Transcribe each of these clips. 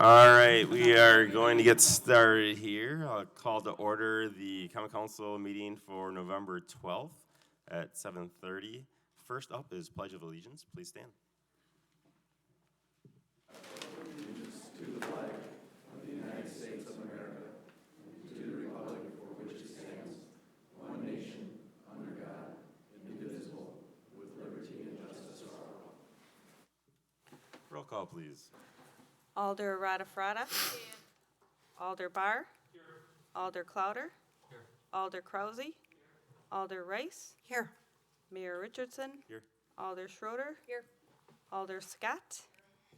All right, we are going to get started here. I'll call to order the Common Council meeting for November 12th at 7:30. First up is Pledge of Allegiance. Please stand. Roll call, please. Alder Radafrada. Alder Barr. Alder Clouder. Alder Krause. Alder Rice. Here. Mayor Richardson. Here. Alder Schroeder. Here. Alder Scott.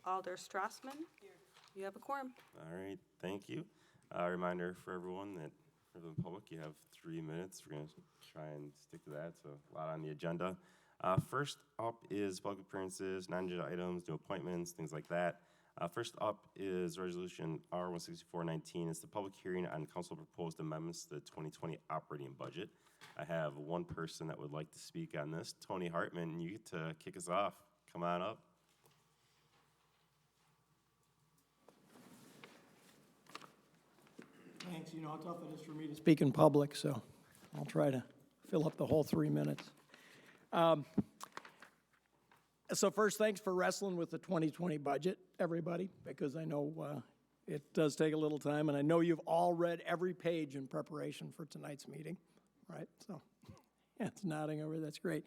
Alder Strassman. You have a quorum. All right, thank you. Reminder for everyone that for the public, you have 3 minutes. We're going to try and stick to that, so a lot on the agenda. First up is public appearances, non-agenda items, new appointments, things like that. First up is Resolution R-16419. It's the public hearing on council proposed amendments to the 2020 operating budget. I have one person that would like to speak on this. Tony Hartman, you get to kick us off. Come on up. Thanks. You know how tough it is for me to speak in public, so I'll try to fill up the whole 3 minutes. So first, thanks for wrestling with the 2020 budget, everybody, because I know it does take a little time, and I know you've all read every page in preparation for tonight's meeting, right? So, yeah, it's nodding over. That's great.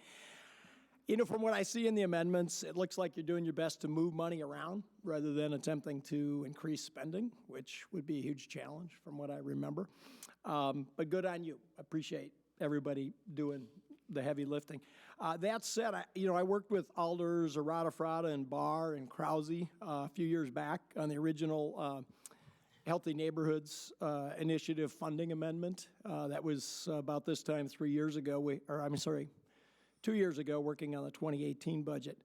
You know, from what I see in the amendments, it looks like you're doing your best to move money around rather than attempting to increase spending, which would be a huge challenge from what I remember. But good on you. I appreciate everybody doing the heavy lifting. That said, I worked with Alders Radafrada and Barr and Krause a few years back on the original Healthy Neighborhoods Initiative funding amendment. That was about this time 3 years ago. 2 years ago, working on the 2018 budget.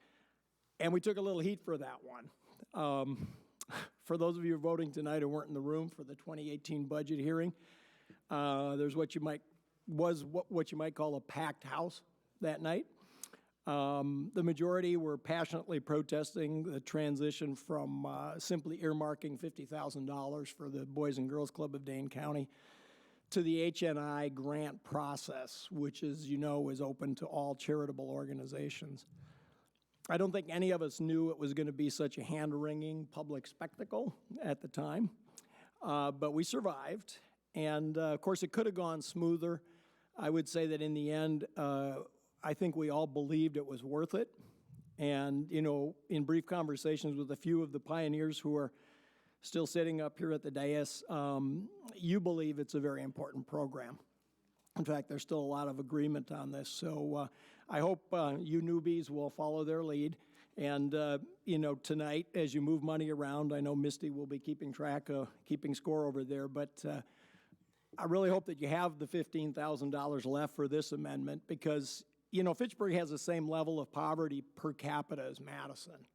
And we took a little heat for that one. For those of you voting tonight who weren't in the room for the 2018 budget hearing, there's what you might call a packed house that night. The majority were passionately protesting the transition from simply earmarking $50,000 for the Boys and Girls Club of Dane County to the HNI grant process, which, as you know, is open to all charitable organizations. I don't think any of us knew it was going to be such a hand-wringing public spectacle at the time, but we survived. And, of course, it could have gone smoother. I would say that in the end, I think we all believed it was worth it. And, you know, in brief conversations with a few of the pioneers who are still sitting up here at the dais, you believe it's a very important program. In fact, there's still a lot of agreement on this. So I hope you newbies will follow their lead. And, tonight, as you move money around, I know Misty will be keeping score over there, but I really hope that you have the $15,000 left for this amendment because, Fitchburg has the same level of poverty per capita as Madison.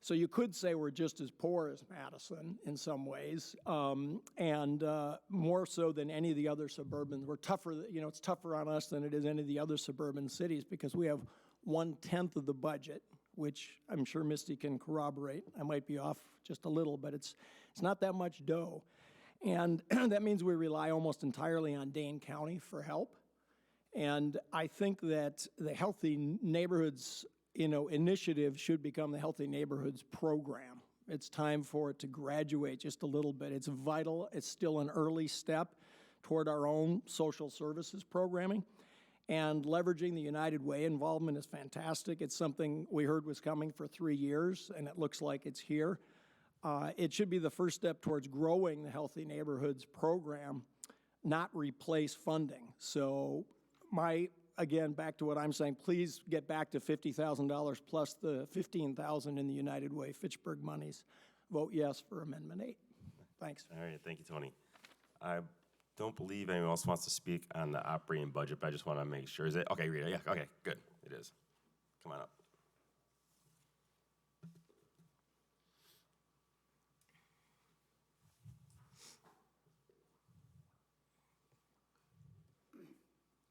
So you could say we're just as poor as Madison in some ways, and more so than any of the other suburban. We're tougher, it's tougher on us than it is any of the other suburban cities because we have 1/10 of the budget, which I'm sure Misty can corroborate. I might be off just a little, but it's not that much dough. And that means we rely almost entirely on Dane County for help. And I think that the Healthy Neighborhoods initiative should become the Healthy Neighborhoods program. It's time for it to graduate just a little bit. It's vital. It's still an early step toward our own social services programming. And leveraging the United Way involvement is fantastic. It's something we heard was coming for 3 years, and it looks like it's here. It should be the first step towards growing the Healthy Neighborhoods program, not replace funding. So again, back to what I'm saying, please get back to $50,000 plus the $15,000 in the United Way Fitchburg monies. Vote yes for Amendment 8. Thanks. All right, thank you, Tony. I don't believe anyone else wants to speak on the operating budget, but I just want to make sure. Is it? Okay, Rita, yeah, okay, good, it is. Come on up.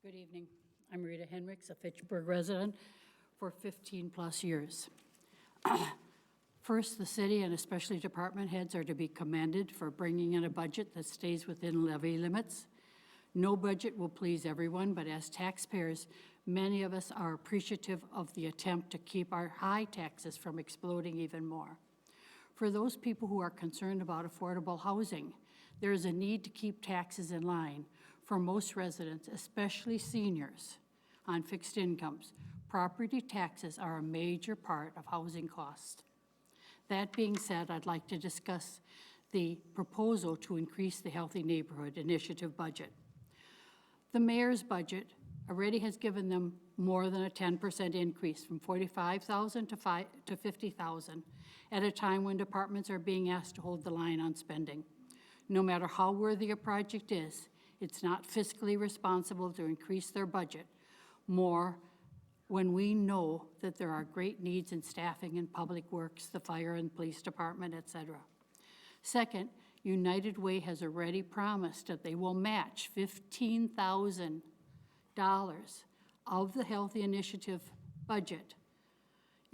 Good evening. I'm Rita Henricks, a Fitchburg resident for 15 plus years. First, the city and especially department heads are to be commended for bringing in a budget that stays within levy limits. No budget will please everyone, but as taxpayers, many of us are appreciative of the attempt to keep our high taxes from exploding even more. For those people who are concerned about affordable housing, there is a need to keep taxes in line. For most residents, especially seniors on fixed incomes, property taxes are a major part of housing costs. That being said, I'd like to discuss the proposal to increase the Healthy Neighborhood Initiative budget. The mayor's budget already has given them more than a 10% increase from $45,000 to $50,000 at a time when departments are being asked to hold the line on spending. No matter how worthy a project is, it's not fiscally responsible to increase their budget more when we know that there are great needs in staffing in public works, the fire and police department, et cetera. Second, United Way has already promised that they will match $15,000 of the Healthy Initiative budget,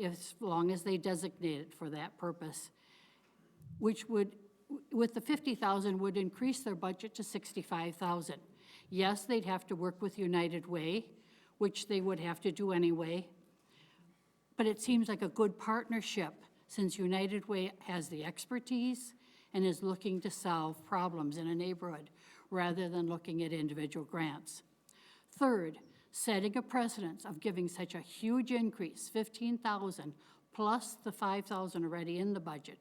as long as they designate it for that purpose, which would, with the $50,000, would increase their budget to $65,000. Yes, they'd have to work with United Way, which they would have to do anyway, but it seems like a good partnership since United Way has the expertise and is looking to solve problems in a neighborhood rather than looking at individual grants. Third, setting a precedence of giving such a huge increase, $15,000 plus the $5,000 already in the budget,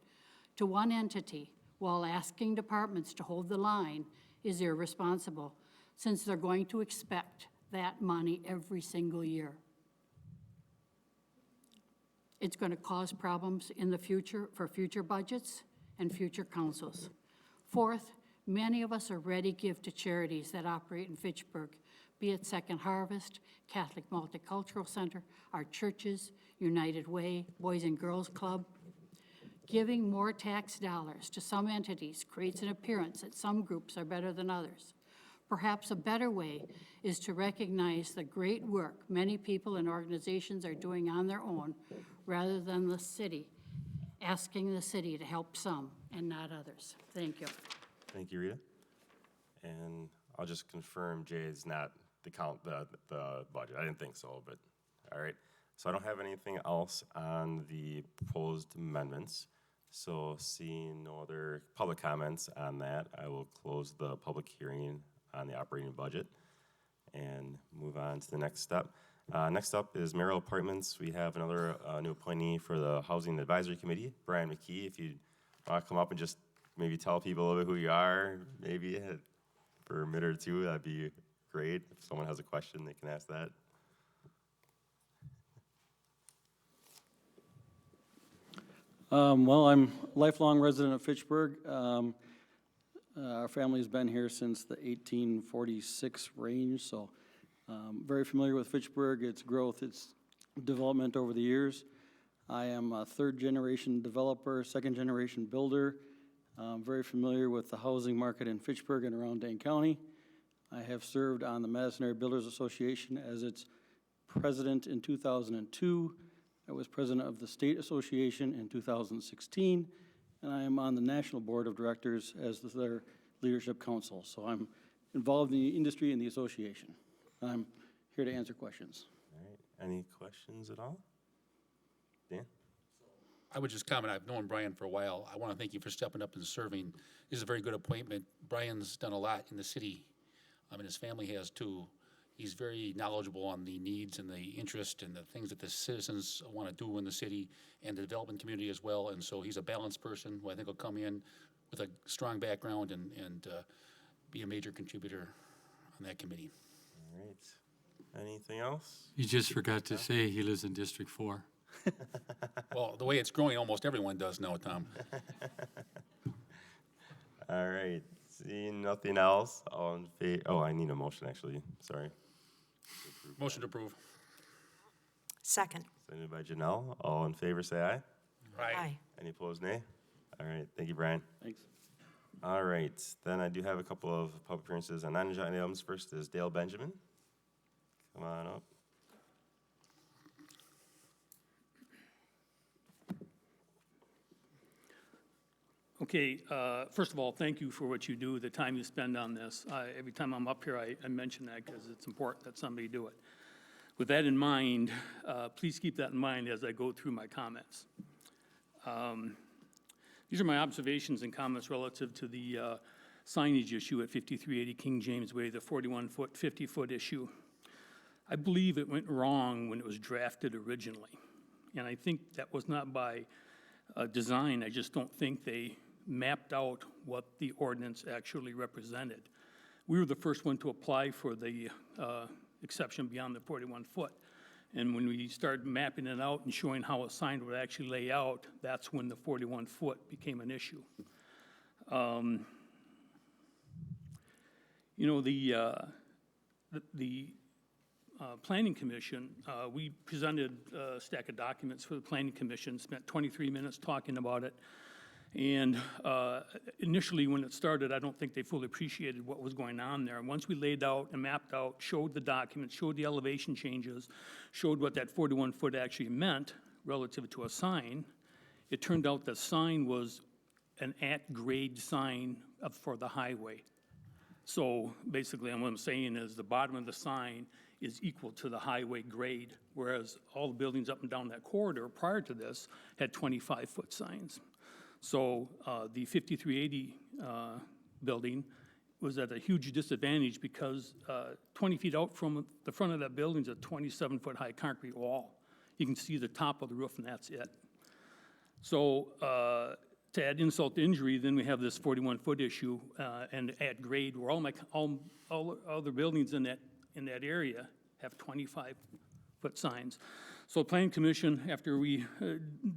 to one entity while asking departments to hold the line is irresponsible, since they're going to expect that money every single year. It's going to cause problems in the future for future budgets and future councils. Fourth, many of us already give to charities that operate in Fitchburg, be it Second Harvest, Catholic Multicultural Center, our churches, United Way, Boys and Girls Club. Giving more tax dollars to some entities creates an appearance that some groups are better than others. Perhaps a better way is to recognize the great work many people and organizations are doing on their own, rather than the city, asking the city to help some and not others. Thank you. Thank you, Rita. And I'll just confirm Jay is not the budget. I didn't think so, but all right. So I don't have anything else on the proposed amendments. So seeing no other public comments on that, I will close the public hearing on the operating budget and move on to the next step. Next up is mayoral appointments. We have another new appointee for the Housing Advisory Committee, Brian McKee. If you want to come up and just maybe tell people a little bit who you are, maybe for a minute or two, that'd be great. If someone has a question, they can ask that. Well, I'm a lifelong resident of Fitchburg. Our family's been here since the 1846 range, so very familiar with Fitchburg, its growth, its development over the years. I am a third-generation developer, second-generation builder. Very familiar with the housing market in Fitchburg and around Dane County. I have served on the Madison Area Builders Association as its president in 2002. I was president of the State Association in 2016, and I am on the National Board of Directors as their Leadership Council. So I'm involved in the industry and the association. I'm here to answer questions. All right. Any questions at all? Dan? I would just comment, I've known Brian for a while. I want to thank you for stepping up and serving. This is a very good appointment. Brian's done a lot in the city, and his family has too. He's very knowledgeable on the needs and the interest and the things that the citizens want to do in the city and the development community as well. And so he's a balanced person who I think will come in with a strong background and be a major contributor on that committee. All right. Anything else? You just forgot to say he lives in District 4. Well, the way it's growing, almost everyone does now, Tom. All right. Seeing nothing else, all in favor? Oh, I need a motion, actually. Sorry. Motion to approve. Second. Seconded by Janelle. All in favor, say aye. Aye. Any opposed, nay? All right. Thank you, Brian. Thanks. All right. Then I do have a couple of public appearances on non-agenda items. First is Dale Benjamin. Come on up. Okay, first of all, thank you for what you do, the time you spend on this. Every time I'm up here, I mention that because it's important that somebody do it. With that in mind, please keep that in mind as I go through my comments. These are my observations and comments relative to the signage issue at 5380 King James Way, the 41-foot, 50-foot issue. I believe it went wrong when it was drafted originally, and I think that was not by design. I just don't think they mapped out what the ordinance actually represented. We were the first one to apply for the exception beyond the 41-foot. And when we started mapping it out and showing how a sign would actually lay out, that's when the 41-foot became an issue. You know, the Planning Commission, we presented a stack of documents for the Planning Commission, spent 23 minutes talking about it. And initially, when it started, I don't think they fully appreciated what was going on there. And once we laid out and mapped out, showed the documents, showed the elevation changes, showed what that 41-foot actually meant relative to a sign, it turned out the sign was an at-grade sign for the highway. So basically, what I'm saying is the bottom of the sign is equal to the highway grade, whereas all the buildings up and down that corridor prior to this had 25-foot signs. So the 5380 building was at a huge disadvantage because 20 feet out from the front of that building is a 27-foot high concrete wall. You can see the top of the roof, and that's it. So to add insult to injury, then we have this 41-foot issue and at grade where all other buildings in that area have 25-foot signs. So the Planning Commission, after we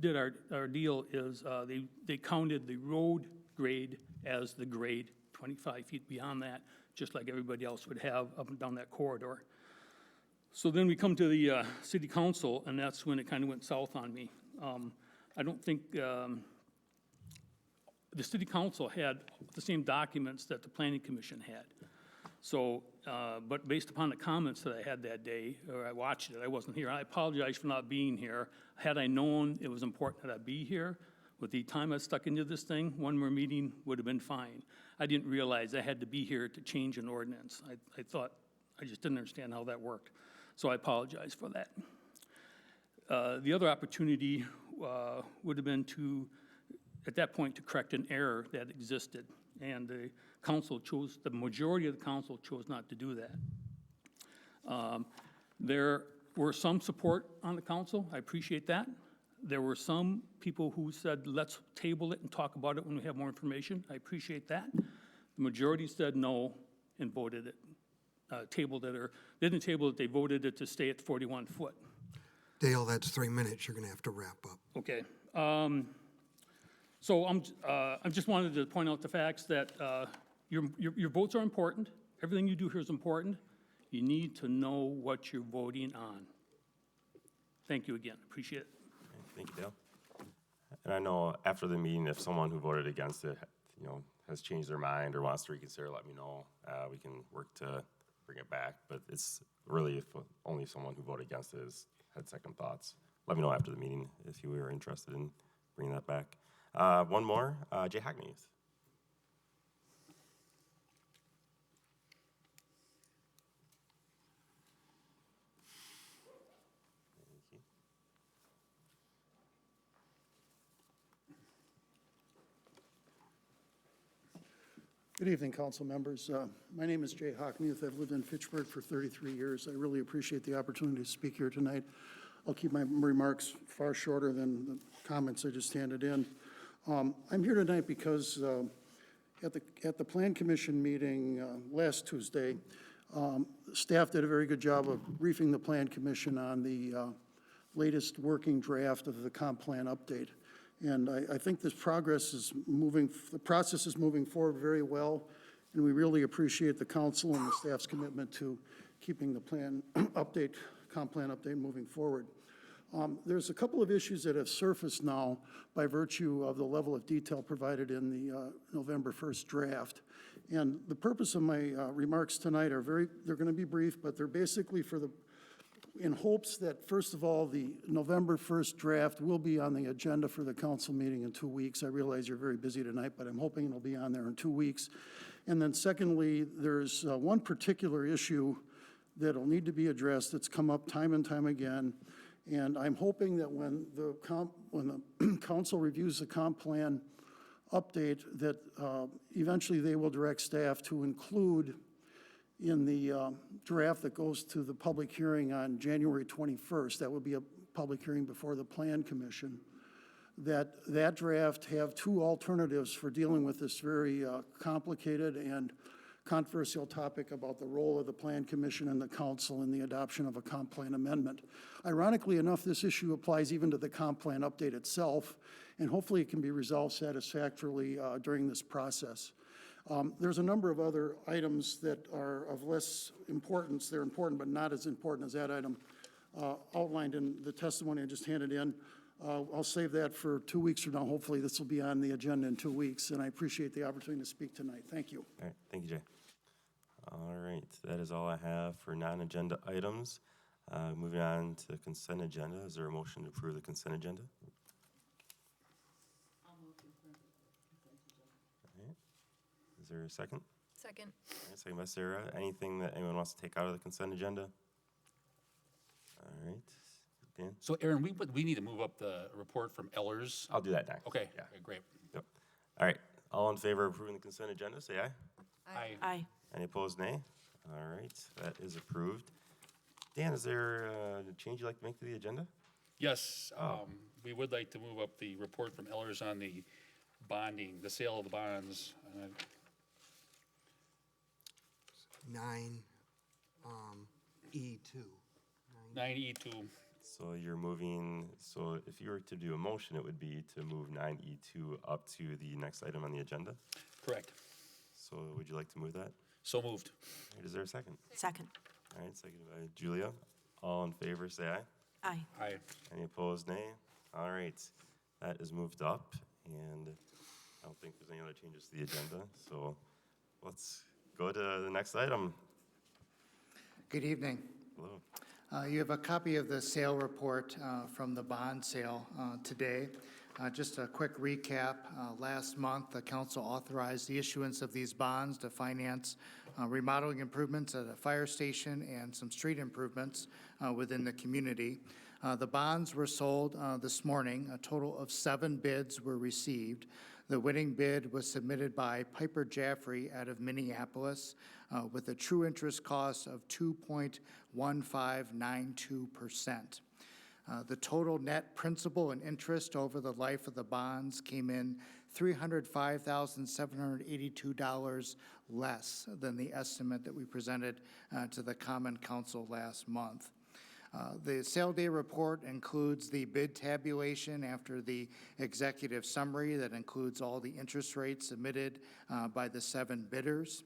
did our deal, is they counted the road grade as the grade 25 feet beyond that, just like everybody else would have up and down that corridor. So then we come to the City Council, and that's when it kind of went south on me. I don't think the City Council had the same documents that the Planning Commission had. So, but based upon the comments that I had that day, or I watched it, I wasn't here. I apologize for not being here. Had I known it was important that I be here, with the time I stuck into this thing, one more meeting would have been fine. I didn't realize I had to be here to change an ordinance. I thought, I just didn't understand how that worked. So I apologize for that. The other opportunity would have been to, at that point, to correct an error that existed. And the council chose, the majority of the council chose not to do that. There were some support on the council. I appreciate that. There were some people who said, let's table it and talk about it when we have more information. I appreciate that. The majority said no and voted it, tabled it, or they didn't table it, they voted it to stay at 41 foot. Dale, that's 3 minutes. You're going to have to wrap up. Okay. So I just wanted to point out the facts that your votes are important. Everything you do here is important. You need to know what you're voting on. Thank you again. Appreciate it. Thank you, Dale. And I know after the meeting, if someone who voted against it, has changed their mind or wants to reconsider, let me know. We can work to bring it back. But it's really if only someone who voted against it had second thoughts. Let me know after the meeting if you were interested in bringing that back. One more, Jay Hackney. Good evening, council members. My name is Jay Hockmuth. I've lived in Fitchburg for 33 years. I really appreciate the opportunity to speak here tonight. I'll keep my remarks far shorter than the comments I just handed in. I'm here tonight because at the Plan Commission meeting last Tuesday, staff did a very good job of briefing the Plan Commission on the latest working draft of the comp plan update. And I think this progress is the process is moving forward very well, and we really appreciate the council and the staff's commitment to keeping the plan update, comp plan update moving forward. There's a couple of issues that have surfaced now by virtue of the level of detail provided in the November 1st draft. And the purpose of my remarks tonight are they're going to be brief, but they're basically for the in hopes that, first of all, the November 1st draft will be on the agenda for the council meeting in 2 weeks. I realize you're very busy tonight, but I'm hoping it'll be on there in 2 weeks. And then secondly, there's one particular issue that'll need to be addressed that's come up time and time again. And I'm hoping that when the council reviews the comp plan update, that eventually they will direct staff to include in the draft that goes to the public hearing on January 21st, that would be a public hearing before the Plan Commission, that draft have 2 alternatives for dealing with this very complicated and controversial topic about the role of the Plan Commission and the council in the adoption of a comp plan amendment. Ironically enough, this issue applies even to the comp plan update itself, and hopefully it can be resolved satisfactorily during this process. There's a number of other items that are of less importance. They're important, but not as important as that item outlined in the testimony I just handed in. I'll save that for 2 weeks from now. Hopefully this will be on the agenda in 2 weeks, and I appreciate the opportunity to speak tonight. Thank you. All right, thank you, Jay. All right, that is all I have for non-agenda items. Moving on to the consent agenda. Is there a motion to approve the consent agenda? All right. Is there a second? Second. All right, second by Sarah. Anything that anyone wants to take out of the consent agenda? All right, Dan? So Aaron, we need to move up the report from Ellers. I'll do that next. Okay, Yeah. okay, great. Yep. All right, all in favor of approving the consent agenda, say aye. Aye. Aye. Any opposed, nay? All right, that is approved. Dan, is there a change you'd like to make to the agenda? Yes, we would like to move up the report from Ellers on the bonding, the sale of the bonds. 9E2. 9E2, So you're moving, so if you were to do a motion, it would be to move 9E2 up to the next item on the agenda. correct. So would you like to move that? So moved. All right, is there a second? Second. All right, seconded by Julia. All in favor, say aye. Aye. Aye. Any opposed, nay? All right, that is moved up, and I don't think there's any other changes to the agenda, so let's go to the next item. Good evening. Hello. You have a copy of the sale report from the bond sale today. Just a quick recap. Last month, the council authorized the issuance of these bonds to finance remodeling improvements at a fire station and some street improvements within the community. The bonds were sold this morning. A total of 7 bids were received. The winning bid was submitted by Piper Jaffray out of Minneapolis with a true interest cost of 2.1592%. The total net principal and interest over the life of the bonds came in $305,782 less than the estimate that we presented to the Common Council last month. The sale day report includes the bid tabulation after the executive summary that includes all the interest rates submitted by the 7 bidders.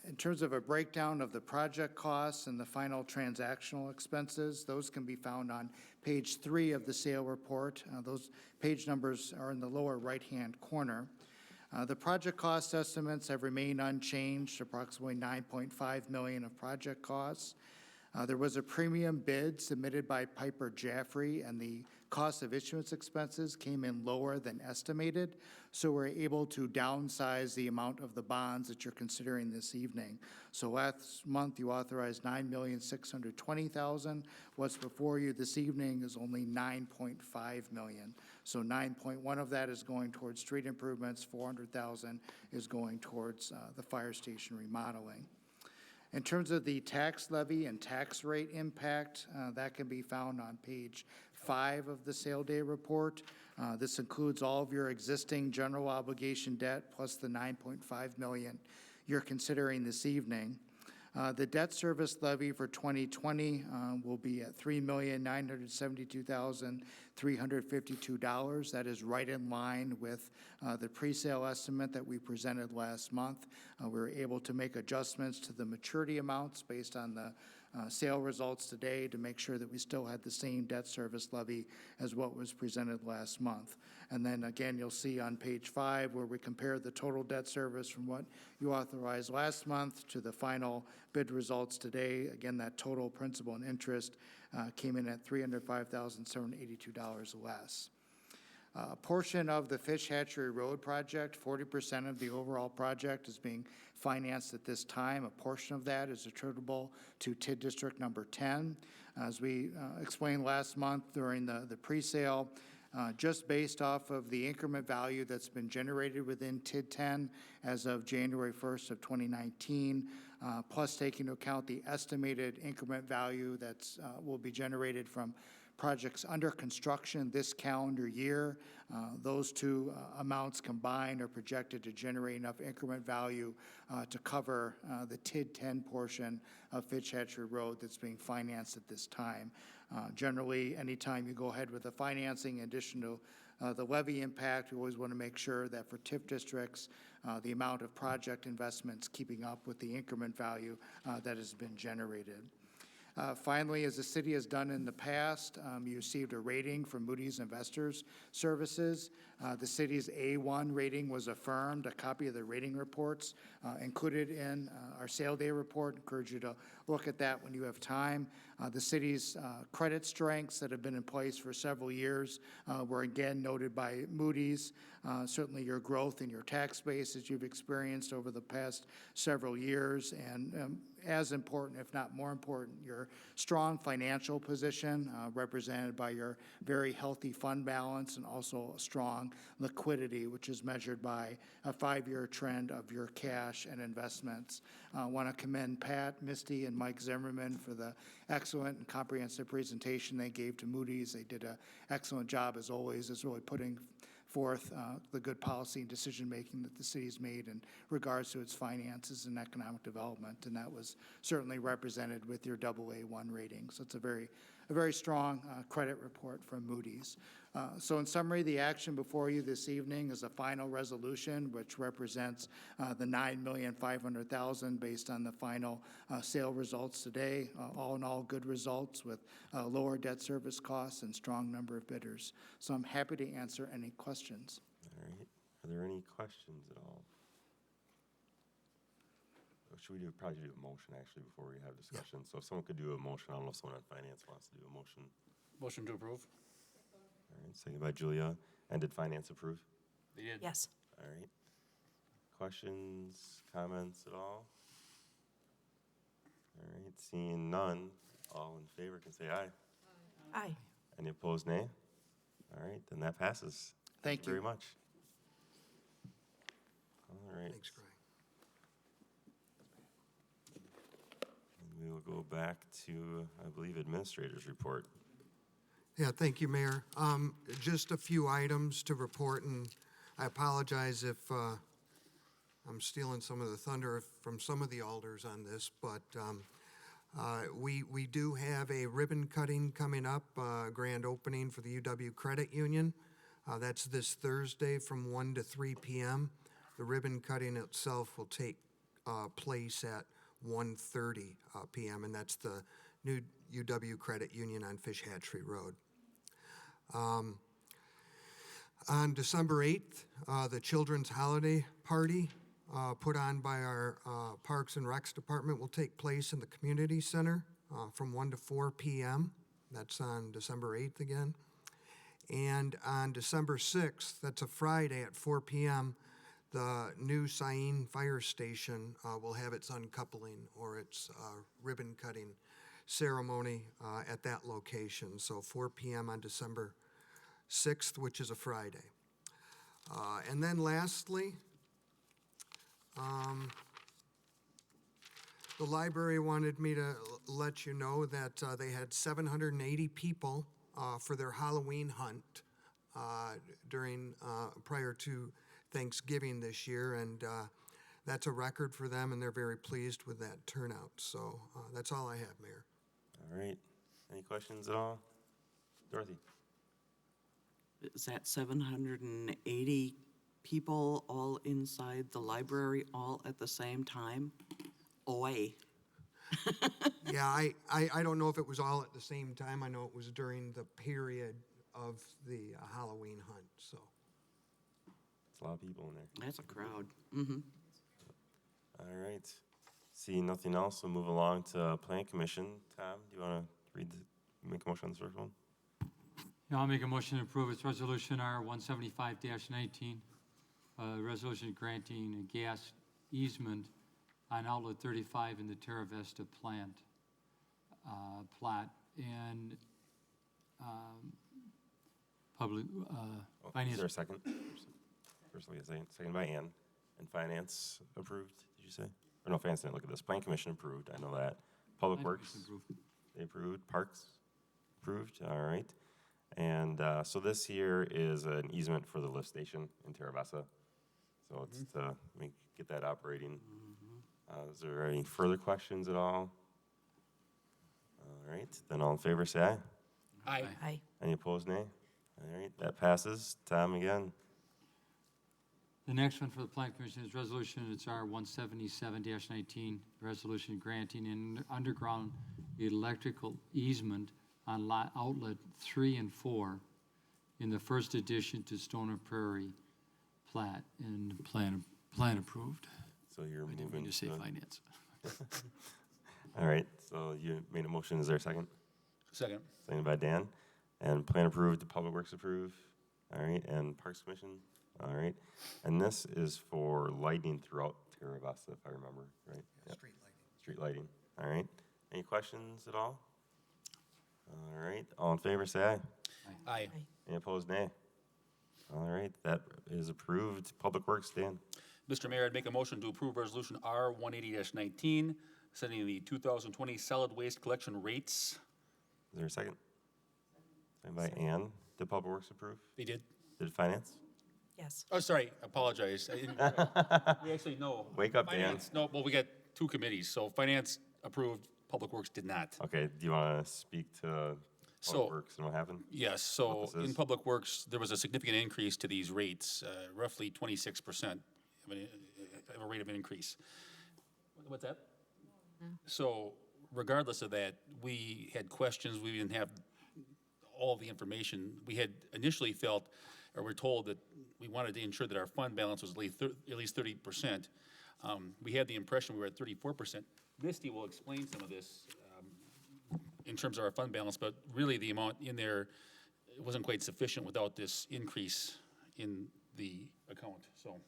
In terms of a breakdown of the project costs and the final transactional expenses, those can be found on page 3 of the sale report. Those page numbers are in the lower right-hand corner. The project cost estimates have remained unchanged, approximately $9.5 million of project costs. There was a premium bid submitted by Piper Jaffray, and the cost of issuance expenses came in lower than estimated, so we're able to downsize the amount of the bonds that you're considering this evening. So last month, you authorized $9,620,000. What's before you this evening is only $9.5 million. So 9.1 of that is going towards street improvements, $400,000 is going towards the fire station remodeling. In terms of the tax levy and tax rate impact, that can be found on page 5 of the sale day report. This includes all of your existing general obligation debt plus the $9.5 million you're considering this evening. The debt service levy for 2020 will be at $3,972,352. That is right in line with the pre-sale estimate that we presented last month. We were able to make adjustments to the maturity amounts based on the sale results today to make sure that we still had the same debt service levy as what was presented last month. And then again, you'll see on page 5 where we compare the total debt service from what you authorized last month to the final bid results today. Again, that total principal and interest came in at $305,782 less. A portion of the Fish Hatchery Road project, 40% of the overall project is being financed at this time. A portion of that is attributable to TID District Number 10. As we explained last month during the pre-sale, just based off of the increment value that's been generated within TID 10 as of January 1st of 2019, plus taking into account the estimated increment value that's will be generated from projects under construction this calendar year. Those two amounts combined are projected to generate enough increment value to cover the TID 10 portion of Fitch Hatchery Road that's being financed at this time. Generally, anytime you go ahead with the financing, in addition to the levy impact, we always want to make sure that for TIF districts, the amount of project investments keeping up with the increment value that has been generated. Finally, as the city has done in the past, you received a rating from Moody's Investors Services. The city's A1 rating was affirmed. A copy of the rating reports included in our sale day report. Encourage you to look at that when you have time. The city's credit strengths that have been in place for several years were again noted by Moody's. Certainly your growth in your tax base as you've experienced over the past several years, and as important, if not more important, your strong financial position represented by your very healthy fund balance and also strong liquidity, which is measured by a 5-year trend of your cash and investments. I want to commend Pat, Misty, and Mike Zimmerman for the excellent and comprehensive presentation they gave to Moody's. They did an excellent job, as always, as really putting forth the good policy and decision-making that the city's made in regards to its finances and economic development, and that was certainly represented with your AA1 rating. So it's a very strong credit report from Moody's. So in summary, the action before you this evening is a final resolution, which represents the $9,500,000 based on the final sale results today. All in all, good results with lower debt service costs and strong number of bidders. So I'm happy to answer any questions. All right. Are there any questions at all? Or should we probably do a motion actually before we have discussion? So if someone could do a motion, I don't know if someone on finance wants to do a motion. Motion to approve? All right, seconded by Julia. And did finance approve? They did. Yes. All right. Questions, comments at all? All right, seeing none, all in favor can say aye. Aye. Any opposed, nay? All right, then that passes. Thank you. Very much. All right. Thanks, Greg. And we will go back to, I believe, administrator's report. Yeah, thank you, Mayor. Just a few items to report, and I apologize if I'm stealing some of the thunder from some of the alders on this, but we do have a ribbon cutting coming up, grand opening for the UW Credit Union. That's this Thursday from 1 to 3 p.m. The ribbon cutting itself will take place at 1:30 p.m., and that's the new UW Credit Union on Fish Hatchery Road. On December 8th, the Children's Holiday Party put on by our Parks and Recs Department will take place in the Community Center from 1 to 4 p.m. That's on December 8th again. And on December 6th, that's a Friday at 4 p.m., the new Sain Fire Station will have its uncoupling or its ribbon cutting ceremony at that location. So 4 p.m. on December 6th, which is a Friday. And then lastly, the library wanted me to let you know that they had 780 people for their Halloween hunt prior to Thanksgiving this year, and that's a record for them, and they're very pleased with that turnout. So that's all I have, Mayor. All right. Any questions at all? Dorothy? Is that 780 people all inside the library all at the same time? Oi. Yeah, I don't know if it was all at the same time. I know it was during the period of the Halloween hunt, so. It's a lot of people in there. That's a crowd. All right. Seeing nothing else, we'll move along to Plan Commission. Tom, do you want to make a motion on this first one? Yeah, I'll make a motion to approve its resolution R-175-19, resolution granting a gas easement on outlet 35 in the Terra Vista plant, plot, and public, Is finance. there a second? First, second by Ann. And Finance approved, did you say? Or no, Finance didn't look at this. Plan Commission approved, I know that. Public Plan Works, Commission approved. they approved. Parks, approved, all right. And so this here is an easement for the lift station in Terra Vista. So it's to get that operating. Is there any further questions at all? All right, then all in favor, say aye. Aye. Aye. Any opposed, nay? All right, that passes. Tom, again. The next one for the Plan Commission is resolution, it's R-177-19, resolution granting an underground electrical easement on lot outlet 3 and 4 in the first addition to Stoner Prairie plat, and plan approved. So you're I didn't moving mean to say to- finance. All right, so you made a motion. Is there a second? Second. Seconded by Dan. And plan approved, Public Works approved. All right, and Parks Commission. All right. And this is for lighting throughout Terra Vista, if I remember, right? Yep. Street lighting. Street lighting. All right. Any questions at all? All right. All in favor, say aye. Aye. Any opposed, nay. All right, that is approved. Public Works, Dan. Mr. Mayor, I'd make a motion to approve Resolution R-180-19, setting the 2020 solid waste collection rates. Is there a second? Second by Ann. Did Public Works approve? They did? Did Finance? Yes. Oh, sorry, I apologize. I didn't- We actually, no. Wake up, Dan. Finance, no, well, we got two committees, so Finance approved, Public Works did not. Okay, do you want to speak to So- Public Works and what happened? Yes, so What this in is? Public Works, there was a significant increase to these rates, roughly 26% of a rate of increase. What's that? So regardless of that, we had questions, we didn't have all the information. We had initially felt, or were told that we wanted to ensure that our fund balance was at least 30%. We had the impression we were at 34%. Misty will explain some of this in terms of our fund balance, but really the amount in there wasn't quite sufficient without this increase in the account, so.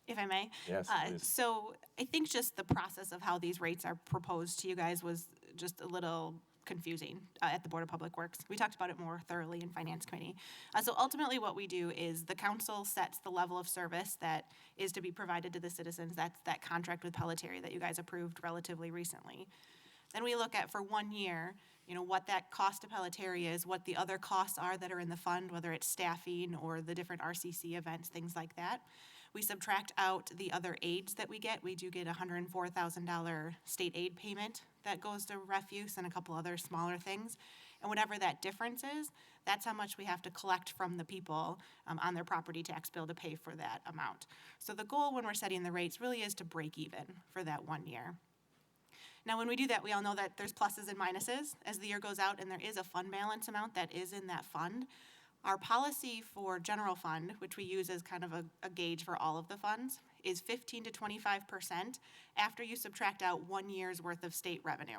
If I may? Yes, please. So I think just the process of how these rates are proposed to you guys was just a little confusing at the Board of Public Works. We talked about it more thoroughly in Finance Committee. So ultimately what we do is the council sets the level of service that is to be provided to the citizens. That's that contract with Pelletier that you guys approved relatively recently. Then we look at for 1 year, what that cost to Pelletier is, what the other costs are that are in the fund, whether it's staffing or the different RCC events, things like that. We subtract out the other aids that we get. We do get a $104,000 state aid payment that goes to refuse and a couple other smaller things. And whatever that difference is, that's how much we have to collect from the people on their property tax bill to pay for that amount. So the goal when we're setting the rates really is to break even for that 1 year. Now, when we do that, we all know that there's pluses and minuses as the year goes out, and there is a fund balance amount that is in that fund. Our policy for general fund, which we use as kind of a gauge for all of the funds, is 15 to 25% after you subtract out 1 year's worth of state revenue.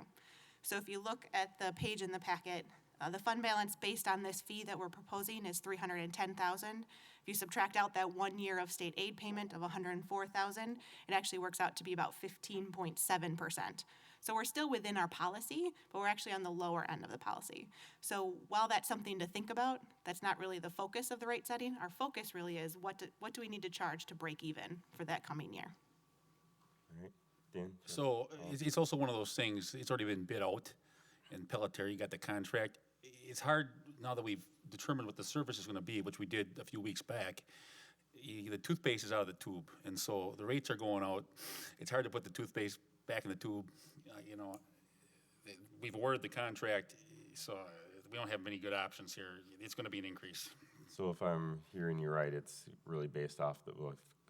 So if you look at the page in the packet, the fund balance based on this fee that we're proposing is $310,000. If you subtract out that 1 year of state aid payment of $104,000, it actually works out to be about 15.7%. So we're still within our policy, but we're actually on the lower end of the policy. So while that's something to think about, that's not really the focus of the rate setting. Our focus really is what do we need to charge to break even for that coming year? All right, Dan? So it's also one of those things, it's already been bid out, and Pelletier, you got the contract. It's hard, now that we've determined what the service is gonna be, which we did a few weeks back, the toothpaste is out of the tube, and so the rates are going out. It's hard to put the toothpaste back in the tube, We've awarded the contract, so we don't have many good options here. It's gonna be an increase. So if I'm hearing you right, it's really based off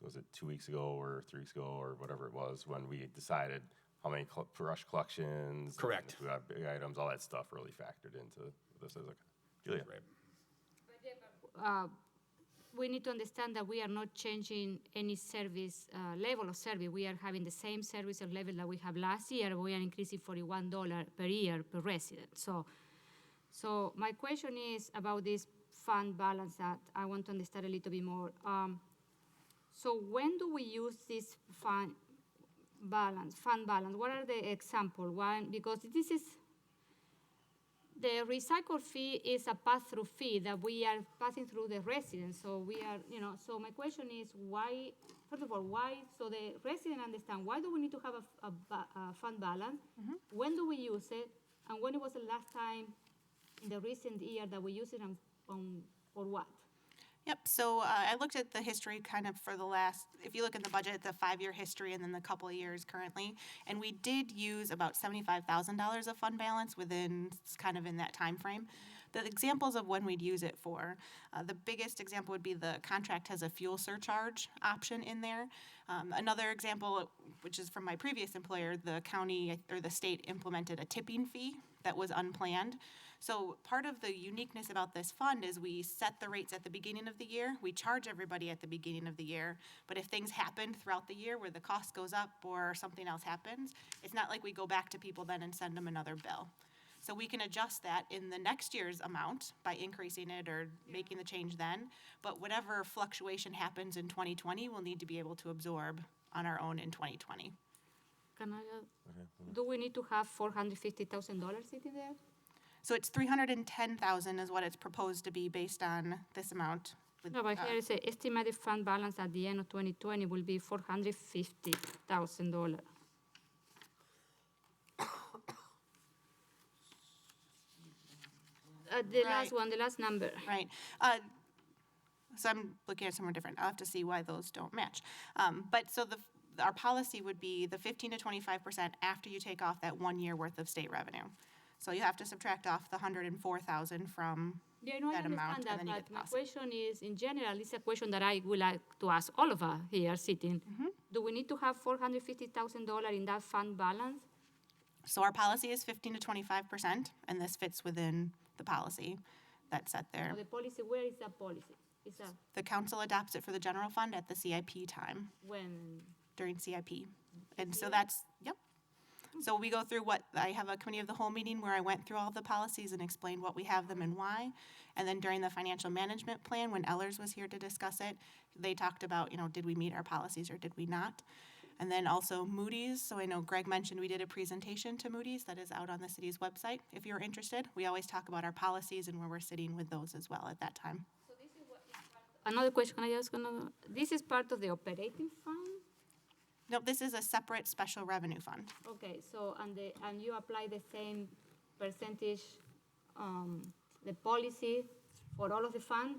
was it 2 weeks ago or 3 weeks ago or whatever it was when we decided how many brush collections. Correct. and, big items, all that stuff really factored into this. As a, Julia. We need to understand that we are not changing any service, level of service. We are having the same service level that we have last year, but we are increasing $41 per year per resident. So my question is about this fund balance that I want to understand a little bit more. So when do we use this fund balance? What are the examples? One, because this is, the recycle fee is a pass-through fee that we are passing through the residents. So we are, so my question is why, first of all, why, so the resident understand, why do we need to have a fund balance? When do we use it? And when it was the last time in the recent year that we used it or what? Yep, so I looked at the history kind of for the last, if you look at the budget, the 5-year history and then the couple of years currently, and we did use about $75,000 of fund balance within, kind of in that time frame. The examples of when we'd use it for, the biggest example would be the contract has a fuel surcharge option in there. Another example, which is from my previous employer, the county or the state implemented a tipping fee that was unplanned. So part of the uniqueness about this fund is we set the rates at the beginning of the year. We charge everybody at the beginning of the year. But if things happen throughout the year where the cost goes up or something else happens, it's not like we go back to people then and send them another bill. So we can adjust that in the next year's amount by increasing it or making the change then. But whatever fluctuation happens in 2020, we'll need to be able to absorb on our own in 2020. Can I, do we need to have $450,000 sitting there? So it's $310,000 is what it's proposed to be based on this amount. No, but here it says estimated fund balance at the end of 2020 will be $450,000. The last one, the last number. Right. So I'm looking at somewhere different. I'll have to see why those don't match. But so our policy would be the 15 to 25% after you take off that 1 year worth of state revenue. So you have to subtract off the $104,000 from Yeah, no, I that amount, understand that, and then you get but the my policy. question is, in general, it's a question that I would like to ask all of us here sitting. Do we need to have $450,000 in that fund balance? So our policy is 15 to 25%, and this fits within the policy that's set there. Or the policy, where is that policy? Is that The council adopts it for the general fund at the CIP time, when? during CIP. And so that's, yep. So we go through I have a committee of the whole meeting where I went through all the policies and explained what we have them and why. And then during the financial management plan, when Ellers was here to discuss it, they talked about, did we meet our policies or did we not? And then also Moody's. So I know Greg mentioned we did a presentation to Moody's that is out on the city's website. If you're interested, we always talk about our policies and where we're sitting with those as well at that time. Another question, can I ask another? This is part of the operating fund? No, this is a separate special revenue fund. Okay, so, and you apply the same percentage, the policy for all of the fund?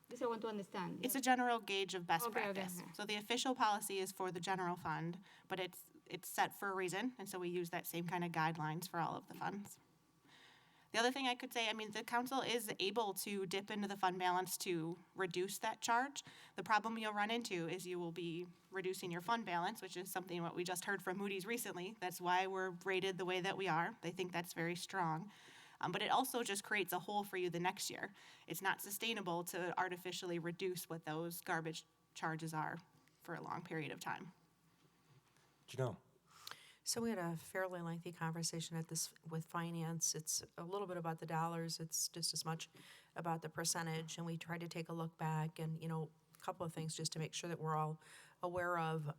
This I want to understand. It's a general gauge of best Okay, okay, practice. okay. So the official policy is for the general fund, but it's set for a reason, and so we use that same kind of guidelines for all of the funds. The other thing I could say, the council is able to dip into the fund balance to reduce that charge. The problem you'll run into is you will be reducing your fund balance, which is something what we just heard from Moody's recently. That's why we're rated the way that we are. They think that's very strong. But it also just creates a hole for you the next year. It's not sustainable to artificially reduce what those garbage charges are for a long period of time. Janelle. So we had a fairly lengthy conversation with finance. It's a little bit about the dollars. It's just as much about the percentage. And we tried to take a look back and, a couple of things just to make sure that we're all aware of.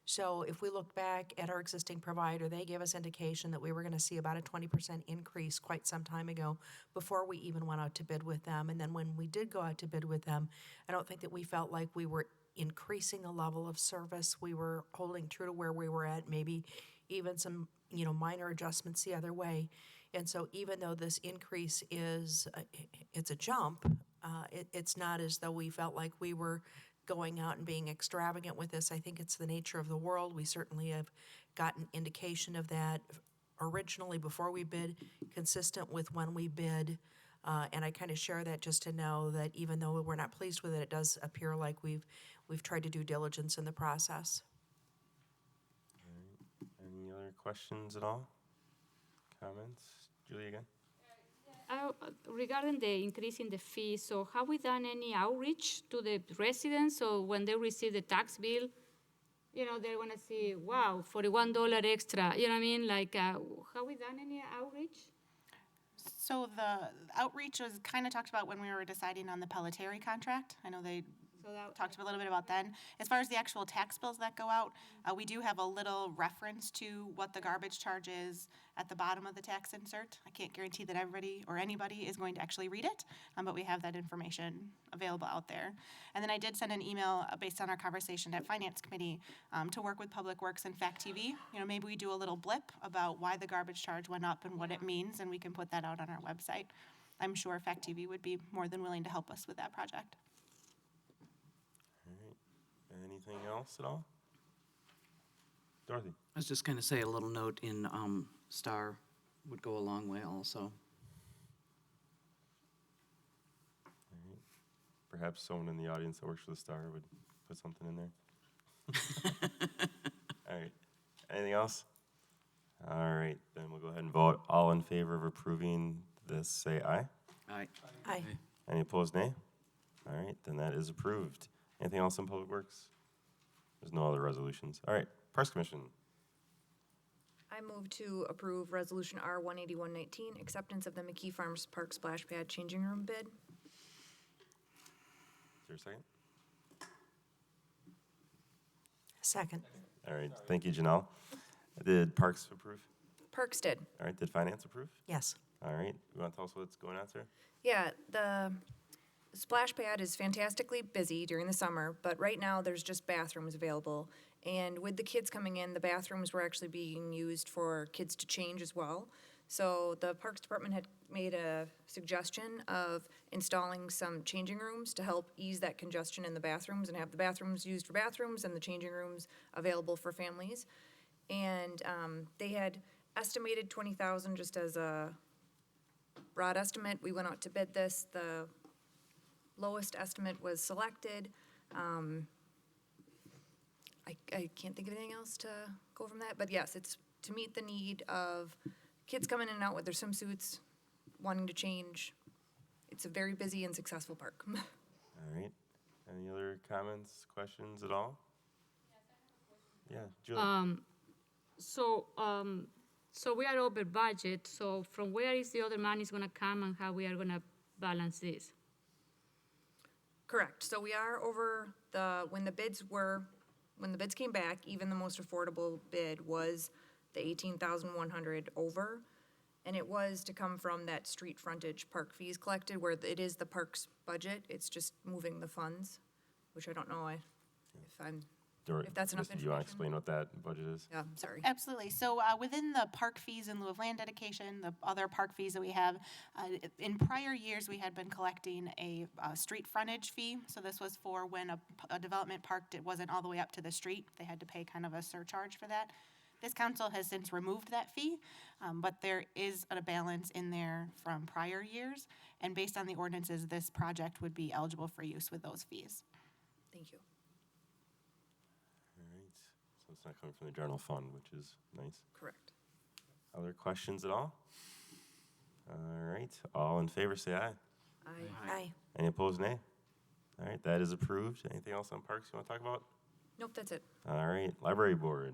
So if we look back at our existing provider, they gave us indication that we were going to see about a 20% increase quite some time ago before we even went out to bid with them. And then when we did go out to bid with them, I don't think that we felt like we were increasing the level of service. We were holding true to where we were at, maybe even some, minor adjustments the other way. And so even though this increase it's a jump, it's not as though we felt like we were going out and being extravagant with this. I think it's the nature of the world. We certainly have gotten indication of that originally before we bid, consistent with when we bid. And I kind of share that just to know that even though we're not pleased with it, it does appear like we've tried to do diligence in the process. Any other questions at all? Comments? Julie again? Regarding the increase in the fee, so have we done any outreach to the residents? So when they receive the tax bill, you know, they're gonna see, wow, $41 extra, you know what I mean? Like, have we done any outreach? So the outreach was kind of talked about when we were deciding on the Pelletieri contract. I know they talked a little bit about then. As far as the actual tax bills that go out, we do have a little reference to what the garbage charge is at the bottom of the tax insert. I can't guarantee that everybody or anybody is going to actually read it, but we have that information available out there. And then I did send an email based on our conversation at Finance Committee to work with Public Works and Fact TV. You know, maybe we do a little blip about why the garbage charge went up and what it means, and we can put that out on our website. I'm sure Fact TV would be more than willing to help us with that project. All right. Anything else at all? Dorothy? I was just going to say a little note in Star would go a long way also. All right. Perhaps someone in the audience that works for the Star would put something in there. All right. Anything else? All right. Then we'll go ahead and vote. All in favor of approving this, say aye. Aye. Aye. Any opposed, nay? All right. Then that is approved. Anything else in Public Works? There's no other resolutions. All right. Parks Commission. I move to approve Resolution R 18119, acceptance of the McKee Farms Park Splash Pad Changing Room bid. Is there a second? Second. All right. Thank you, Janelle. Did Parks approve? Parks did. All right. Did Finance approve? Yes. All right. You want to tell us what's going on, sir? Yeah, the splash pad is fantastically busy during the summer, but right now there's just bathrooms available. And with the kids coming in, the bathrooms were actually being used for kids to change as well. So the Parks Department had made a suggestion of installing some changing rooms to help ease that congestion in the bathrooms and have the bathrooms used for bathrooms and the changing rooms available for families. And they had estimated 20,000 just as a broad estimate. We went out to bid this. The lowest estimate was selected. I can't think of anything else to go from that, but yes, it's to meet the need of kids coming in and out with their swimsuits, wanting to change. It's a very busy and successful park. All right. Any other comments, questions at all? Yeah, Julie. So we are over budget, so from where is the other money is gonna come and how we are gonna balance this? Correct. So we are over when the bids came back, even the most affordable bid was the 18,100 over. And it was to come from that street frontage park fees collected, where it is the park's budget. It's just moving the funds, which I don't know if that's enough Do you want to information. explain what that budget is? Yeah, sorry. Absolutely. So within the park fees in lieu of land dedication, the other park fees that we have, in prior years, we had been collecting a street frontage fee. So this was for when a development park wasn't all the way up to the street. They had to pay kind of a surcharge for that. This council has since removed that fee, but there is a balance in there from prior years. And based on the ordinances, this project would be eligible for use with those fees. Thank you. All right. So it's not coming from the general fund, which is nice. Correct. Other questions at all? All right. All in favor, say aye. Aye. Any opposed, nay? All right. That is approved. Anything else on parks you want to talk about? Nope, that's it. All right. Library Board.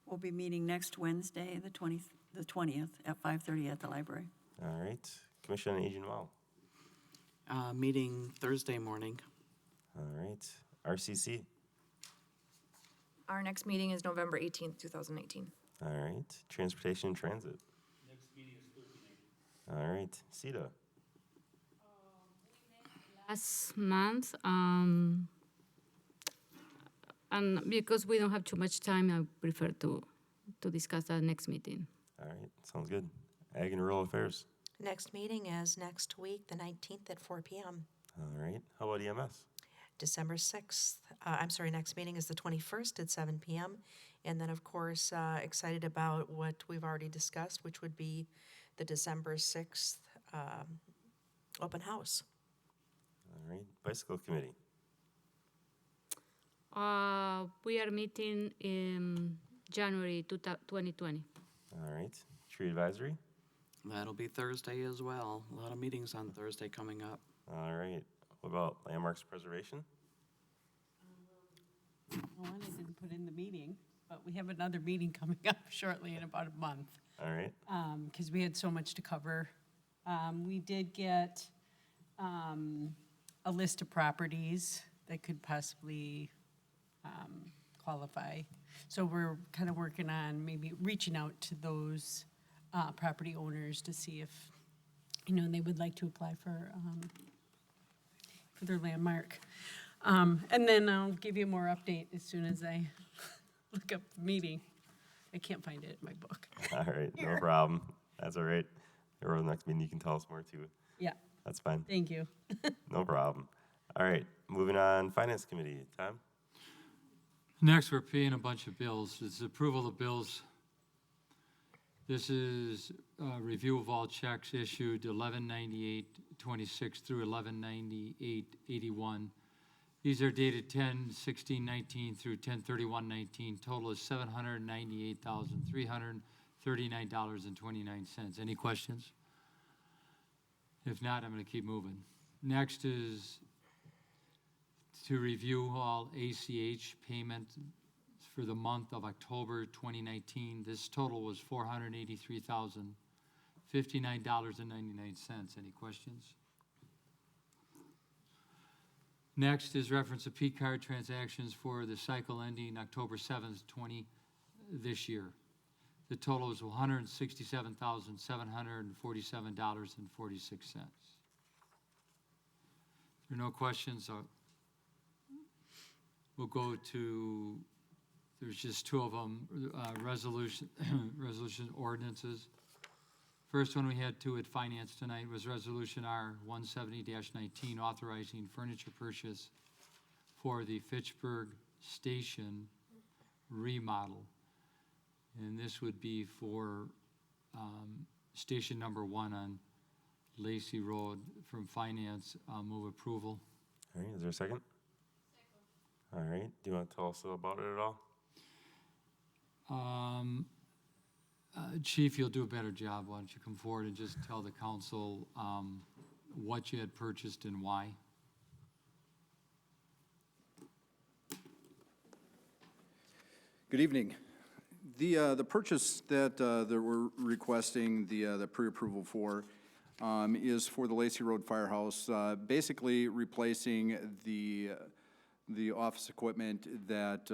We'll be meeting next Wednesday, the 20th, at 5:30 at the library. All right. Commission on Aging Well. Meeting Thursday morning. All right. RCC. Our next meeting is November 18th, 2019. All right. Transportation and Transit. Next meeting is Thursday. All right. CETA. Last month, and because we don't have too much time, I prefer to discuss that next meeting. All right. Sounds good. Ag and Rural Affairs. Next meeting is next week, the 19th at 4 p.m. All right. How about EMS? December 6th, next meeting is the 21st at 7 p.m. And then, of course, excited about what we've already discussed, which would be the December 6th open house. All right. Bicycle Committee. We are meeting in January 2020. All right. Tree advisory? That'll be Thursday as well. A lot of meetings on Thursday coming up. All right. What about landmarks preservation? Well, I didn't put in the meeting, but we have another meeting coming up shortly in about a month. All right. Because we had so much to cover. We did get a list of properties that could possibly qualify. So we're kind of working on maybe reaching out to those property owners to see if, they would like to apply for their landmark. And then I'll give you more update as soon as I look up the meeting. I can't find it in my book. All right. No problem. That's all right. Or the next meeting, you can tell us more too. Yeah, That's fine. thank you. No problem. All right. Moving on. Finance committee. Tom? Next, we're paying a bunch of bills. This is approval of bills. This is review of all checks issued 11/98/26 through 11/98/81. These are dated 10/16/19 through 10/31/19. Total is $798,339.29. Any questions? If not, I'm going to keep moving. Next is to review all ACH payment for the month of October 2019. This total was $483,059.99. Any questions? Next is reference of P-card transactions for the cycle ending October 7th, this year. The total is $167,747.46. If there are no questions, we'll go to, there's just two of them, resolution ordinances. First one we had to at finance tonight was Resolution R 170-19, authorizing furniture purchase for the Fitchburg Station remodel. And this would be for station number 1 on Lacey Road. From finance, I'll move approval. All right. Is there a second? All right. Do you want to tell us about it at all? Chief, you'll do a better job. Why don't you come forward and just tell the council what you had purchased and why? Good evening. The purchase that we're requesting the pre-approval for is for the Lacey Road Firehouse, basically replacing the office equipment that,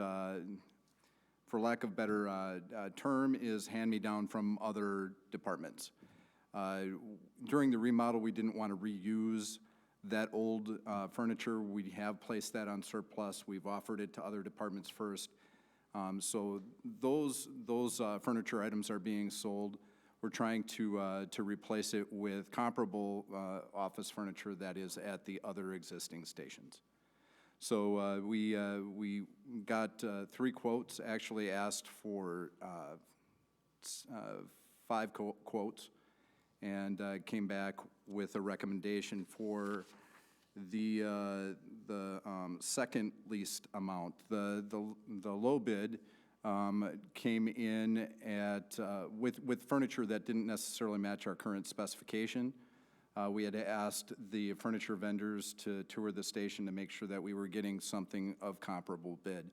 for lack of better term, is hand-me-down from other departments. During the remodel, we didn't want to reuse that old furniture. We have placed that on surplus. We've offered it to other departments first. So those furniture items are being sold. We're trying to replace it with comparable office furniture that is at the other existing stations. So we got 3 quotes, actually asked for 5 quotes, and came back with a recommendation for the second least amount. The low bid came in at with furniture that didn't necessarily match our current specification. We had asked the furniture vendors to tour the station to make sure that we were getting something of comparable bid.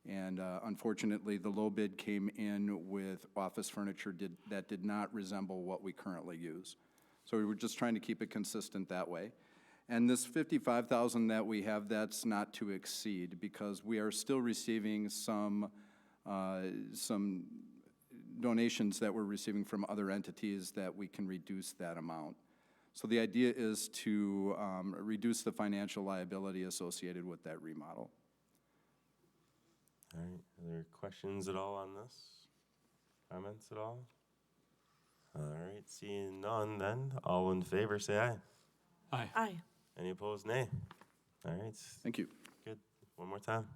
And unfortunately, the low bid came in with office furniture that did not resemble what we currently use. So we were just trying to keep it consistent that way. And this $55,000 that we have, that's not to exceed, because we are still receiving some donations that we're receiving from other entities that we can reduce that amount. So the idea is to reduce the financial liability associated with that remodel. All right. Are there questions at all on this? Comments at all? All right. Seeing none, then all in favor say aye. Aye. Aye. Any opposed, nay. All right. Thank you. Good. One more time.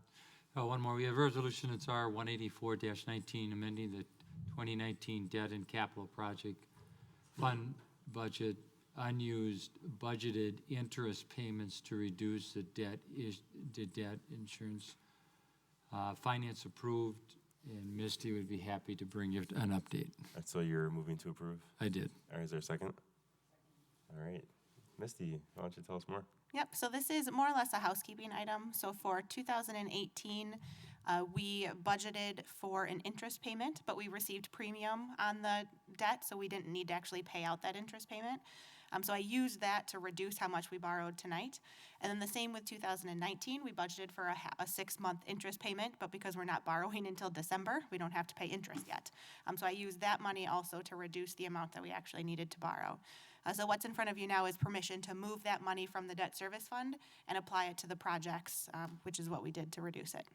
One more. We have resolution, it's R 184-19, amending the 2019 debt and capital project fund budget, unused budgeted interest payments to reduce the debt insurance Finance approved, and Misty would be happy to bring you an update. So you're moving to approve? I did. All right, is there a second? All right. Misty, why don't you tell us more? Yep, so this is more or less a housekeeping item. So for 2018, we budgeted for an interest payment, but we received premium on the debt, so we didn't need to actually pay out that interest payment. So I used that to reduce how much we borrowed tonight. And then the same with 2019, we budgeted for a 6-month interest payment, but because we're not borrowing until December, we don't have to pay interest yet. So I used that money also to reduce the amount that we actually needed to borrow. So what's in front of you now is permission to move that money from the debt service fund and apply it to the projects, which is what we did to reduce it.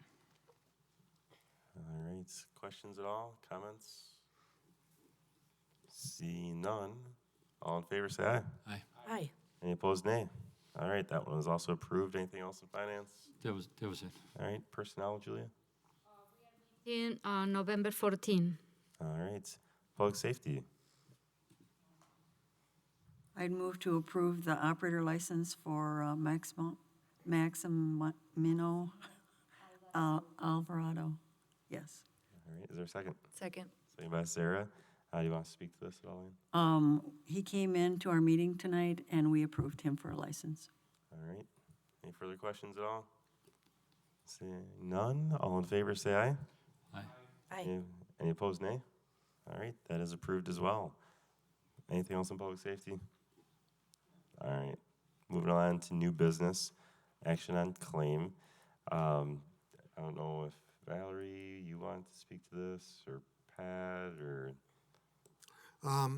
All right, questions at all, comments? See none. All in favor, say aye. Aye. Aye. Any opposed, nay. All right, that one was also approved. Anything else in finance? That was it. All right, personnel, Julia? In November 14. All right, public safety. I'd move to approve the operator license for Maximino Alvarado. Yes. All right, is there a second? Second. Second by Sarah. Do you want to speak to this at all, Ann? He came in to our meeting tonight, and we approved him for a license. All right, any further questions at all? Seeing none, all in favor, say aye. Aye. Aye. Any opposed, nay? All right, that is approved as well. Anything else in public safety? All right, moving on to new business, action on claim. I don't know if Valerie, you want to speak to this, or Pat, or?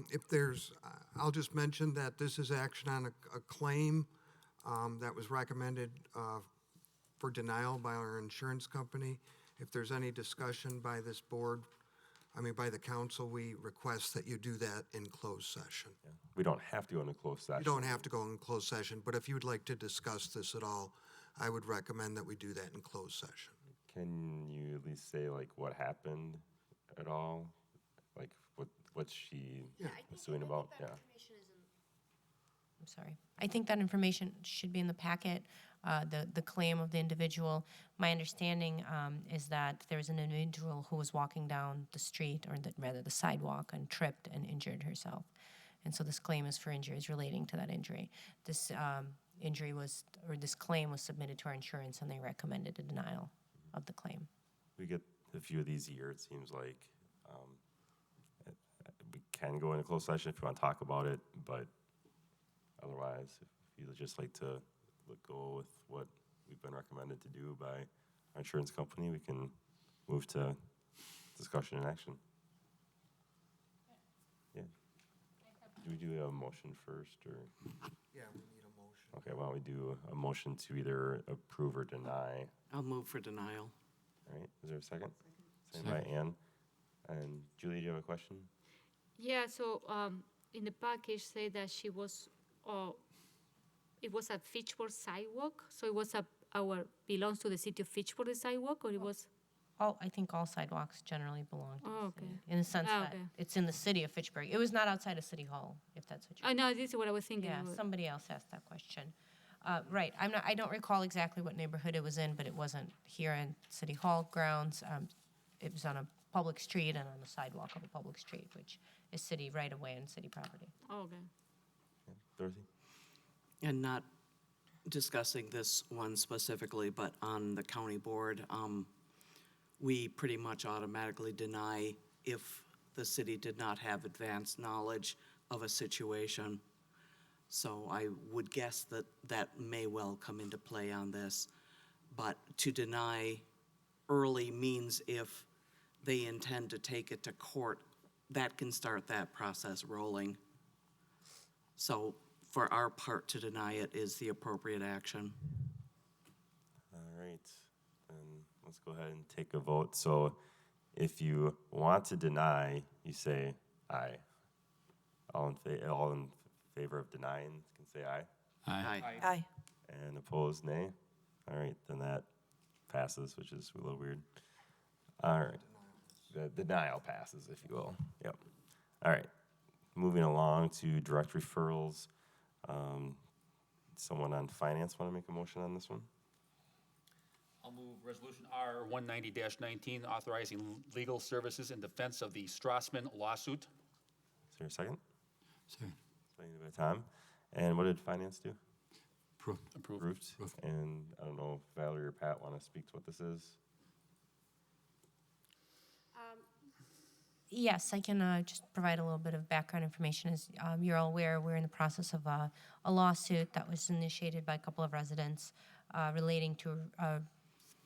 If there's, I'll just mention that this is action on a claim that was recommended for denial by our insurance company. If there's any discussion by this board, by the council, we request that you do that in closed session. Yeah. We don't have to go into closed session. You don't have to go in closed session, but if you would like to discuss this at all, I would recommend that we do that in closed session. Can you at least say, like, what happened at all? Like, what's she suing about? Yeah. I'm sorry. I think that information should be in the packet, the claim of the individual. My understanding is that there's an individual who was walking down the street, or rather the sidewalk, and tripped and injured herself. And so this claim is for injuries relating to that injury. This this claim was submitted to our insurance, and they recommended a denial of the claim. We get a few of these a year, it seems like. We can go into closed session if you want to talk about it, but otherwise, if you'd just like to go with what we've been recommended to do by our insurance company, we can move to discussion and action. Yeah. Do we do a motion first, or? Yeah, we need a motion. Okay, why don't we do a motion to either approve or deny? I'll move for denial. All right, is there a second? Second by Ann. And Julie, do you have a question? Yeah, so in the package say that she was, it was a Fitchburg sidewalk, so it was belongs to the city of Fitchburg, the sidewalk, or it was? I think all sidewalks generally belong to the city, Okay. in the sense that Okay. it's in the city of Fitchburg. It was not outside of City Hall, if that's what you're. Oh, no, this is what I was thinking. Yeah, somebody else asked that question. Right, I don't recall exactly what neighborhood it was in, but it wasn't here in City Hall grounds. It was on a public street and on the sidewalk of a public street, which is city right away and city property. Oh, okay. Dorothy? And not discussing this one specifically, but on the county board, we pretty much automatically deny if the city did not have advanced knowledge of a situation. So I would guess that that may well come into play on this. But to deny early means if they intend to take it to court, that can start that process rolling. So for our part, to deny it is the appropriate action. All right, then let's go ahead and take a vote. So if you want to deny, you say aye. All in favor of denying can say aye. Aye. Aye. And opposed, nay. All right, then that passes, which is a little weird. All right, the denial passes, if you will. Yep. All right, moving along to direct referrals. Someone on finance want to make a motion on this one? I'll move Resolution R 190-19, authorizing legal services in defense of the Strassman lawsuit. Is there a second? Second. Seconded by Tom. And what did finance do? Approve. Approved. And I don't know if Valerie or Pat want to speak to what this is. Yes, I can just provide a little bit of background information. As you're all aware, we're in the process of a lawsuit that was initiated by a couple of residents relating to a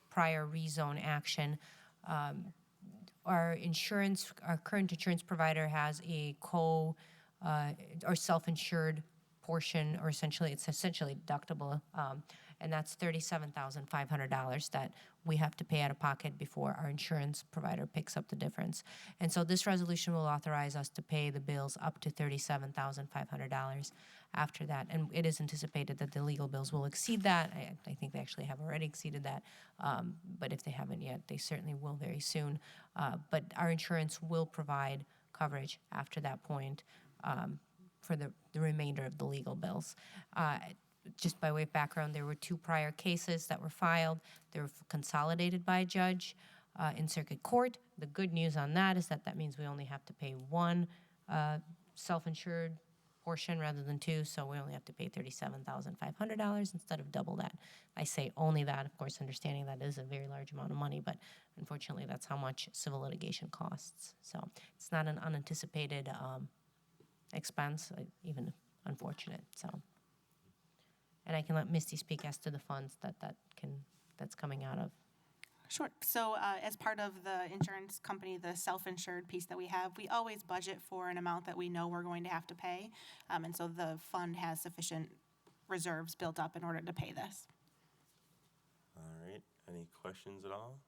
prior rezone action. Our current insurance provider has a or self-insured portion, or it's essentially deductible, and that's $37,500 that we have to pay out of pocket before our insurance provider picks up the difference. And so this resolution will authorize us to pay the bills up to $37,500 after that. And it is anticipated that the legal bills will exceed that. I think they actually have already exceeded that, but if they haven't yet, they certainly will very soon. But our insurance will provide coverage after that point for the remainder of the legal bills. Just by way of background, there were 2 prior cases that were filed. They were consolidated by a judge in circuit court. The good news on that is that means we only have to pay 1 self-insured portion rather than 2, so we only have to pay $37,500 instead of double that. I say only that, of course, understanding that is a very large amount of money, but unfortunately that's how much civil litigation costs. So it's not an unanticipated expense, even unfortunate. So, and I can let Misty speak as to the funds that's coming out of. Sure. So as part of the insurance company, the self-insured piece that we have, we always budget for an amount that we know we're going to have to pay. And so the fund has sufficient reserves built up in order to pay this. All right. Any questions at all?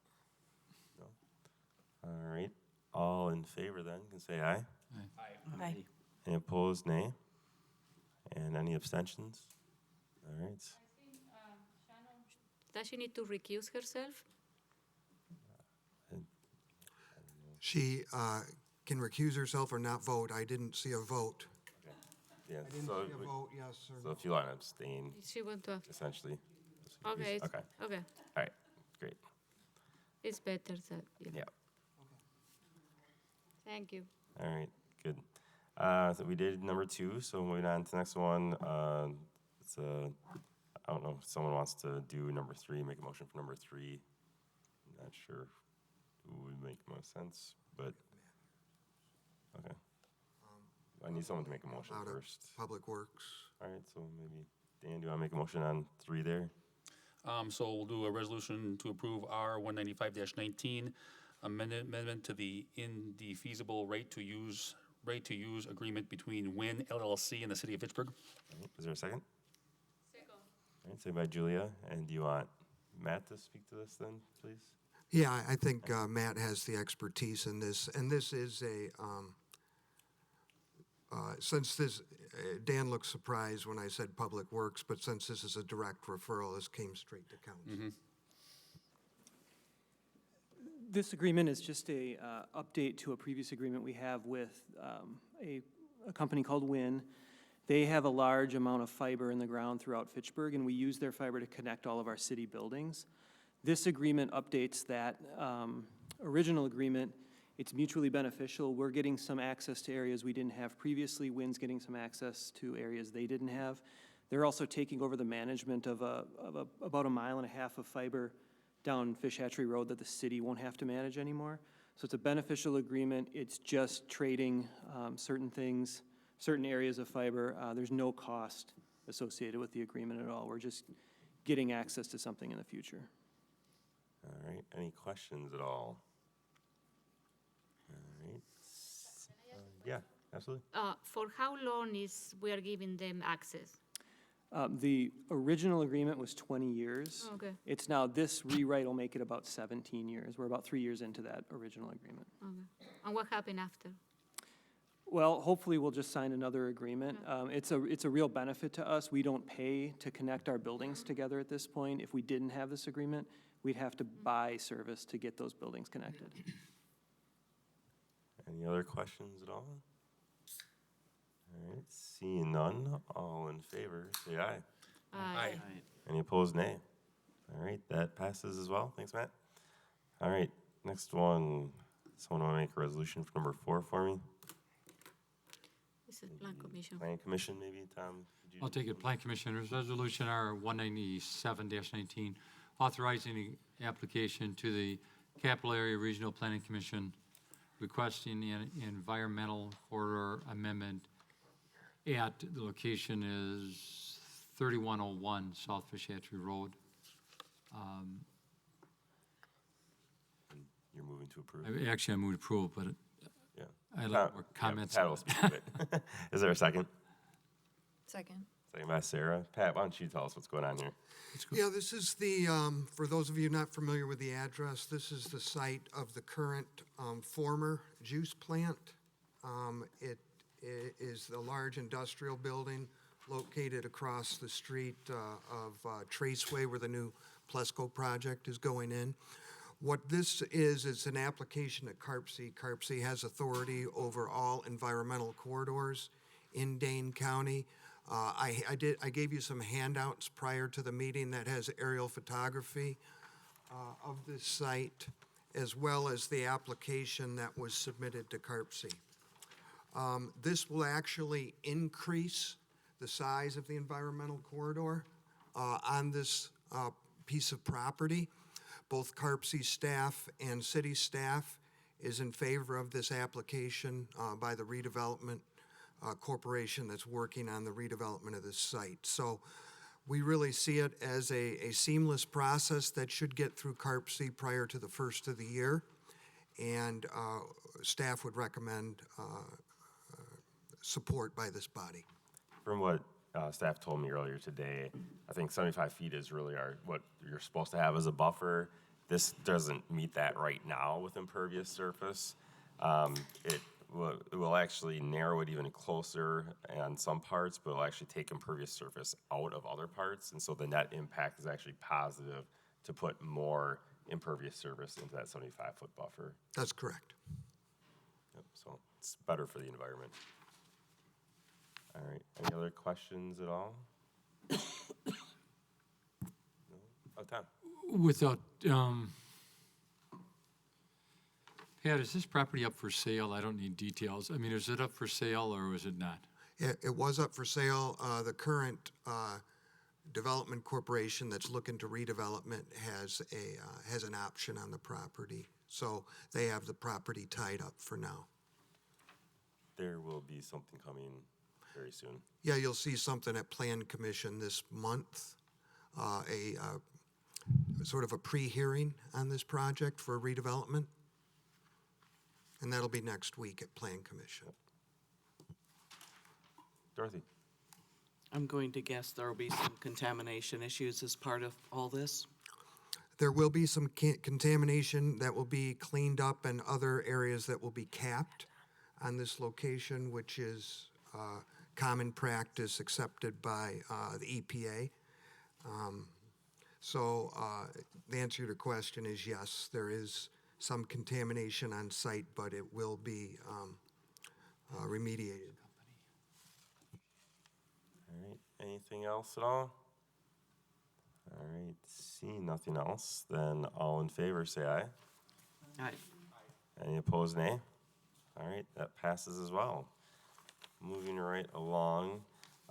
No? All right. All in favor then can say aye. Aye. Any opposed, nay? And any abstentions? All right. Does she need to recuse herself? She can recuse herself or not vote. I didn't see a vote. Yeah, I didn't see a vote, yes or so no. if you want to abstain, She want to. essentially. Okay. Okay. Okay. All right, great. It's better that. Yeah. Thank you. All right, good. So we did number 2, so moving on to the next one. It's I don't know if someone wants to do number 3, make a motion for number 3. Not sure who would make most sense, but, okay. I need someone to make a motion Out of first. Public Works. All right, so maybe, Dan, do you want to make a motion on 3 there? So we'll do a resolution to approve R 195-19, amendment to the indefeasible rate to use agreement between WIN LLC and the city of Fitchburg. All right, is there a second? Second. All right, second by Julia. And do you want Matt to speak to this then, please? Yeah, I think Matt has the expertise in this, and this is since this, Dan looked surprised when I said Public Works, but since this is a direct referral, this came straight to council. This agreement is just a update to a previous agreement we have with a company called WIN. They have a large amount of fiber in the ground throughout Fitchburg, and we use their fiber to connect all of our city buildings. This agreement updates that original agreement. It's mutually beneficial. We're getting some access to areas we didn't have previously. WIN's getting some access to areas they didn't have. They're also taking over the management of about 1.5 miles of fiber down Fish Hatchery Road that the city won't have to manage anymore. So it's a beneficial agreement. It's just trading certain things, certain areas of fiber. There's no cost associated with the agreement at all. We're just getting access to something in the future. All right, any questions at all? All right. Yeah, absolutely. For how long is we are giving them access? The original agreement was 20 years. Okay. It's now, this rewrite will make it about 17 years. We're about 3 years into that original agreement. Okay. And what happened after? Well, hopefully we'll just sign another agreement. It's a real benefit to us. We don't pay to connect our buildings together at this point. If we didn't have this agreement, we'd have to buy service to get those buildings connected. Any other questions at all? All right, seeing none, all in favor, say aye. Aye. Any opposed, nay? All right, that passes as well. Thanks, Matt. All right, next one. Someone want to make a resolution for number 4 for me? This is Plan Commission. Plan Commission, maybe, Tom? I'll take it. Plan Commissioners, Resolution R 197-19, authorizing the application to the Capital Area Regional Planning Commission requesting an environmental corridor amendment at, the location is 3101 South Fishatry Road. You're moving to approve? Actually, I moved approval, but Yeah. I like more comments. Pat will speak to it. Is there a second? Second. Second by Sarah. Pat, why don't you tell us what's going on here? Yeah, this is the, for those of you not familiar with the address, this is the site of the current former juice plant. It is the large industrial building located across the street of Traceway where the new Plesco project is going in. What this is an application at CARPC. CARPC has authority over all environmental corridors in Dane County. I gave you some handouts prior to the meeting that has aerial photography of this site, as well as the application that was submitted to CARPC. This will actually increase the size of the environmental corridor on this piece of property. Both CARPC staff and city staff is in favor of this application by the redevelopment corporation that's working on the redevelopment of this site. So we really see it as a seamless process that should get through CARPC prior to the first of the year. And staff would recommend support by this body. From what staff told me earlier today, I think 75 feet is really what you're supposed to have as a buffer. This doesn't meet that right now with impervious surface. It will actually narrow it even closer on some parts, but it'll actually take impervious surface out of other parts. And so the net impact is actually positive to put more impervious surface into that 75-foot buffer. That's correct. Yep, so it's better for the environment. All right, any other questions at all? No? Oh, Tom. Without, Pat, is this property up for sale? I don't need details. I mean, is it up for sale or is it not? It was up for sale. The current development corporation that's looking to redevelopment has an option on the property. So they have the property tied up for now. There will be something coming very soon. Yeah, you'll see something at Plan Commission this month, sort of a pre-hearing on this project for redevelopment. And that'll be next week at Plan Commission. Dorothy? I'm going to guess there will be some contamination issues as part of all this. There will be some contamination that will be cleaned up and other areas that will be capped on this location, which is common practice accepted by the EPA. So the answer to your question is yes, there is some contamination on site, but it will be remediated. All right, anything else at all? All right, seeing nothing else, then all in favor say aye. Aye. Any opposed, nay? All right, that passes as well. Moving right along,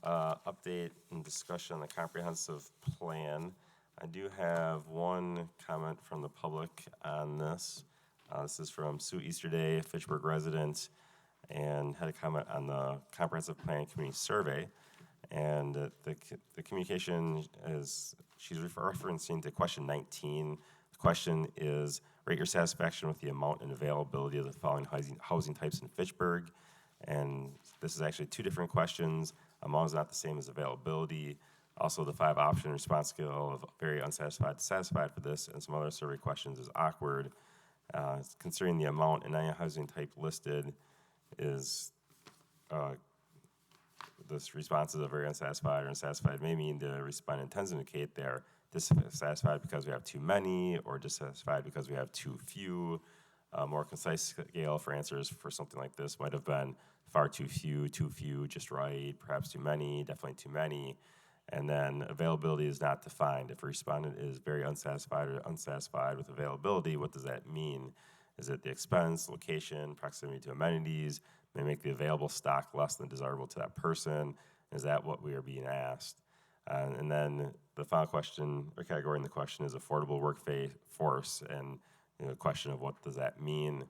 update and discussion on the comprehensive plan. I do have one comment from the public on this. This is from Sue Easterday, a Fitchburg resident, and had a comment on the comprehensive plan community survey. And the communication is, she's referencing to question 19. The question is, rate your satisfaction with the amount and availability of the following housing types in Fitchburg. And this is actually two different questions. Amount is not the same as availability. Also, the 5-option response scale of very unsatisfied to satisfied for this and some other survey questions is awkward. Considering the amount and any housing type listed is this responses of very unsatisfied or unsatisfied may mean the respondent intends to indicate they're dissatisfied because we have too many or dissatisfied because we have too few. A more concise scale for answers for something like this might have been far too few, just right, perhaps too many, definitely too many. And then availability is not defined. If a respondent is very unsatisfied or unsatisfied with availability, what does that mean? Is it the expense, location, proximity to amenities, may make the available stock less than desirable to that person? Is that what we are being asked? And then the final question, or category in the question, is affordable workforce, and the question of what does that mean?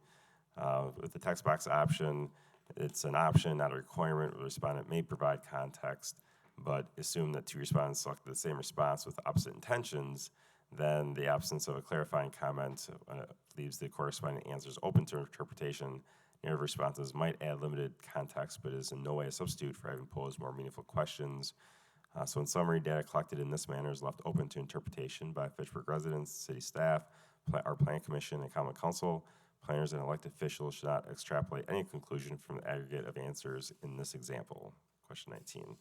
With the text box option, it's an option, not a requirement. The respondent may provide context, but assume that two respondents selected the same response with opposite intentions, then the absence of a clarifying comment leaves the corresponding answers open to interpretation. Narrative responses might add limited context, but is in no way a substitute for having posed more meaningful questions. So in summary, data collected in this manner is left open to interpretation by Fitchburg residents, city staff, our plan commission, and common council. Planners and elected officials should not extrapolate any conclusion from the aggregate of answers in this example, question 19.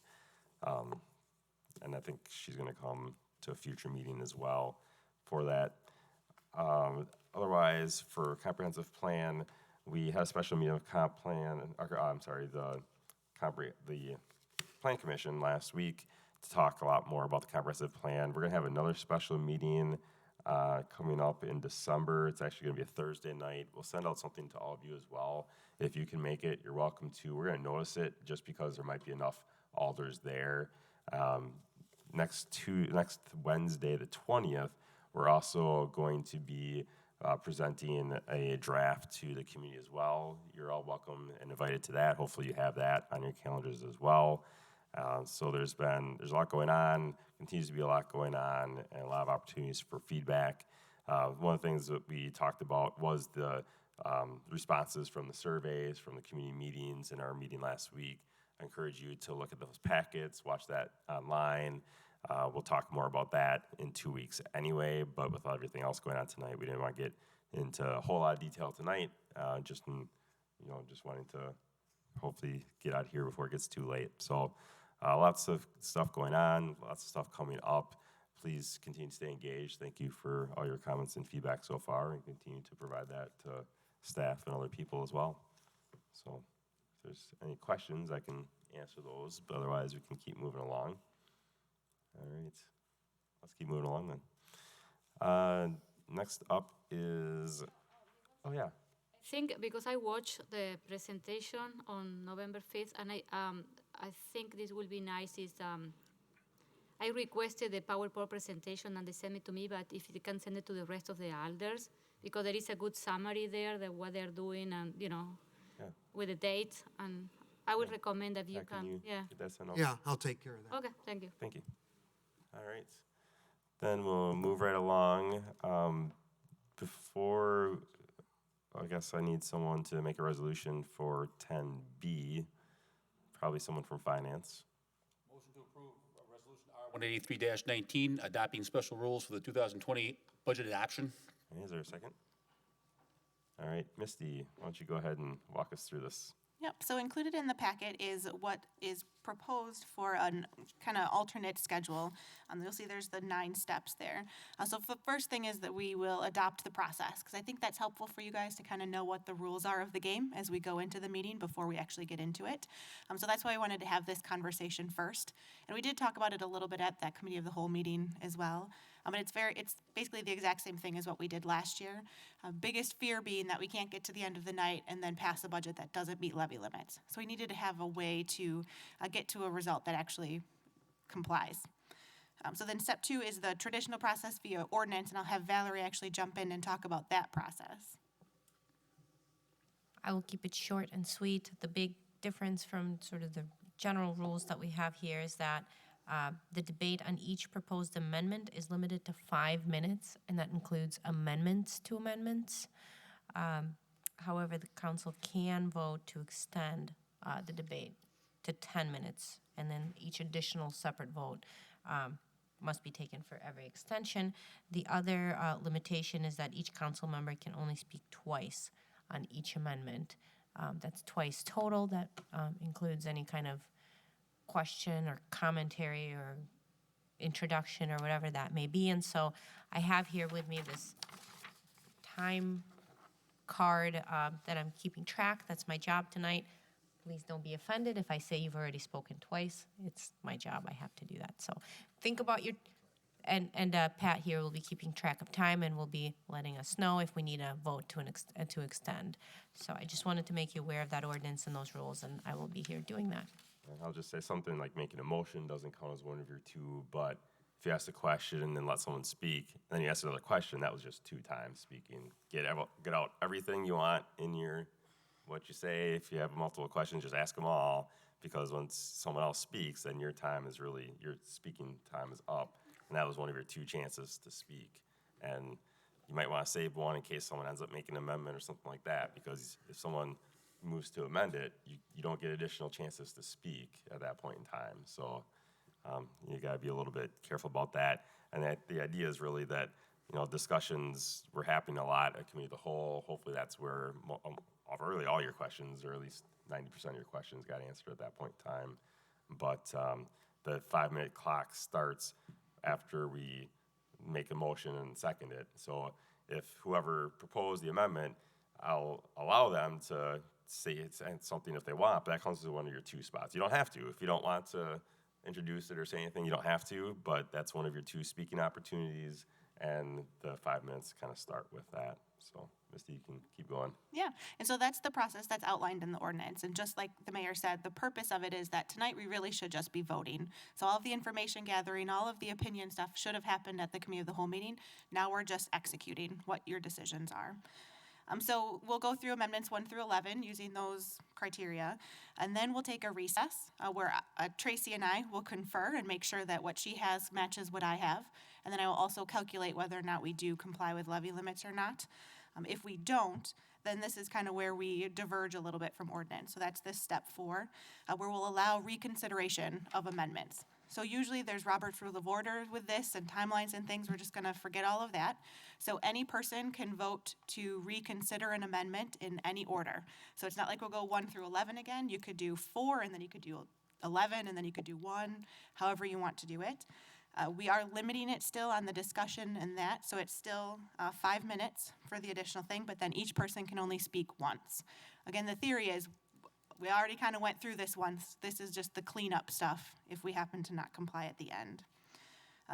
And I think she's going to come to a future meeting as well for that. Otherwise, for comprehensive plan, we had a special meeting of the Plan Commission last week to talk a lot more about the comprehensive plan. We're going to have another special meeting coming up in December. It's actually going to be a Thursday night. We'll send out something to all of you as well. If you can make it, you're welcome to. We're going to notice it just because there might be enough alders there. Next Wednesday, the 20th, we're also going to be presenting a draft to the community as well. You're all welcome and invited to that. Hopefully you have that on your calendars as well. So there's a lot going on, continues to be a lot going on, and a lot of opportunities for feedback. One of the things that we talked about was the responses from the surveys, from the community meetings in our meeting last week. I encourage you to look at those packets, watch that online. We'll talk more about that in 2 weeks anyway, but with everything else going on tonight, we didn't want to get into a whole lot of detail tonight, just wanting to hopefully get out here before it gets too late. So lots of stuff going on, lots of stuff coming up. Please continue to stay engaged. Thank you for all your comments and feedback so far, and continue to provide that to staff and other people as well. So if there's any questions, I can answer those, but otherwise we can keep moving along. All right, let's keep moving along then. Next up is, oh yeah. I think because I watched the presentation on November 5th, and I think this will be nice is, I requested the PowerPoint presentation and they sent it to me, but if you can send it to the rest of the alders, because there is a good summary there, what they're doing and, with the dates, and I would recommend that you can, Get that sent over? Yeah, I'll take care of that. Okay, thank you. Thank you. All right. Then we'll move right along. Before, I guess I need someone to make a resolution for 10B, probably someone from finance. Motion to approve Resolution R183-19, adopting special rules for the 2020 budget adoption. Okay, is there a second? All right, Misty, why don't you go ahead and walk us through this? Yep, so included in the packet is what is proposed for a kind of alternate schedule. You'll see there's the 9 steps there. So the first thing is that we will adopt the process, because I think that's helpful for you guys to kind of know what the rules are of the game as we go into the meeting before we actually get into it. So that's why I wanted to have this conversation first. And we did talk about it a little bit at that committee of the whole meeting as well. But it's basically the exact same thing as what we did last year. Biggest fear being that we can't get to the end of the night and then pass a budget that doesn't meet levy limits. So we needed to have a way to get to a result that actually complies. So then step 2 is the traditional process via ordinance, and I'll have Valerie actually jump in and talk about that process. I will keep it short and sweet. The big difference from sort of the general rules that we have here is that the debate on each proposed amendment is limited to 5 minutes, and that includes amendments to amendments. However, the council can vote to extend the debate to 10 minutes, and then each additional separate vote must be taken for every extension. The other limitation is that each council member can only speak twice on each amendment. That's twice total. That includes any kind of question or commentary or introduction or whatever that may be. And so I have here with me this time card that I'm keeping track. That's my job tonight. Please don't be offended if I say you've already spoken twice. It's my job, I have to do that. So think about your, and Pat here will be keeping track of time and will be letting us know if we need a vote to extend. So I just wanted to make you aware of that ordinance and those rules, and I will be here doing that. And I'll just say something like making a motion doesn't count as one of your two, but if you ask a question and then let someone speak, then you ask another question, that was just 2 times speaking. Get out everything you want in what you say. If you have multiple questions, just ask them all, because once someone else speaks, then your speaking time is up. And that was one of your 2 chances to speak. And you might want to save one in case someone ends up making an amendment or something like that, because if someone moves to amend it, you don't get additional chances to speak at that point in time. So you got to be a little bit careful about that. And the idea is really that, discussions were happening a lot at committee of the whole. Hopefully that's where really all your questions, or at least 90% of your questions, got answered at that point in time. But the 5-minute clock starts after we make a motion and second it. So if whoever proposed the amendment, I'll allow them to say it's something if they want, but that counts as one of your 2 spots. You don't have to. If you don't want to introduce it or say anything, you don't have to, but that's one of your 2 speaking opportunities, and the 5 minutes kind of start with that. So, Misty, you can keep going. Yeah, and so that's the process that's outlined in the ordinance. And just like the mayor said, the purpose of it is that tonight we really should just be voting. So all of the information gathering, all of the opinion stuff should have happened at the committee of the whole meeting. Now we're just executing what your decisions are. So we'll go through amendments 1 through 11 using those criteria, and then we'll take a recess where Tracy and I will confer and make sure that what she has matches what I have, and then I will also calculate whether or not we do comply with levy limits or not. If we don't, then this is kind of where we diverge a little bit from ordinance. So that's this step 4, where we'll allow reconsideration of amendments. So usually there's Robert's Rule of Order with this and timelines and things. We're just going to forget all of that. So any person can vote to reconsider an amendment in any order. So it's not like we'll go 1 through 11 again. You could do 4, and then you could do 11, and then you could do 1, however you want to do it. We are limiting it still on the discussion and that, so it's still 5 minutes for the additional thing, but then each person can only speak once. Again, the theory is, we already kind of went through this once. This is just the cleanup stuff if we happen to not comply at the end.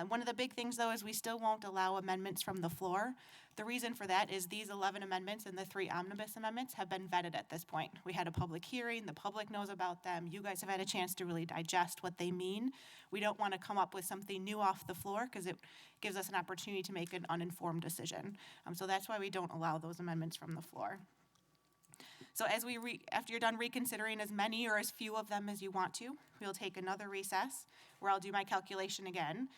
One of the big things, though, is we still won't allow amendments from the floor. The reason for that is these 11 amendments and the 3 omnibus amendments have been vetted at this point. We had a public hearing. The public knows about them. You guys have had a chance to really digest what they mean. We don't want to come up with something new off the floor because it gives us an opportunity to make an uninformed decision. So that's why we don't allow those amendments from the floor. So after you're done reconsidering as many or as few of them as you want to, we'll take another recess where I'll do my calculation again.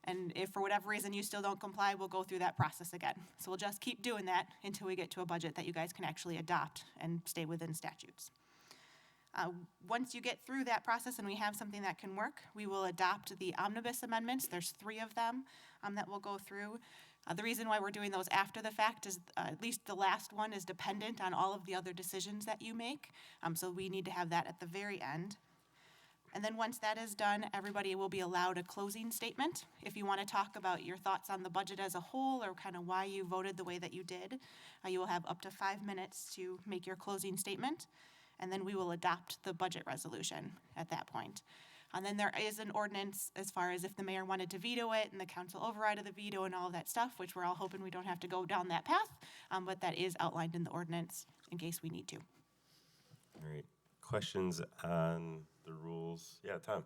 And if for whatever reason you still don't comply, we'll go through that process again. So we'll just keep doing that until we get to a budget that you guys can actually adopt and stay within statutes. Once you get through that process and we have something that can work, we will adopt the omnibus amendments. There's 3 of them that we'll go through. The reason why we're doing those after the fact is at least the last one is dependent on all of the other decisions that you make. So we need to have that at the very end. And then once that is done, everybody will be allowed a closing statement. If you want to talk about your thoughts on the budget as a whole or kind of why you voted the way that you did, you will have up to 5 minutes to make your closing statement. And then we will adopt the budget resolution at that point. And then there is an ordinance as far as if the mayor wanted to veto it and the council override of the veto and all of that stuff, which we're all hoping we don't have to go down that path, but that is outlined in the ordinance in case we need to. All right. Questions on the rules? Yeah, Tom.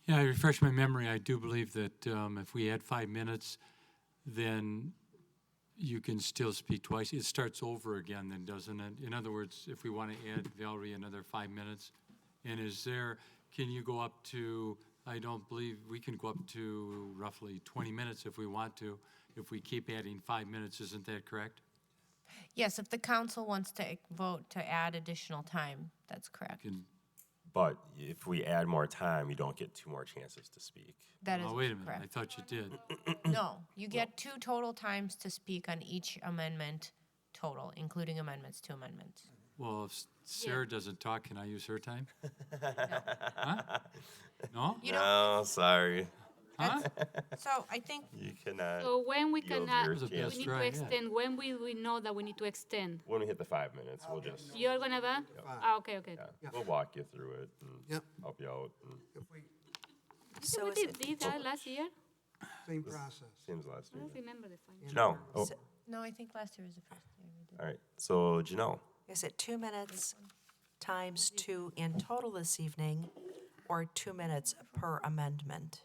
Yeah, I refresh my memory. I do believe that if we add 5 minutes, then you can still speak twice. It starts over again then, doesn't it? In other words, if we want to add, Valerie, another 5 minutes, and can you go up to, I don't believe, we can go up to roughly 20 minutes if we want to, if we keep adding 5 minutes, isn't that correct? Yes, if the council wants to vote to add additional time, that's correct. But if we add more time, you don't get 2 more chances to speak. That is correct. Oh, wait a minute, I thought you did. No, you get 2 total times to speak on each amendment total, including amendments to amendments. Well, if Sarah doesn't talk, can I use her time? No. Huh? No? You don't- No, sorry. Huh? So I think, You cannot. So when we yield cannot, your was the chance. best we need try to I had. extend, when will we know that we need to extend? When we hit the 5 minutes, we'll just, You're gonna be? Ah, okay, okay. yeah, we'll walk you through it and Yep. help you out. And so We is did it, that last year? Same process. seems last I year. don't remember the final. Janelle, oh, No, I think last year was the first year we did. all right. So Janelle, is it 2 minutes times 2 in total this evening, or 2 minutes per amendment?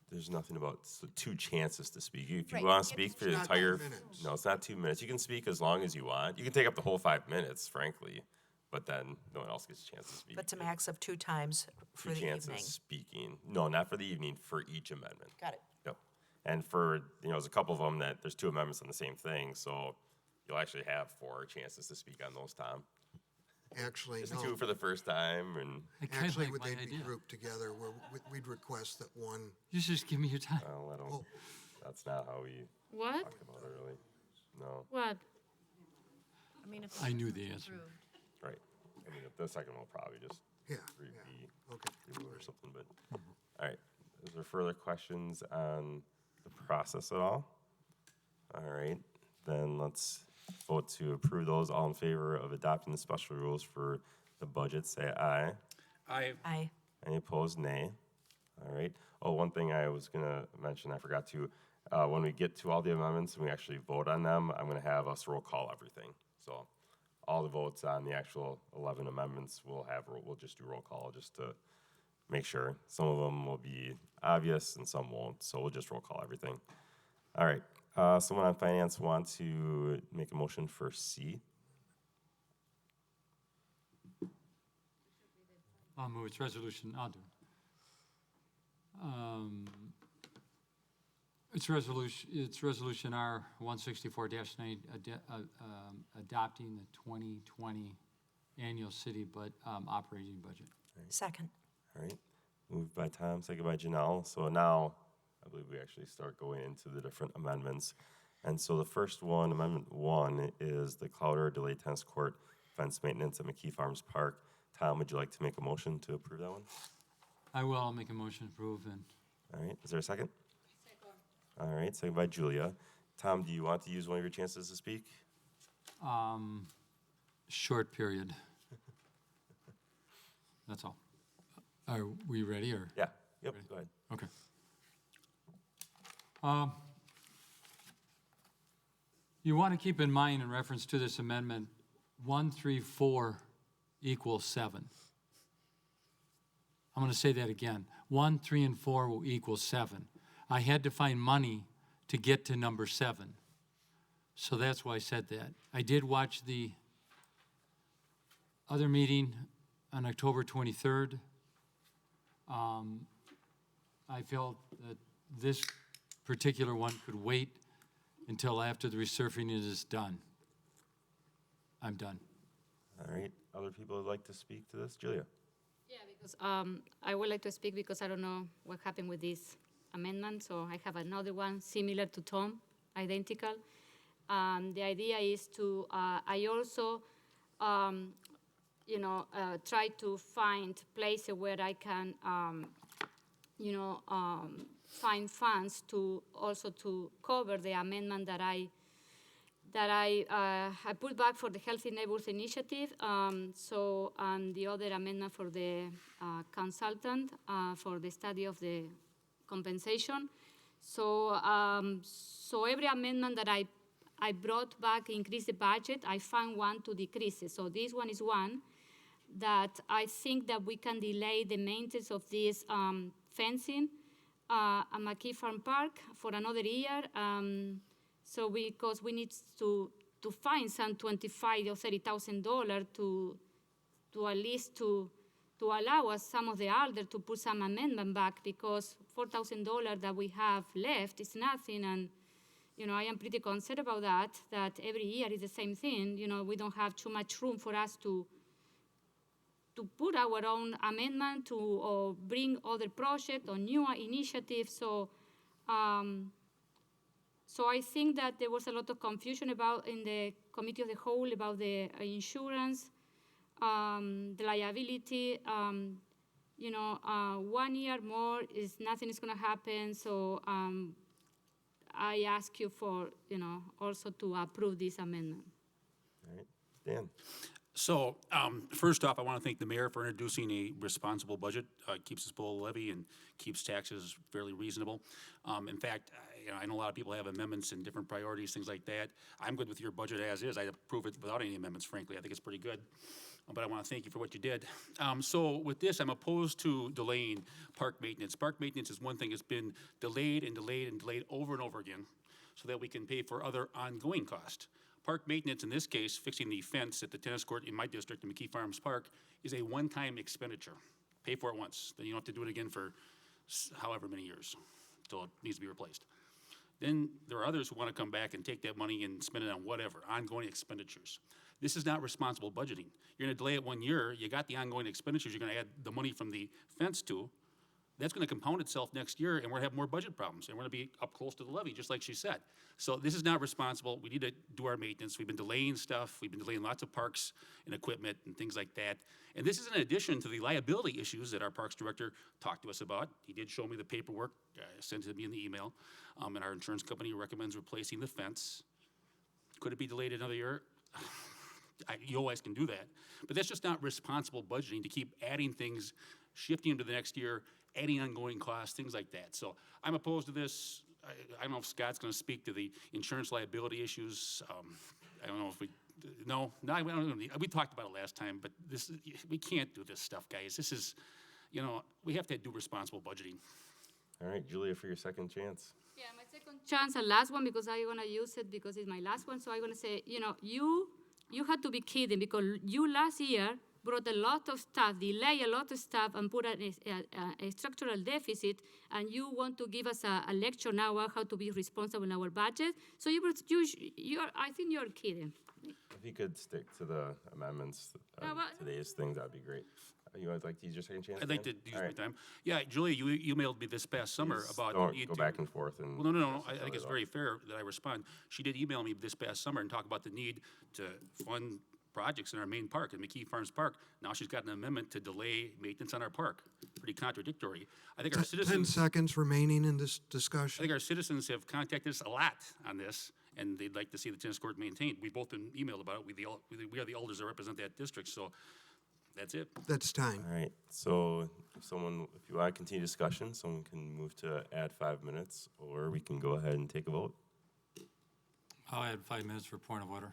there's nothing about 2 chances to speak. If you Right, want you to get speak for the It's not 2 entire, minutes. no, it's not 2 minutes. You can speak as long as you want. You can take up the whole 5 minutes, frankly, but then no one else gets a chance to speak. But it's a max of 2 times for 2 the chances evening. speaking. No, not for the evening, for each amendment. Got it. Yep. And for, there's a couple of them that there's 2 amendments on the same thing, so you'll actually have 4 chances to speak on those, Tom. Actually, Just no. 2 for the first time, and, I kind of Actually, like would my they be idea. grouped together where we'd request that one, You should just give me your time. well, I don't, Oh. that's not how we What? talk about it, really. No, What? I mean, if I it's knew the answer. approved. right. I mean, the second one will probably just yeah, repeat yeah, okay. or something, but, all right. Is there further questions on the process at all? All right, then let's vote to approve those. All in favor of adopting the special rules for the budget, say aye. Aye. Any opposed, nay. All right. Oh, one thing I was gonna mention, I forgot to, when we get to all the amendments and we actually vote on them, I'm gonna have us roll call everything. So all the votes on the actual 11 amendments, we'll just do roll call just to make sure. Some of them will be obvious and some won't, so we'll just roll call everything. All right. Someone on finance want to make a motion for C? I'll move its resolution, I'll do it. It's resolution R 164-9, adopting the 2020 annual city operating budget. Second. All right. Moved by Tom, second by Janelle. So now, I believe we actually start going into the different amendments. And so the first one, Amendment 1, is the Clouder Delayed Tennis Court fence maintenance at McKee Farms Park. Tom, would you like to make a motion to approve that one? I will, I'll make a motion to approve and All right, is there a second? Second. All right, second by Julia. Tom, do you want to use one of your chances to speak? short period. That's all. Are we ready or? Yeah, yep, go ahead. Okay. You want to keep in mind in reference to this amendment, 1, 3, 4 equals 7. I'm going to say that again. 1, 3, and 4 will equal 7. I had to find money to get to number 7. So that's why I said that. I did watch the other meeting on October 23rd. I felt that this particular one could wait until after the resurfacing is done. I'm done. All right, other people would like to speak to this? Julia? Yeah, because I would like to speak because I don't know what happened with this amendment, so I have another one similar to Tom, identical. The idea is to, I also, try to find places where I can, find funds to also to cover the amendment that I put back for the Healthy Neighbors Initiative. And the other amendment for the consultant for the study of the compensation. So every amendment that I brought back increased the budget. I found one to decrease it. So this one is one that I think that we can delay the maintenance of this fencing at McKee Farm Park for another year. So because we need to find some $25,000 or $30,000 to at least to allow us some of the elder to put some amendment back, because $4,000 that we have left is nothing. And I am pretty concerned about that every year is the same thing. We don't have too much room for us to put our own amendment or bring other project or new initiatives. So I think that there was a lot of confusion in the committee of the whole about the insurance, the liability. 1 year more is nothing is going to happen. So I ask you for, also to approve this amendment. All right, Dan. So, first off, I want to thank the mayor for introducing a responsible budget. Keeps us below levy and keeps taxes fairly reasonable. In fact, I know a lot of people have amendments and different priorities, things like that. I'm good with your budget as is. I approve it without any amendments, frankly. I think it's pretty good. But I want to thank you for what you did. So with this, I'm opposed to delaying park maintenance. Park maintenance is one thing that's been delayed and delayed and delayed over and over again so that we can pay for other ongoing costs. Park maintenance, in this case, fixing the fence at the tennis court in my district in McKee Farms Park, is a one-time expenditure. Pay for it once, then you don't have to do it again for however many years until it needs to be replaced. Then there are others who want to come back and take that money and spend it on whatever, ongoing expenditures. This is not responsible budgeting. You're going to delay it 1 year, you got the ongoing expenditures you're going to add the money from the fence to. That's going to compound itself next year, and we're going to have more budget problems, and we're going to be up close to the levy, just like she said. So this is not responsible. We need to do our maintenance. We've been delaying stuff. We've been delaying lots of parks and equipment and things like that. And this is in addition to the liability issues that our parks director talked to us about. He did show me the paperwork, sent it to me in the email, and our insurance company recommends replacing the fence. Could it be delayed another year? You always can do that. But that's just not responsible budgeting to keep adding things, shifting them to the next year, adding ongoing costs, things like that. So I'm opposed to this. I don't know if Scott's going to speak to the insurance liability issues. I don't know if we talked about it last time, but we can't do this stuff, guys. This is, we have to do responsible budgeting. All right, Julia, for your second chance. Yeah, my second chance and last one, because I'm going to use it because it's my last one. So I'm going to say, you had to be kidding, because you last year brought a lot of stuff, delay a lot of stuff, and put a structural deficit, and you want to give us a lecture now on how to be responsible in our budget. So I think you're kidding. If you could stick to the amendments, today's things, that'd be great. You would like to use your second chance? I'd like to use my time. Yeah, Julia, you emailed me this past summer about don't the need go to- back and forth and. Well, no. I think it's very fair that I respond. She did email me this past summer and talk about the need to fund projects in our main park, in McKee Farms Park. Now she's got an amendment to delay maintenance on our park. Pretty contradictory. I think our 10 citizens. seconds remaining in this I discussion. think our citizens have contacted us a lot on this, and they'd like to see the tennis court maintained. We've both been emailed about it. We are the elders that represent that district, so that's it. That's time. All right, so if you want to continue discussion, someone can move to add 5 minutes, or we can go ahead and take a vote. I'll add 5 minutes for point of order.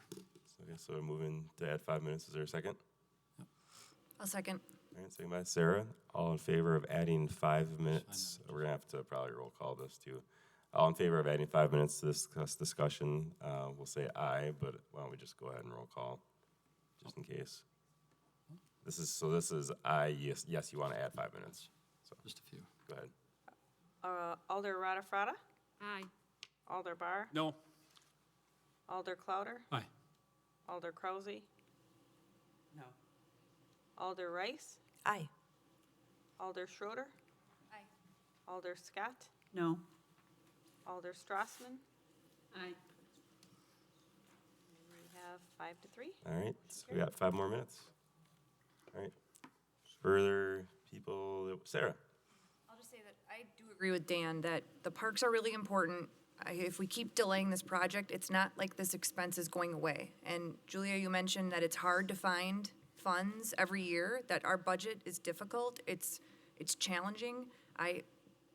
Okay, so we're moving to add 5 minutes. Is there a second? I'll second. All right, second by Sarah. All in favor of adding 5 minutes? We're gonna have to probably roll call this too. All in favor of adding 5 minutes to discuss discussion, we'll say aye, but why don't we just go ahead and roll call, just in case. This is aye, yes, you want to add 5 minutes. So Just a few. go ahead. Alder Radafrada, Aye. Alder Barr, No. Alder Clouder, Aye. Alder Krause, No. Alder Rice, Aye. Alder Schroeder, Aye. Alder Scott, No. Alder Strassman. Aye. We have 5-3. All right, so we got 5 more minutes. All right, further people, Sarah? I'll just say that I do agree with Dan that the parks are really important. If we keep delaying this project, it's not like this expense is going away. And Julia, you mentioned that it's hard to find funds every year, that our budget is difficult, it's challenging.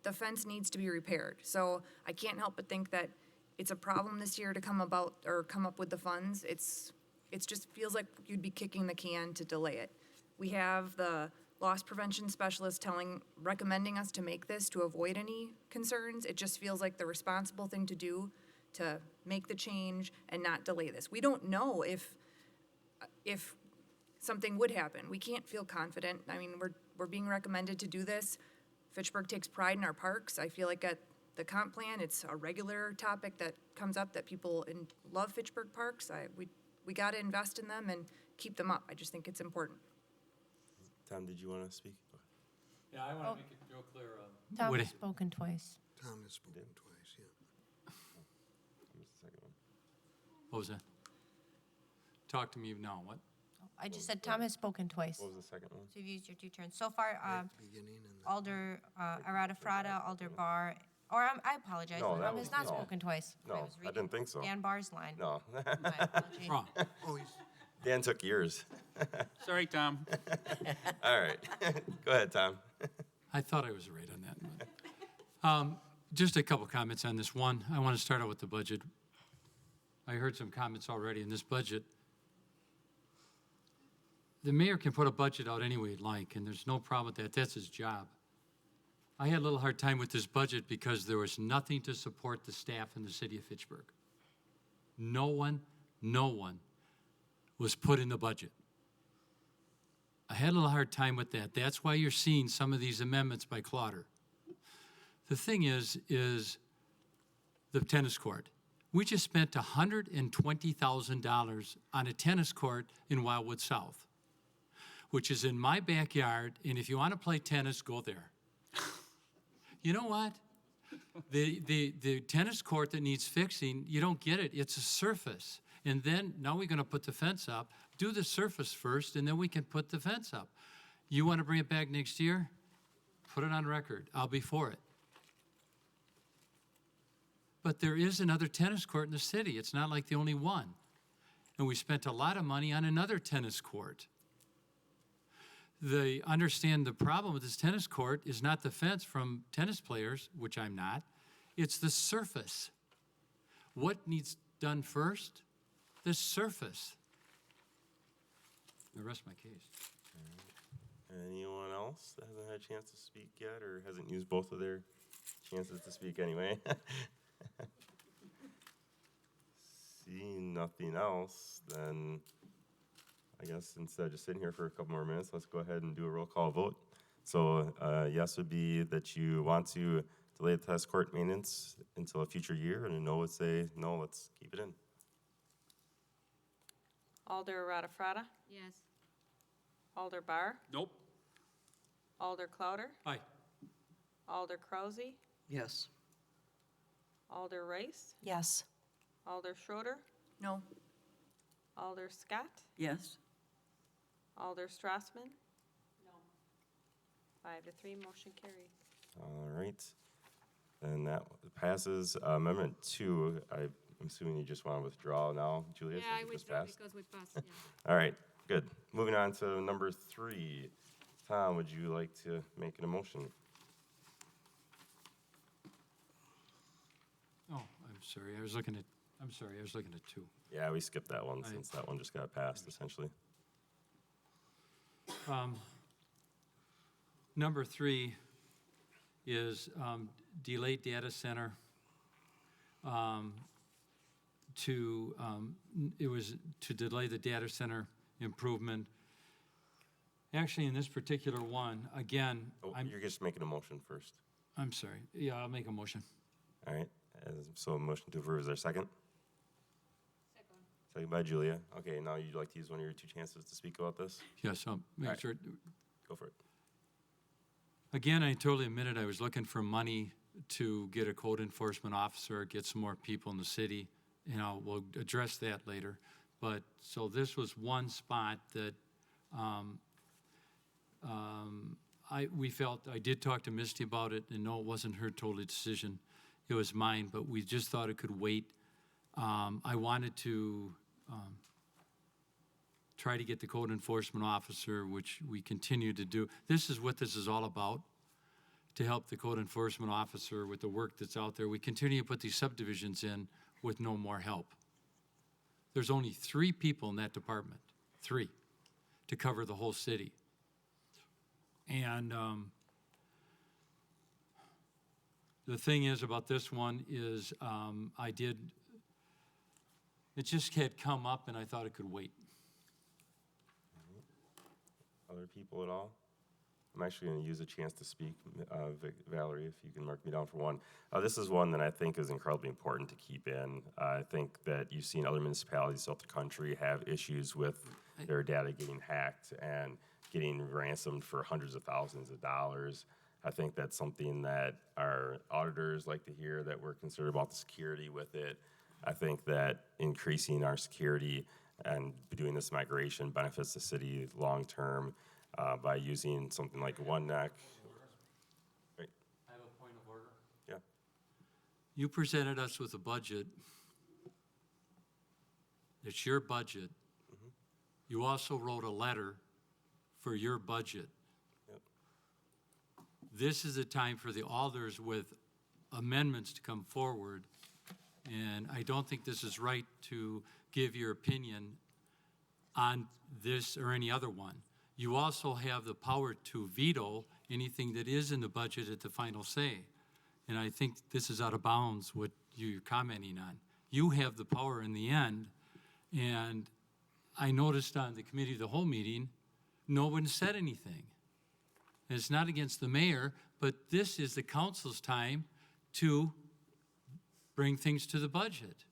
The fence needs to be repaired. So I can't help but think that it's a problem this year to come up with the funds. It just feels like you'd be kicking the can to delay it. We have the loss prevention specialist recommending us to make this to avoid any concerns. It just feels like the responsible thing to do to make the change and not delay this. We don't know if something would happen. We can't feel confident. I mean, we're being recommended to do this. Fitchburg takes pride in our parks. I feel like at the comp plan, it's a regular topic that comes up that people love Fitchburg parks. We got to invest in them and keep them up. I just think it's important. Tom, did you want to speak? Yeah, I want to make it real clear. Tom Woody. has spoken twice. Tom has spoken twice, yeah. Here's the second one. What was that? Talk to me now, what? I just said Tom has spoken twice. What was the second one? So you've used your 2 turns. So far, Alder Arata Frada, Alder Barr, I apologize. No, that Tom was- has not no. spoken twice. No, was I reading didn't think so. Dan Barr's line. No. My apology. Wrong. Dan took yours. Sorry, Tom. All right. Go ahead, Tom. I thought I was right on that. Just a couple comments on this. One, I want to start out with the budget. I heard some comments already in this budget. The mayor can put a budget out any way he'd like, and there's no problem with that. That's his job. I had a little hard time with this budget because there was nothing to support the staff in the city of Fitchburg. No one was put in the budget. I had a little hard time with that. That's why you're seeing some of these amendments by Clotter. The thing is the tennis court. We just spent $120,000 on a tennis court in Wildwood South, which is in my backyard, and if you want to play tennis, go there. You know what? The tennis court that needs fixing, you don't get it. It's a surface. And then, now we're going to put the fence up. Do the surface first, and then we can put the fence up. You want to bring it back next year? Put it on record. I'll be for it. But there is another tennis court in the city. It's not like the only one. And we spent a lot of money on another tennis court. Understand the problem with this tennis court is not the fence from tennis players, which I'm not. It's the surface. What needs done first? The surface. I rest my case. Anyone else that hasn't had a chance to speak yet or hasn't used both of their chances to speak anyway? Seeing nothing else, then I guess instead of just sitting here for a couple more minutes, let's go ahead and do a roll call vote. So yes would be that you want to delay the tennis court maintenance until a future year, and a no would say, no, let's keep it in. Alder Arata Frada, Yes. Alder Barr, Nope. Alder Clouder, Aye. Alder Krause, Yes. Alder Rice, Yes. Alder Schroeder, No. Alder Scott, Yes. Alder Strassman. No. 5-3, motion carried. All right. And that passes. Amendment 2, I'm assuming you just want to withdraw now, Julia? Yeah, since I it just withdraw passed? because we passed, yeah. All right, good. Moving on to number 3. Tom, would you like to make an emotion? Oh, I'm sorry, I was looking at 2. Yeah, we skipped that one since that one just got passed, essentially. Number 3 is delayed data center. It was to delay the data center improvement. Actually, in this particular one, again, Oh, you're just making a motion first. I'm sorry. Yeah, I'll make a motion. All right, so a motion to approve, is there a second? Second by Julia. Okay, now you'd like to use one of your 2 chances to speak about this? Yes, I'll All make right. sure. Go for it. Again, I totally admitted I was looking for money to get a code enforcement officer, get some more people in the city. We'll address that later. But, so this was one spot that we felt, I did talk to Misty about it, and no, it wasn't her total decision. It was mine, but we just thought it could wait. I wanted to try to get the code enforcement officer, which we continue to do. This is what this is all about, to help the code enforcement officer with the work that's out there. We continue to put these subdivisions in with no more help. There's only 3 people in that department, 3, to cover the whole city. And the thing is about this one is it just had come up and I thought it could wait. Other people at all? I'm actually going to use a chance to speak, Valerie, if you can mark me down for one. This is one that I think is incredibly important to keep in. I think that you've seen other municipalities throughout the country have issues with their data getting hacked and getting ransomed for hundreds of thousands of dollars. I think that's something that our auditors like to hear, that we're concerned about the security with it. I think that increasing our security And doing this migration benefits the city long-term by using something like One Neck. Right, I have a point of order. yeah. You presented us with a budget. It's your budget. You also wrote a letter for your budget. Yep. This is a time for the alders with amendments to come forward, and I don't think this is right to give your opinion on this or any other one. You also have the power to veto anything that is in the budget at the final say. And I think this is out of bounds what you're commenting on. You have the power in the end, and I noticed on the committee of the whole meeting, no one said anything. And it's not against the mayor, but this is the council's time to bring things to the budget.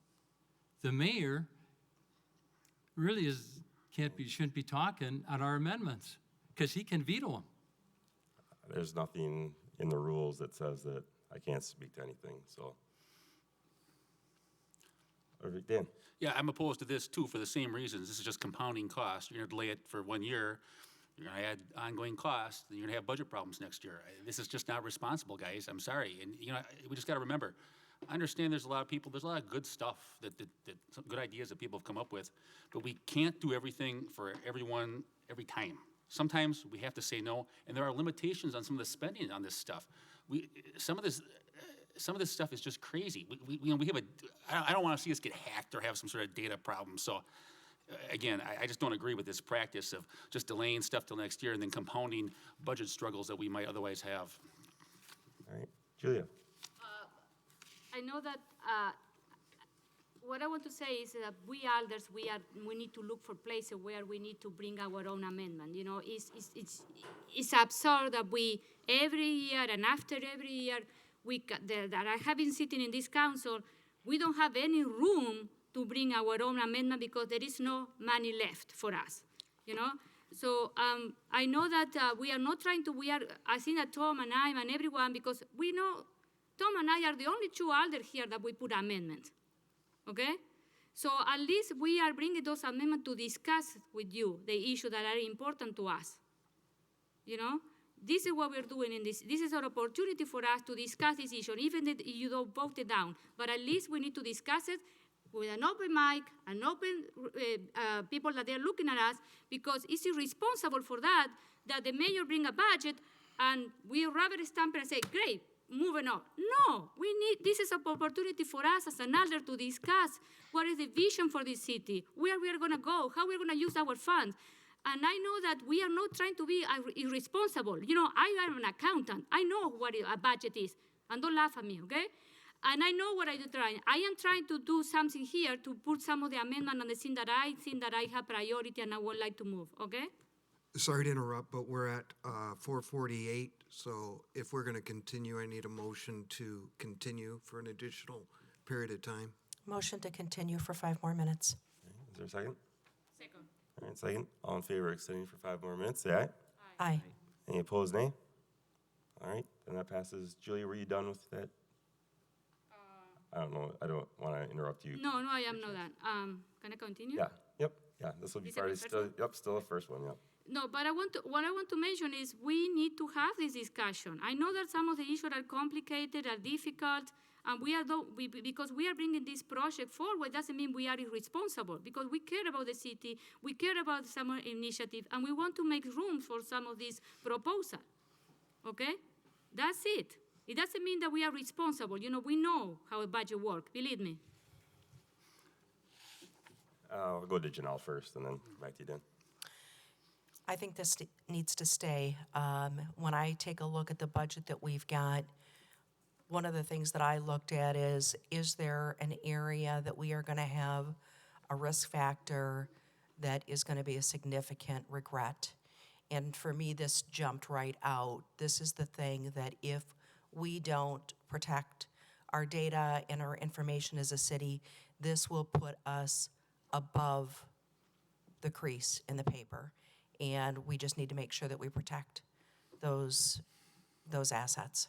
The mayor really shouldn't be talking on our amendments, because he can veto them. There's nothing in the rules that says that I can't speak to anything, so. Dan? Yeah, I'm opposed to this too for the same reasons. This is just compounding costs. You're gonna delay it for 1 year, you're gonna add ongoing costs, then you're gonna have budget problems next year. This is just not responsible, guys. I'm sorry. And, you know, we just gotta remember, I understand there's a lot of people, there's a lot of good stuff some good ideas that people have come up with, but we can't do everything for everyone every time. Sometimes we have to say no, and there are limitations on some of the spending on this stuff. Some of this stuff is just crazy. We have I don't want to see us get hacked or have some sort of data problem. So, again, I just don't agree with this practice of just delaying stuff till next year and then compounding budget struggles that we might otherwise have. All right, Julia? I know that what I want to say is that we elders, we need to look for places where we need to bring our own amendment. You know, it's absurd that we every year and after every year that I have been sitting in this council, we don't have any room to bring our own amendment because there is no money left for us. You know. So I know that we are not trying to. I think that Tom and I and everyone, because we know Tom and I are the only two elders here that we put amendments. Okay? So at least we are bringing those amendments to discuss with you the issues that are important to us. You know? This is what we're doing in this. This is an opportunity for us to discuss this issue, even if you don't vote it down. But at least we need to discuss it with an open mic, an open people that they're looking at us, because it's irresponsible for that the mayor bring a budget and we rubber stamp it and say, great, moving on. No, this is an opportunity for us as an elder to discuss what is the vision for this city, where we are going to go, how we're going to use our funds. And I know that we are not trying to be irresponsible. You know, I am an accountant. I know what a budget is. And don't laugh at me, okay? And I know what I'm trying. I am trying to do something here to put some of the amendment on the thing that I think that I have priority and I would like to move, okay? Sorry to interrupt, but we're at 4:48, so if we're going to continue, I need a motion to continue for an additional period of time. Motion to continue for 5 more minutes. Okay, is there a second? Second. All right, second. All in favor of extending for 5 more minutes, say aye. Aye. Any opposed, nay? All right, then that passes. Julia, were you done with that? I don't know. I don't want to interrupt you. No, I am not that. Can I continue? Yeah, yep, yeah. This will be Is it part the of, first still, one? yep, still the first one, yep. No, but what I want to mention is we need to have this discussion. I know that some of the issues are complicated, are difficult, and because we are bringing this project forward doesn't mean we are irresponsible, because we care about the city, we care about some initiative, and we want to make room for some of these proposals. Okay? That's it. It doesn't mean that we are responsible. You know, we know how a budget works, believe me. I'll go to Janelle first and then back to you, Dan. I think this needs to stay. When I take a look at the budget that we've got, one of the things that I looked at is there an area that we are going to have a risk factor that is going to be a significant regret? And for me, this jumped right out. This is the thing that if we don't protect our data and our information as a city, this will put us above the crease in the paper. And we just need to make sure that we protect those assets.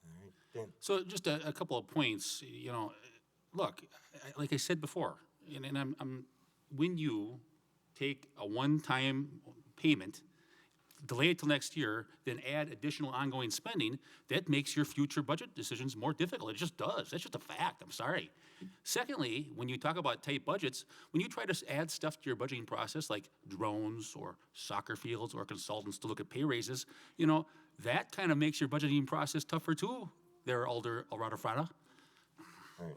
All right, Dan. So just a couple of points, you know, look, like I said before, and when you take a one-time payment, delay it till next year, then add additional ongoing spending, that makes your future budget decisions more difficult. It just does. That's just a fact. I'm sorry. Secondly, when you talk about tight budgets, when you try to add stuff to your budgeting process, like drones or soccer fields or consultants to look at pay raises, you know, that kind of makes your budgeting process tougher too, there, Alder Frada. All right.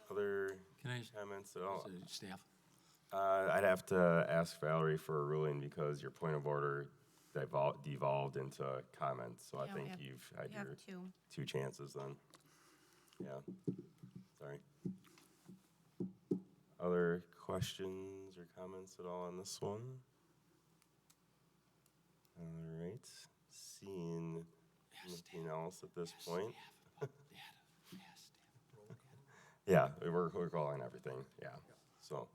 Other Can I, comments at all? staff? I'd have to ask Valerie for a ruling because your point of order devolved into comments. So I Yeah, think you've had we have your two. 2 chances then. Yeah, sorry. Other questions or comments at all on this one? All right, seeing nothing else at this point. Yeah, we're calling everything, yeah, so.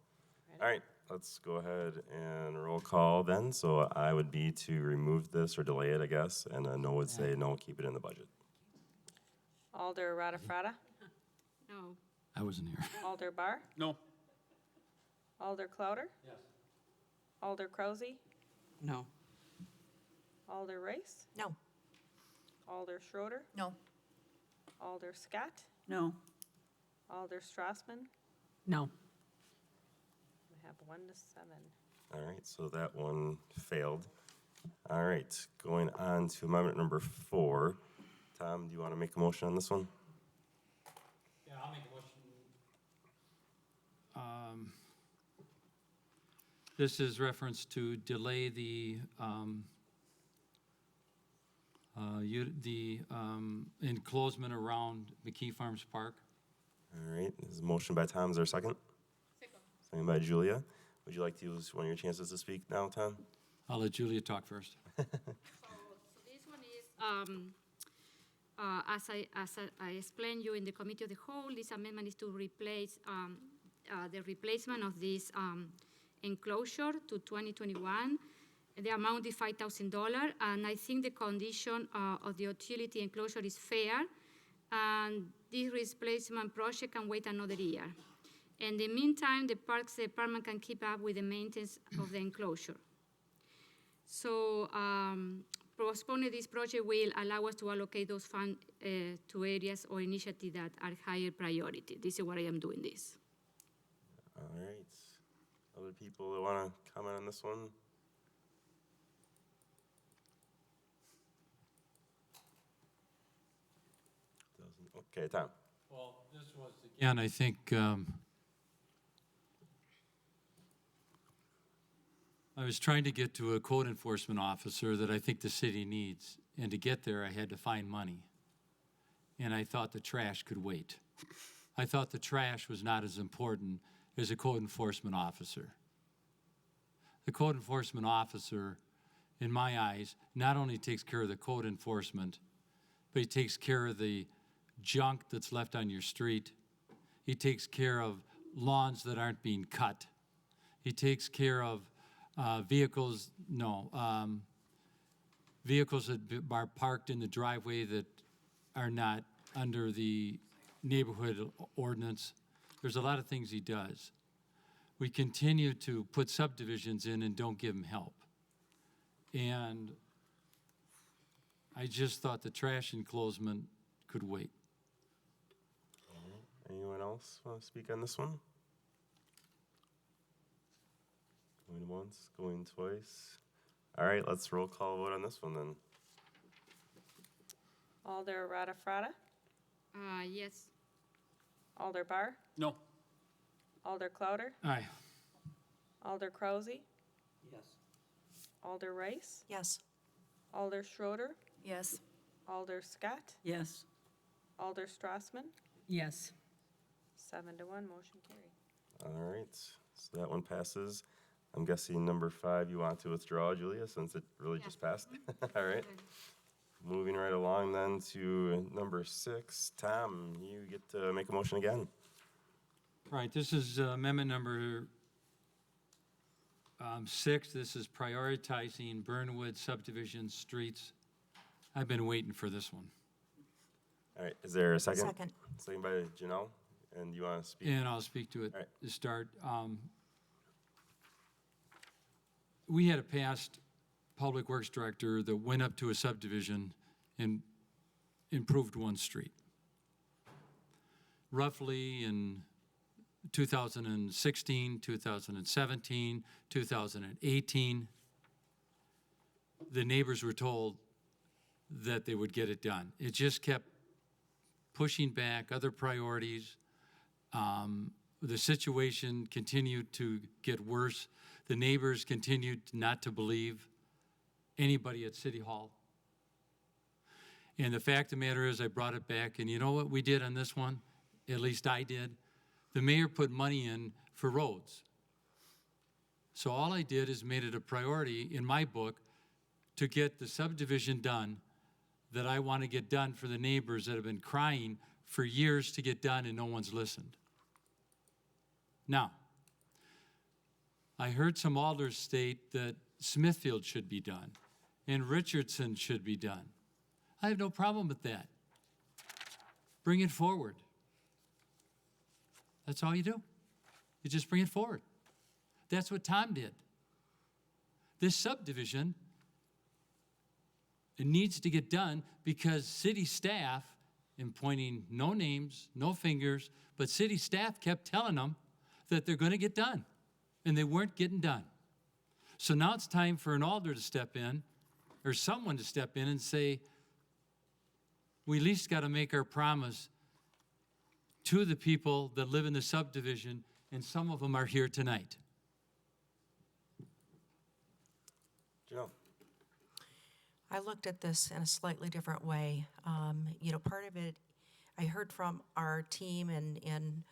All right, let's go ahead and roll call then. So I would be to remove this or delay it, I guess, and a no would say no, keep it in the budget. Alder Frada? No. I wasn't here. Alder Bar? No. Alder Clouder? Yes. Alder Krause? No. Alder Rice? No. Alder Schroeder? No. Alder Scott? No. Alder Strassman? No. We have 1 to 7. All right, so that one failed. All right, going on to amendment number 4. Tom, do you want to make a motion on this one? Yeah, I'll make a motion. This is reference to delay the enclosement around McKee Farms Park. All right, this is a motion by Tom. Is there a second? Second by Julia. Would you like to use one of your chances to speak now, Tom? I'll let Julia talk first. So this one is, as I explained you in the committee of the whole, this amendment is to replace the replacement of this enclosure to 2021. The amount is $5,000, and I think the condition of the utility enclosure is fair, and this replacement project can wait another year. In the meantime, the Parks Department can keep up with the maintenance of the enclosure. So postponing this project will allow us to allocate those funds to areas or initiatives that are higher priority. This is why I am doing this. All right. Other people that want to comment on this one? Okay, Tom. Well, this was, again, I think, I was trying to get to a code enforcement officer that I think the city needs. And to get there, I had to find money. And I thought the trash could wait. I thought the trash was not as important as a code enforcement officer. The code enforcement officer, in my eyes, not only takes care of the code enforcement, but he takes care of the junk that's left on your street. He takes care of lawns that aren't being cut. He takes care of vehicles that are parked in the driveway that are not under the neighborhood ordinance. There's a lot of things he does. We continue to put subdivisions in and don't give him help. And I just thought the trash enclosement could wait. Anyone else want to speak on this one? Going once, going twice. All right, let's roll call vote on this one then. Alder Frada? Yes. Alder Bar? No. Alder Clouder? Aye. Alder Krause? Yes. Alder Rice? Yes. Alder Schroeder? Yes. Alder Scott? Yes. Alder Strassman? Yes. 7 to 1, motion carried. All right, so that one passes. I'm guessing number 5 you want to withdraw, Julia, since it really just passed? All right. Moving right along then to number 6. Tom, you get to make a motion again. Right, this is amendment number 6. This is prioritizing Burnwood subdivision streets. I've been waiting for this one. All right, is there a second? Second. Second by Janelle. And you want to speak? And I'll speak to it All right. to start. We had a past public works director that went up to a subdivision and improved one street. Roughly in 2016, 2017, 2018, the neighbors were told that they would get it done. It just kept pushing back other priorities. The situation continued to get worse. The neighbors continued not to believe anybody at City Hall. And the fact of the matter is, I brought it back, and you know what we did on this one? At least I did. The mayor put money in for roads. So all I did is made it a priority in my book to get the subdivision done that I want to get done for the neighbors that have been crying for years to get done and no one's listened. Now, I heard some alders state that Smithfield should be done and Richardson should be done. I have no problem with that. Bring it forward. That's all you do. You just bring it forward. That's what Tom did. This subdivision, it needs to get done because city staff, in pointing no names, no fingers, but city staff kept telling them that they're going to get done, and they weren't getting done. So now it's time for an alder to step in, or someone to step in and say, we at least got to make our promise to the people that live in the subdivision, and some of them are here tonight. Janelle? I looked at this in a slightly different way. Part of it, I heard from our team and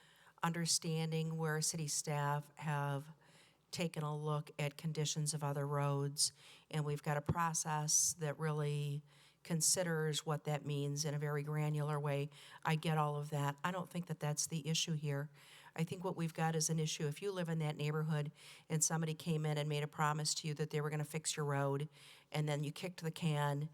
understanding where city staff have taken a look at conditions of other roads, and we've got a process that really considers what that means in a very granular way. I get all of that. I don't think that that's the issue here. I think what we've got is an issue. If you live in that neighborhood and somebody came in and made a promise to you that they were going to fix your road, and then you kicked the can,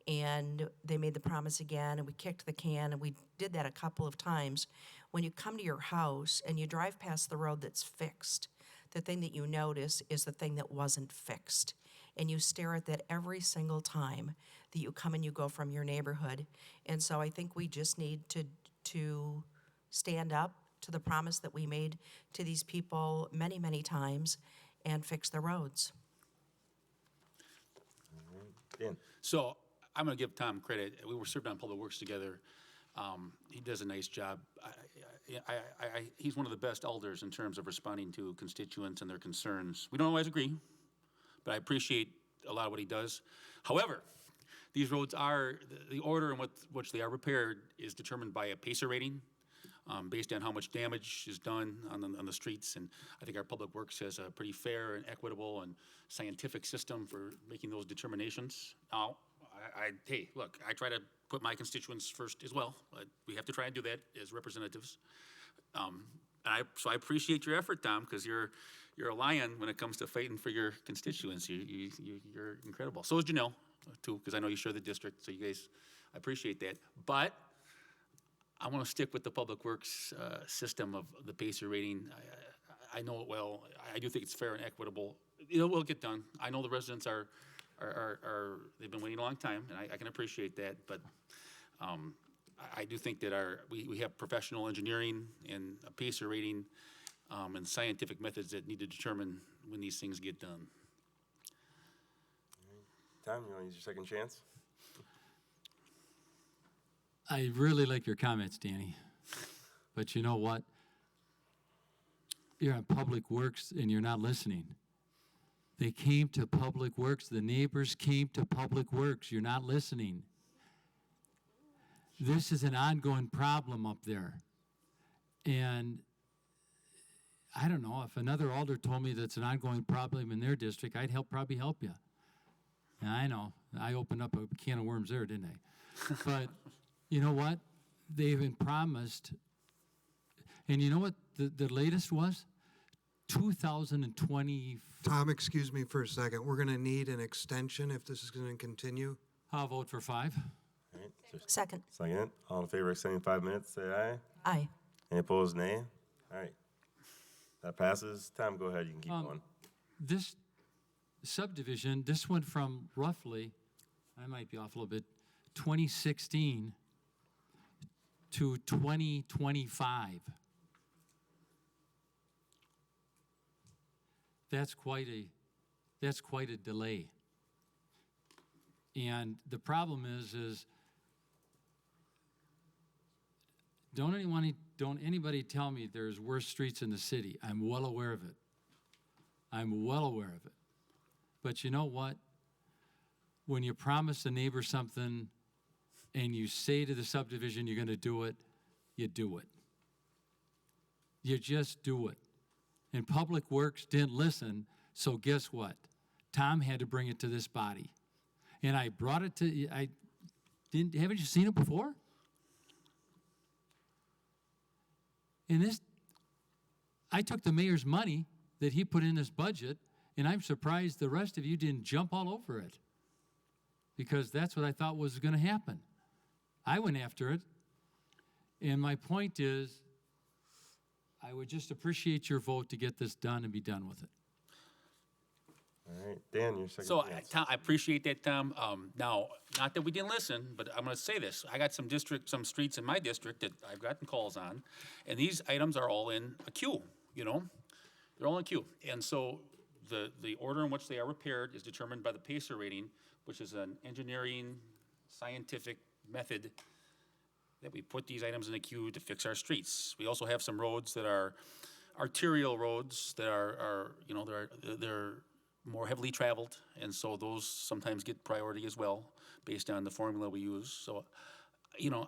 and they made the promise again, and we kicked the can, and we did that a couple of times. When you come to your house and you drive past the road that's fixed, the thing that you notice is the thing that wasn't fixed. And you stare at that every single time that you come and you go from your neighborhood. And so I think we just need to stand up to the promise that we made to these people many, many times and fix the roads. Dan? So I'm going to give Tom credit. We were served on Public Works together. He does a nice job. He's one of the best elders in terms of responding to constituents and their concerns. We don't always agree, but I appreciate a lot of what he does. However, these roads are, the order in which they are repaired is determined by a PACER rating based on how much damage is done on the streets. And I think our Public Works has a pretty fair and equitable and scientific system for making those determinations. Now, hey, look, I try to put my constituents first as well. We have to try and do that as representatives. So I appreciate your effort, Tom, because you're a lion when it comes to fighting for your constituents. You're incredible. So is Janelle, too, because I know you share the district. So you guys, I appreciate that. But I want to stick with the Public Works system of the PACER rating. I know it well. I do think it's fair and equitable. It will get done. I know the residents are they've been waiting a long time, and I can appreciate that. But I do think that we have professional engineering and a PACER rating and scientific methods that need to determine when these things get done. Tom, you want to use your second chance? I really like your comments, Danny. But you know what? You're on Public Works and you're not listening. They came to Public Works. The neighbors came to Public Works. You're not listening. This is an ongoing problem up there. And I don't know, if another alder told me that's an ongoing problem in their district, I'd probably help you. And I know, I opened up a can of worms there, didn't I? But you know what? They've been promised, and you know what the latest was? 2020. Tom, excuse me for a second. We're going to need an extension if this is going to continue. I'll vote for 5. All right, so Second. second. All in favor of extending 5 minutes, say aye. Aye. Any opposed, nay? All right. That passes. Tom, go ahead, you can keep going. This subdivision, this went from roughly, I might be off a little bit, 2016 to 2025. That's quite a delay. And the problem is don't anybody tell me there's worse streets in the city. I'm well aware of it. I'm well aware of it. But you know what? When you promise a neighbor something and you say to the subdivision you're going to do it, you do it. You just do it. And Public Works didn't listen, so guess what? Tom had to bring it to this body. And I brought it to, haven't you seen it before? And this, I took the mayor's money that he put in this budget, and I'm surprised the rest of you didn't jump all over it. Because that's what I thought was going to happen. I went after it, and my point is, I would just appreciate your vote to get this done and be done with it. All right, Dan, your second So, chance. Tom, I appreciate that, Tom. Now, not that we didn't listen, but I'm gonna say this. I got some streets in my district that I've gotten calls on, and these items are all in a queue, you know? They're all in a queue. And so the order in which they are repaired is determined by the PACER rating, which is an engineering, scientific method that we put these items in the queue to fix our streets. We also have some roads that are arterial roads that are you know, they're more heavily traveled, and so those sometimes get priority as well, based on the formula we use. So, you know,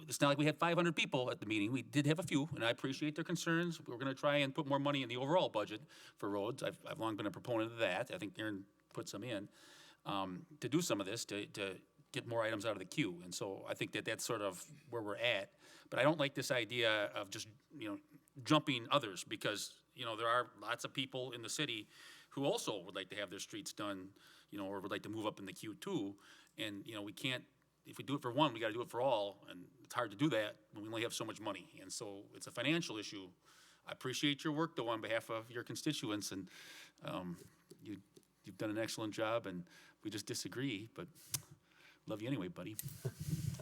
it's not like we had 500 people at the meeting. We did have a few, and I appreciate their concerns. We're gonna try and put more money in the overall budget for roads. I've long been a proponent of that. I think Aaron put some in, to do some of this, to get more items out of the queue. And so I think that that's sort of where we're at. But I don't like this idea of just, you know, jumping others, because, you know, there are lots of people in the city who also would like to have their streets done, you know, or would like to move up in the queue too. And, you know, we can't, if we do it for one, we gotta do it for all. And it's hard to do that when we only have so much money. And so it's a financial issue. I appreciate your work, though, on behalf of your constituents, and you've done an excellent job, and we just disagree, but love you anyway, buddy.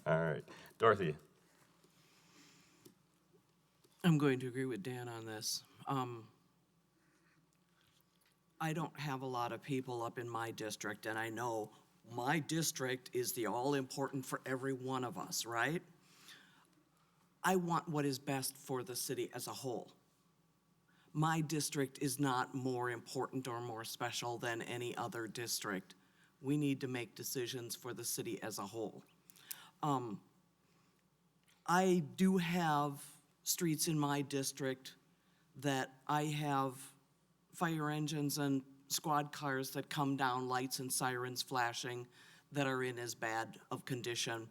All right, Dorothy. I'm going to agree with Dan on this. I don't have a lot of people up in my district, and I know my district is the all-important for every one of us, right? I want what is best for the city as a whole. My district is not more important or more special than any other district. We need to make decisions for the city as a whole. I do have streets in my district that I have fire engines and squad cars that come down, lights and sirens flashing, that are in as bad of condition.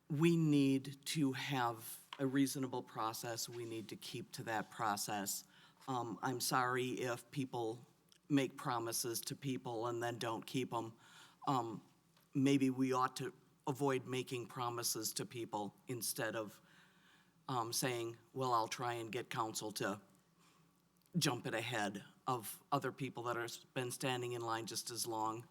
We need to have a reasonable process. We need to keep to that process. I'm sorry if people make promises to people and then don't keep them. Maybe we ought to avoid making promises to people instead of saying, well, I'll try and get council to jump it ahead of other people that have been standing in line just as long.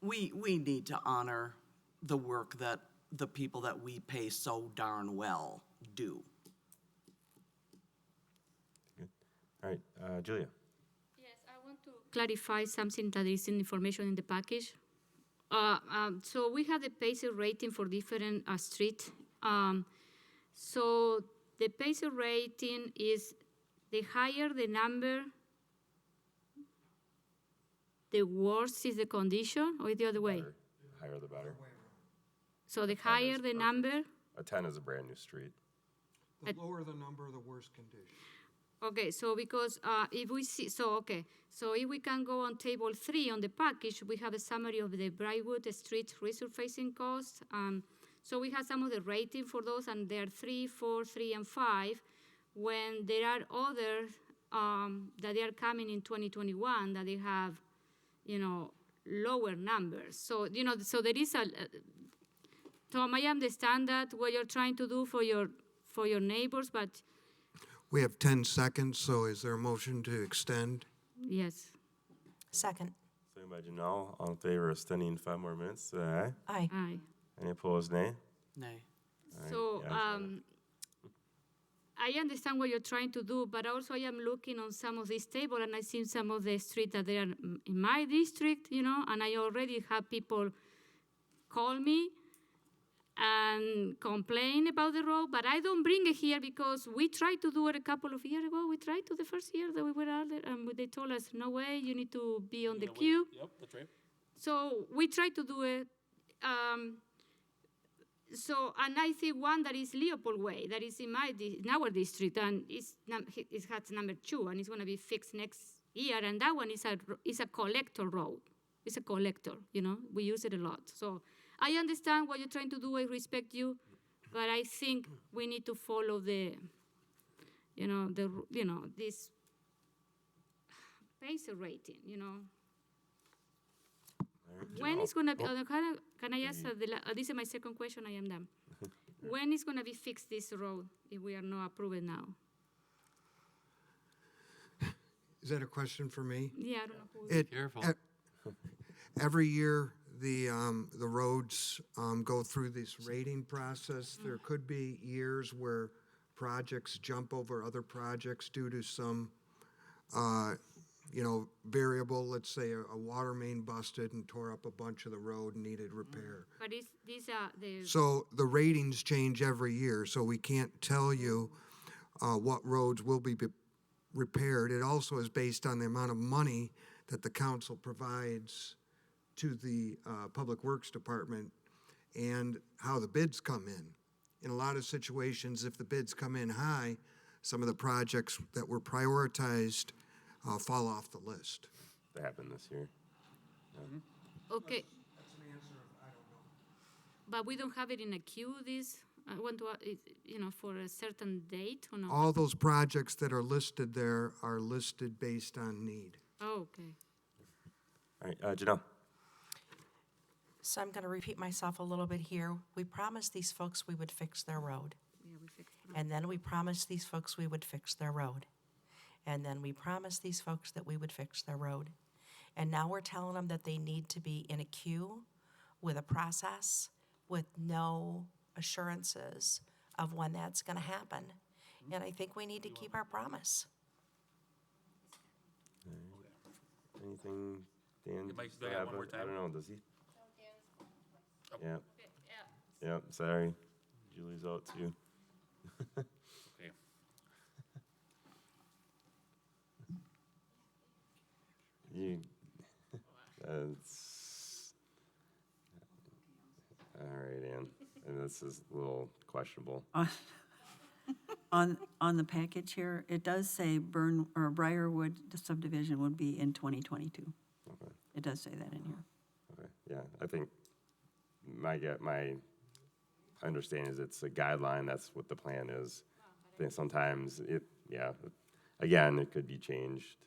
We need to honor the work that the people that we pay so darn well do. Good. All right, Julia. Yes, I want to clarify something that is in information in the package. So we have the PACER rating for different streets. So the PACER rating is the higher the number, the worse is the condition, or the other way? Higher the better. So the higher the number, A 10 is a brand new street. The lower the number, the worse condition. okay, so because if we see, so if we can go on table 3 on the package, we have a summary of the Brightwood Street resurfacing costs. So we have some of the rating for those, and they're 3, 4, 3, and 5. When there are others that they are coming in 2021 that they have, you know, lower numbers. So, you know, so there is Tom, I understand that what you're trying to do for your neighbors, but We have 10 seconds, so is there a motion to extend? yes. Second. Second by Janelle. All in favor of extending 5 more minutes, say aye. Aye. Aye. Any opposed, nay? Nay. All right, So, the ayes have it. I understand what you're trying to do, but also I am looking on some of this table and I see some of the streets that they are in my district, you know, and I already have people call me and complain about the road, but I don't bring it here because we tried to do it a couple of years ago. We tried to the first year that we were out there, and they told us, no way, you need to be on the queue. Yep, that's right. So we tried to do it. And I see one that is Leopold Way, that is in our district, and it has number 2, and it's going to be fixed next year. And that one is a collector road. It's a collector, you know. We use it a lot. So I understand what you're trying to do. I respect you, but I think we need to follow this pacer rating, you know. When is going to be, can I ask, this is my second question, I am done. When is going to be fixed this road if we are not approving now? Is that a question for me? Yeah, I don't know who. Careful. Every year, the roads go through this rating process. There could be years where projects jump over other projects due to some, variable. Let's say a water main busted and tore up a bunch of the road and needed repair. But these are the. So the ratings change every year, so we can't tell you what roads will be repaired. It also is based on the amount of money that the council provides to the Public Works Department and how the bids come in. In a lot of situations, if the bids come in high, some of the projects that were prioritized fall off the list. That happened this year. Yeah. Okay. But we don't have it in a queue, this, for a certain date or no? All those projects that are listed there are listed based on need. Oh, okay. All right, Janelle. So I'm going to repeat myself a little bit here. We promised these folks we would fix their road. Yeah, we fixed it. And then we promised these folks we would fix their road. And then we promised these folks that we would fix their road. And now we're telling them that they need to be in a queue with a process, with no assurances of when that's going to happen. And I think we need to keep our promise. Anything, Dan? It might still back up have one more it? I time. don't know, does he? Yeah. Yeah, sorry. Julie's out too. Okay. That's, all right, Ann. And this is a little questionable. On the package here, it does say Briarwood subdivision would be in 2022. Okay. It does say that in here. Okay, yeah, I think my understanding is it's a guideline, that's what the plan is. I think sometimes again, it could be changed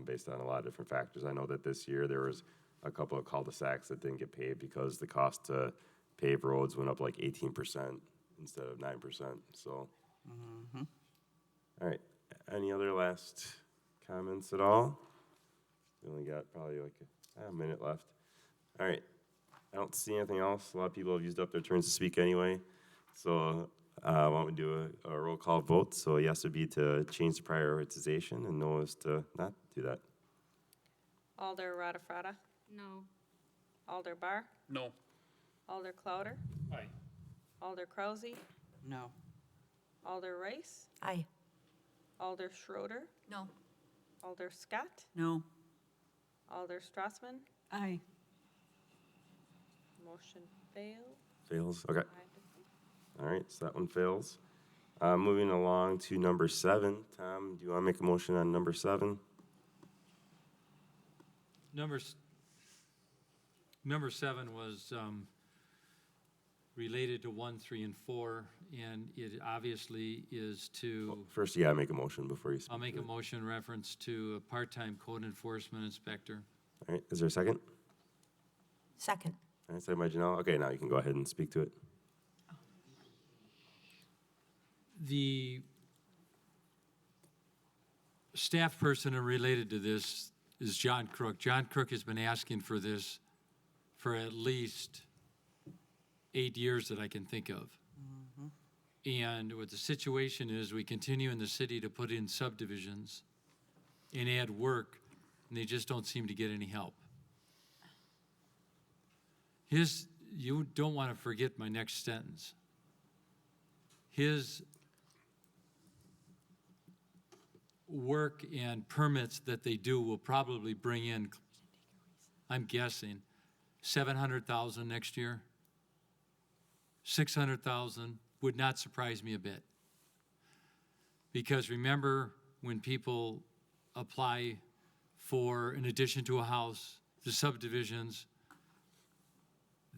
based on a lot of different factors. I know that this year there was a couple of cul-de-sacs that didn't get paved because the cost to pave roads went up like 18% instead of 9%, so. All right, any other last comments at all? We only got probably like a minute left. All right, I don't see anything else. A lot of people have used up their turns to speak anyway. So why don't we do a roll call vote? So yes would be to change the prioritization and no is to not do that. Alder Radafrada, No. Alder Barr, No. Alder Clouder, Aye. Alder Krause, No. Alder Rice, Aye. Alder Schroeder, No. Alder Scott, No. Alder Strassman. Aye. Motion failed. Fails, okay. All right, so that one fails. Moving along to number 7. Tom, do you want to make a motion on number 7? Number 7 was related to 1, 3, and 4, and it obviously is to. First, you gotta make a motion before you speak. I'll make to a it. motion reference to a part-time code enforcement inspector. All right, is there a second? Second. All right, second by Janelle. Okay, now you can go ahead and speak to it. The staff person related to this is John Crook. John Crook has been asking for this for at least 8 years that I can think of. And what the situation is, we continue in the city to put in subdivisions and add work, and they just don't seem to get any help. You don't want to forget my next sentence. His work and permits that they do will probably bring in, I'm guessing, 700,000 next year. 600,000 would not surprise me a bit. Because remember, when people apply for an addition to a house, the subdivisions,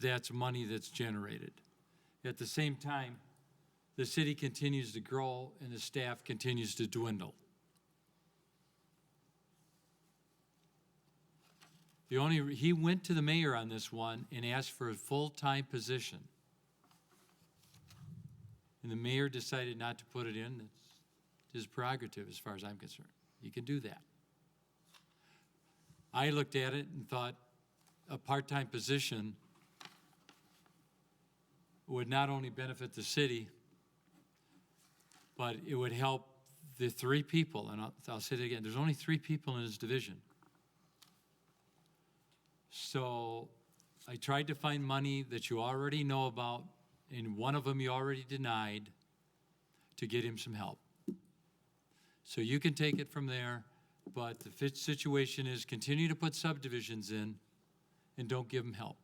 that's money that's generated. At the same time, the city continues to grow and the staff continues to dwindle. He went to the mayor on this one and asked for a full-time position. And the mayor decided not to put it in. It's his prerogative as far as I'm concerned. He can do that. I looked at it and thought a part-time position would not only benefit the city, but it would help the 3 people, and I'll say it again, there's only 3 people in his division. So I tried to find money that you already know about, and one of them you already denied, to get him some help. So you can take it from there, but the situation is continue to put subdivisions in and don't give them help.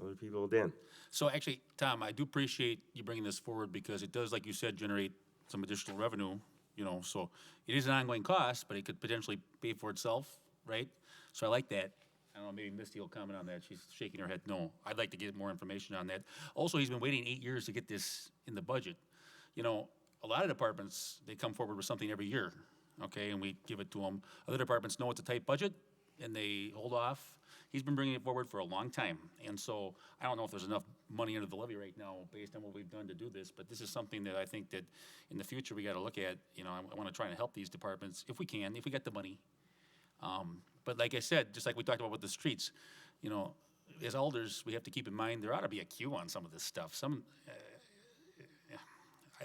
Other people, Dan? So actually, Tom, I do appreciate you bringing this forward because it does, like you said, generate some additional revenue, you know, so it is an ongoing cost, but it could potentially pay for itself, right? So I like that. I don't know, maybe Misty will comment on that. She's shaking her head no. I'd like to get more information on that. Also, he's been waiting 8 years to get this in the budget. You know, a lot of departments, they come forward with something every year, okay, and we give it to them. Other departments know it's a tight budget, and they hold off. He's been bringing it forward for a long time, and so I don't know if there's enough money under the levy right now based on what we've done to do this, but this is something that I think that in the future we got to look at. You know, I want to try to help these departments if we can, if we get the money. But like I said, just like we talked about with the streets, you know, as alders, we have to keep in mind there ought to be a queue on some of this stuff.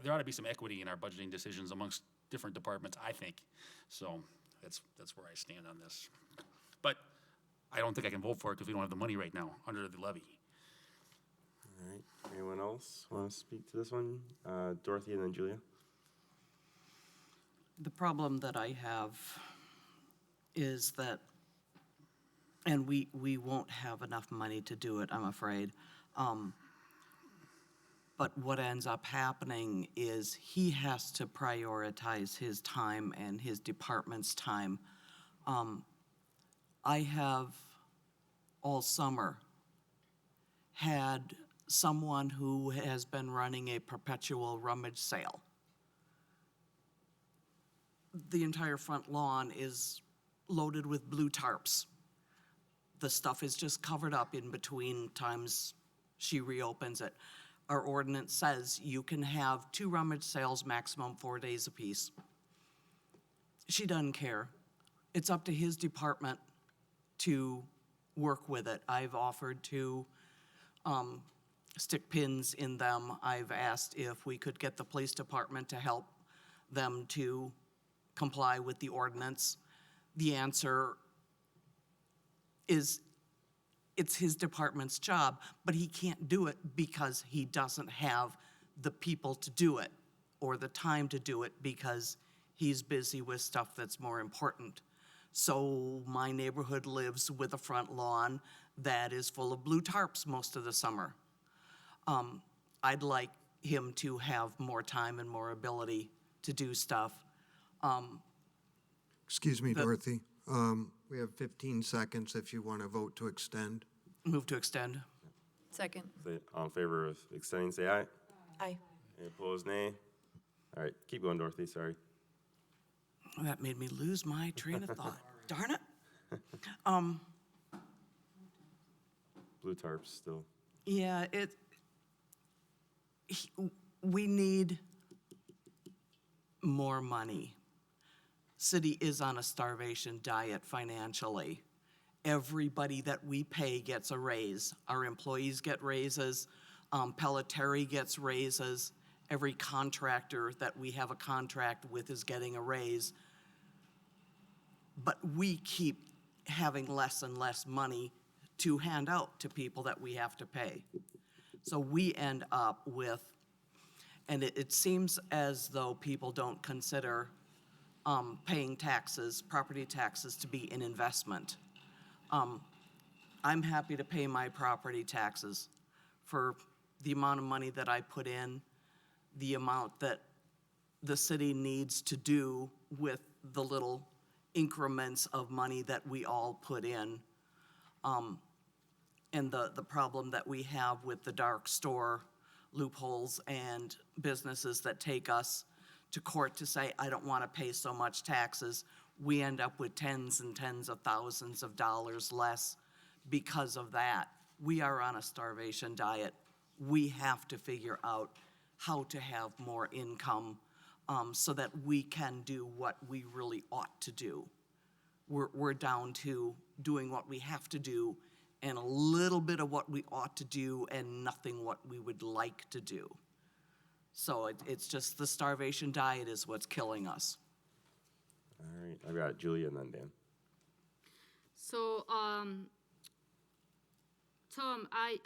There ought to be some equity in our budgeting decisions amongst different departments, I think. So that's where I stand on this. But I don't think I can vote for it because we don't have the money right now under the levy. All right. Anyone else want to speak to this one? Dorothy and then Julia. The problem that I have is that, and we won't have enough money to do it, I'm afraid. But what ends up happening is he has to prioritize his time and his department's time. I have all summer had someone who has been running a perpetual rummage sale. The entire front lawn is loaded with blue tarps. The stuff is just covered up in between times she reopens it. Our ordinance says you can have 2 rummage sales, maximum 4 days apiece. She doesn't care. It's up to his department to work with it. I've offered to stick pins in them. I've asked if we could get the police department to help them to comply with the ordinance. The answer is it's his department's job, but he can't do it because he doesn't have the people to do it or the time to do it because he's busy with stuff that's more important. So my neighborhood lives with a front lawn that is full of blue tarps most of the summer. I'd like him to have more time and more ability to do stuff. Excuse me, Dorothy. We have 15 seconds if you want to vote to extend. Move to extend. Second. All in favor of extending, say aye. Aye. Any opposed, nay? All right, keep going, Dorothy, sorry. That made me lose my train of thought. Darn it. Blue tarps still. Yeah, we need more money. City is on a starvation diet financially. Everybody that we pay gets a raise. Our employees get raises, Pelletieri gets raises. Every contractor that we have a contract with is getting a raise. But we keep having less and less money to hand out to people that we have to pay. So we end up with, and it seems as though people don't consider paying taxes, property taxes, to be an investment. I'm happy to pay my property taxes for the amount of money that I put in, the amount that the city needs to do with the little increments of money that we all put in. And the problem that we have with the dark store loopholes and businesses that take us to court to say, I don't want to pay so much taxes, we end up with tens and tens of thousands of dollars less because of that. We are on a starvation diet. We have to figure out how to have more income so that we can do what we really ought to do. We're down to doing what we have to do and a little bit of what we ought to do and nothing what we would like to do. So it's just the starvation diet is what's killing us. All right, I've got Julia and then Dan. So, Tom, I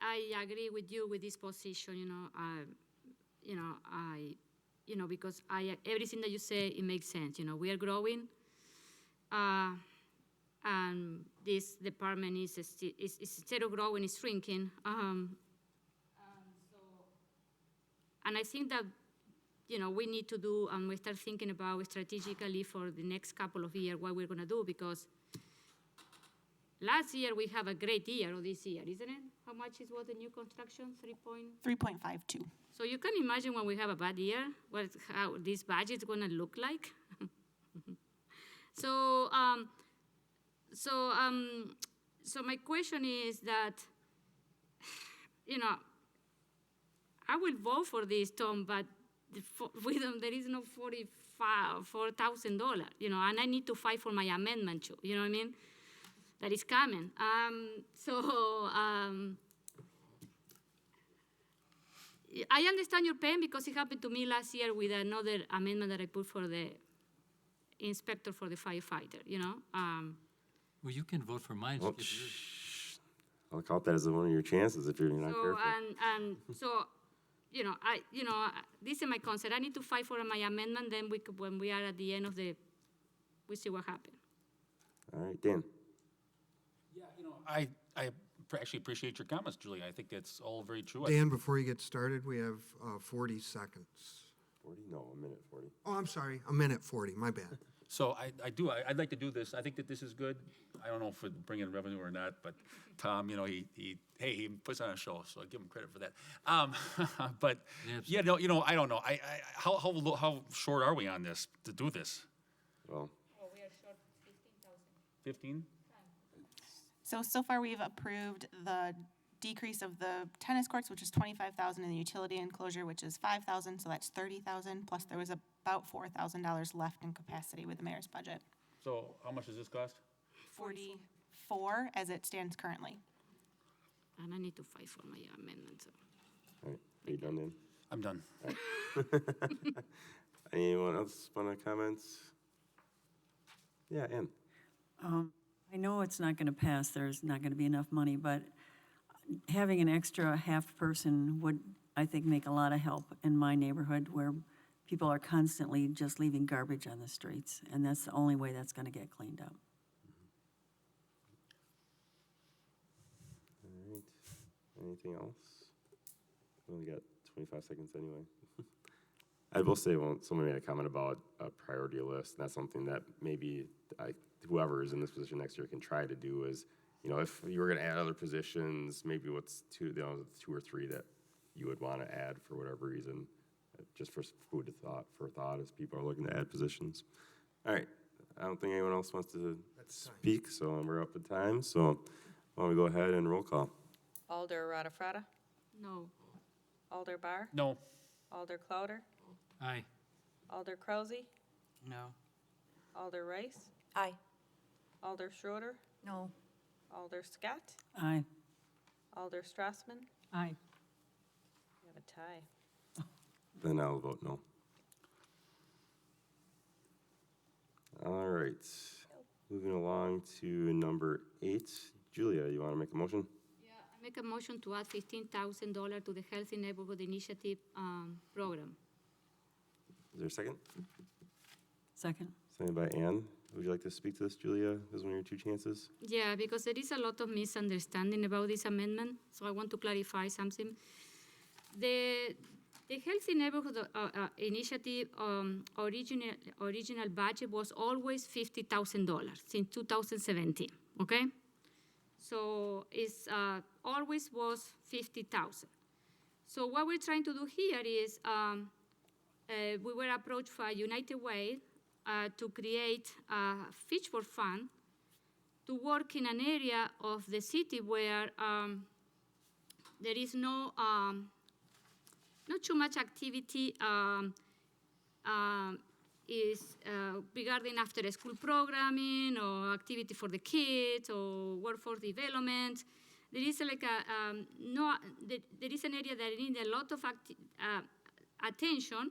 agree with you with this position, because everything that you say, it makes sense. We are growing, and this department is instead of growing, is shrinking. And I think that, we need to do, and we start thinking about strategically for the next couple of years what we're going to do, because last year we have a great year, or this year, isn't it? How much is what the new construction? 3.52. So you can imagine when we have a bad year, how this budget is going to look like. So my question is that, I will vote for this, Tom, but with them there is no $4,000, and I need to fight for my amendment too. You know what I mean? That is coming. I understand your pain because it happened to me last year with another amendment that I put for the inspector for the firefighter. Well, you can vote for mine. Well, Skip yours. I'll count that as one of your chances if you're not careful. This is my concern. I need to fight for my amendment. Then when we are at the end of we see what happens. All right, Dan. Yeah, I actually appreciate your comments, Julie. I think that's all very true. Dan, before you get started, we have 40 seconds. 40? No, a minute 40. Oh, I'm sorry, a minute 40, my bad. So I'd like to do this. I think that this is good. I don't know if it bring in revenue or not, but Tom, he puts on a show, so I give him credit for that. But yeah, no, I don't know. How short are we on this to do this? Well, we are short 15,000. 15? So far we've approved the decrease of the tennis courts, which is 25,000, and the utility enclosure, which is 5,000, so that's 30,000. Plus there was about $4,000 left in capacity with the mayor's budget. So how much does this cost? 44 as it stands currently. And I need to fight for my amendment. So. all right, are you done, Dan? I'm done. Anyone else want to comment? Yeah, Ann. I know it's not going to pass, there's not going to be enough money, but having an extra half person would, I think, make a lot of help in my neighborhood where people are constantly just leaving garbage on the streets, and that's the only way that's going to get cleaned up. All right, anything else? We only got 25 seconds anyway. I will say, someone made a comment about a priority list, and that's something that maybe whoever is in this position next year can try to do is, if you were going to add other positions, maybe what's two or three that you would want to add for whatever reason, just for food for thought as people are looking to add positions. All right, I don't think anyone else wants to speak, so we're up at time. So why don't we go ahead and roll call? Alder Radafrada? No. Alder Barr? No. Alder Clouder, Aye. Alder Krausey, No. Alder Rice, Aye. Alder Schroeder, No. Alder Scott, Aye. Alder Strassman. Aye. We have a tie. Then I'll vote no. All right, moving along to number 8. Julia, you want to make a motion? I make a motion to add $15,000 to the Healthy Neighborhood Initiative program. Is there a second? Second. Seconded by Ann. Would you like to speak to this, Julia? This is one of your 2 chances. Yeah, because there is a lot of misunderstanding about this amendment, so I want to clarify something. The Healthy Neighborhood Initiative original budget was always $50,000 since 2017, okay? So it's always was $50,000. So what we're trying to do here is we were approached by United Way to create a Fitchburg fund to work in an area of the city where there is not too much activity regarding after-school programming or activity for the kids or workforce development. There is like there is an area that needs a lot of attention,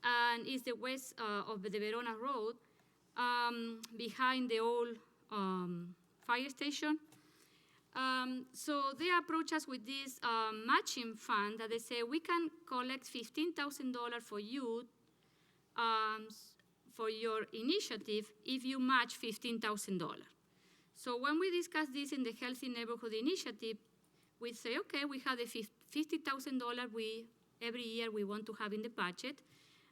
and it's the west of the Verona Road, behind the old fire station. So they approach us with this matching fund that they say we can collect $15,000 for you for your initiative if you match $15,000. So when we discuss this in the Healthy Neighborhood Initiative, we say, okay, we have the $50,000 every year we want to have in the budget,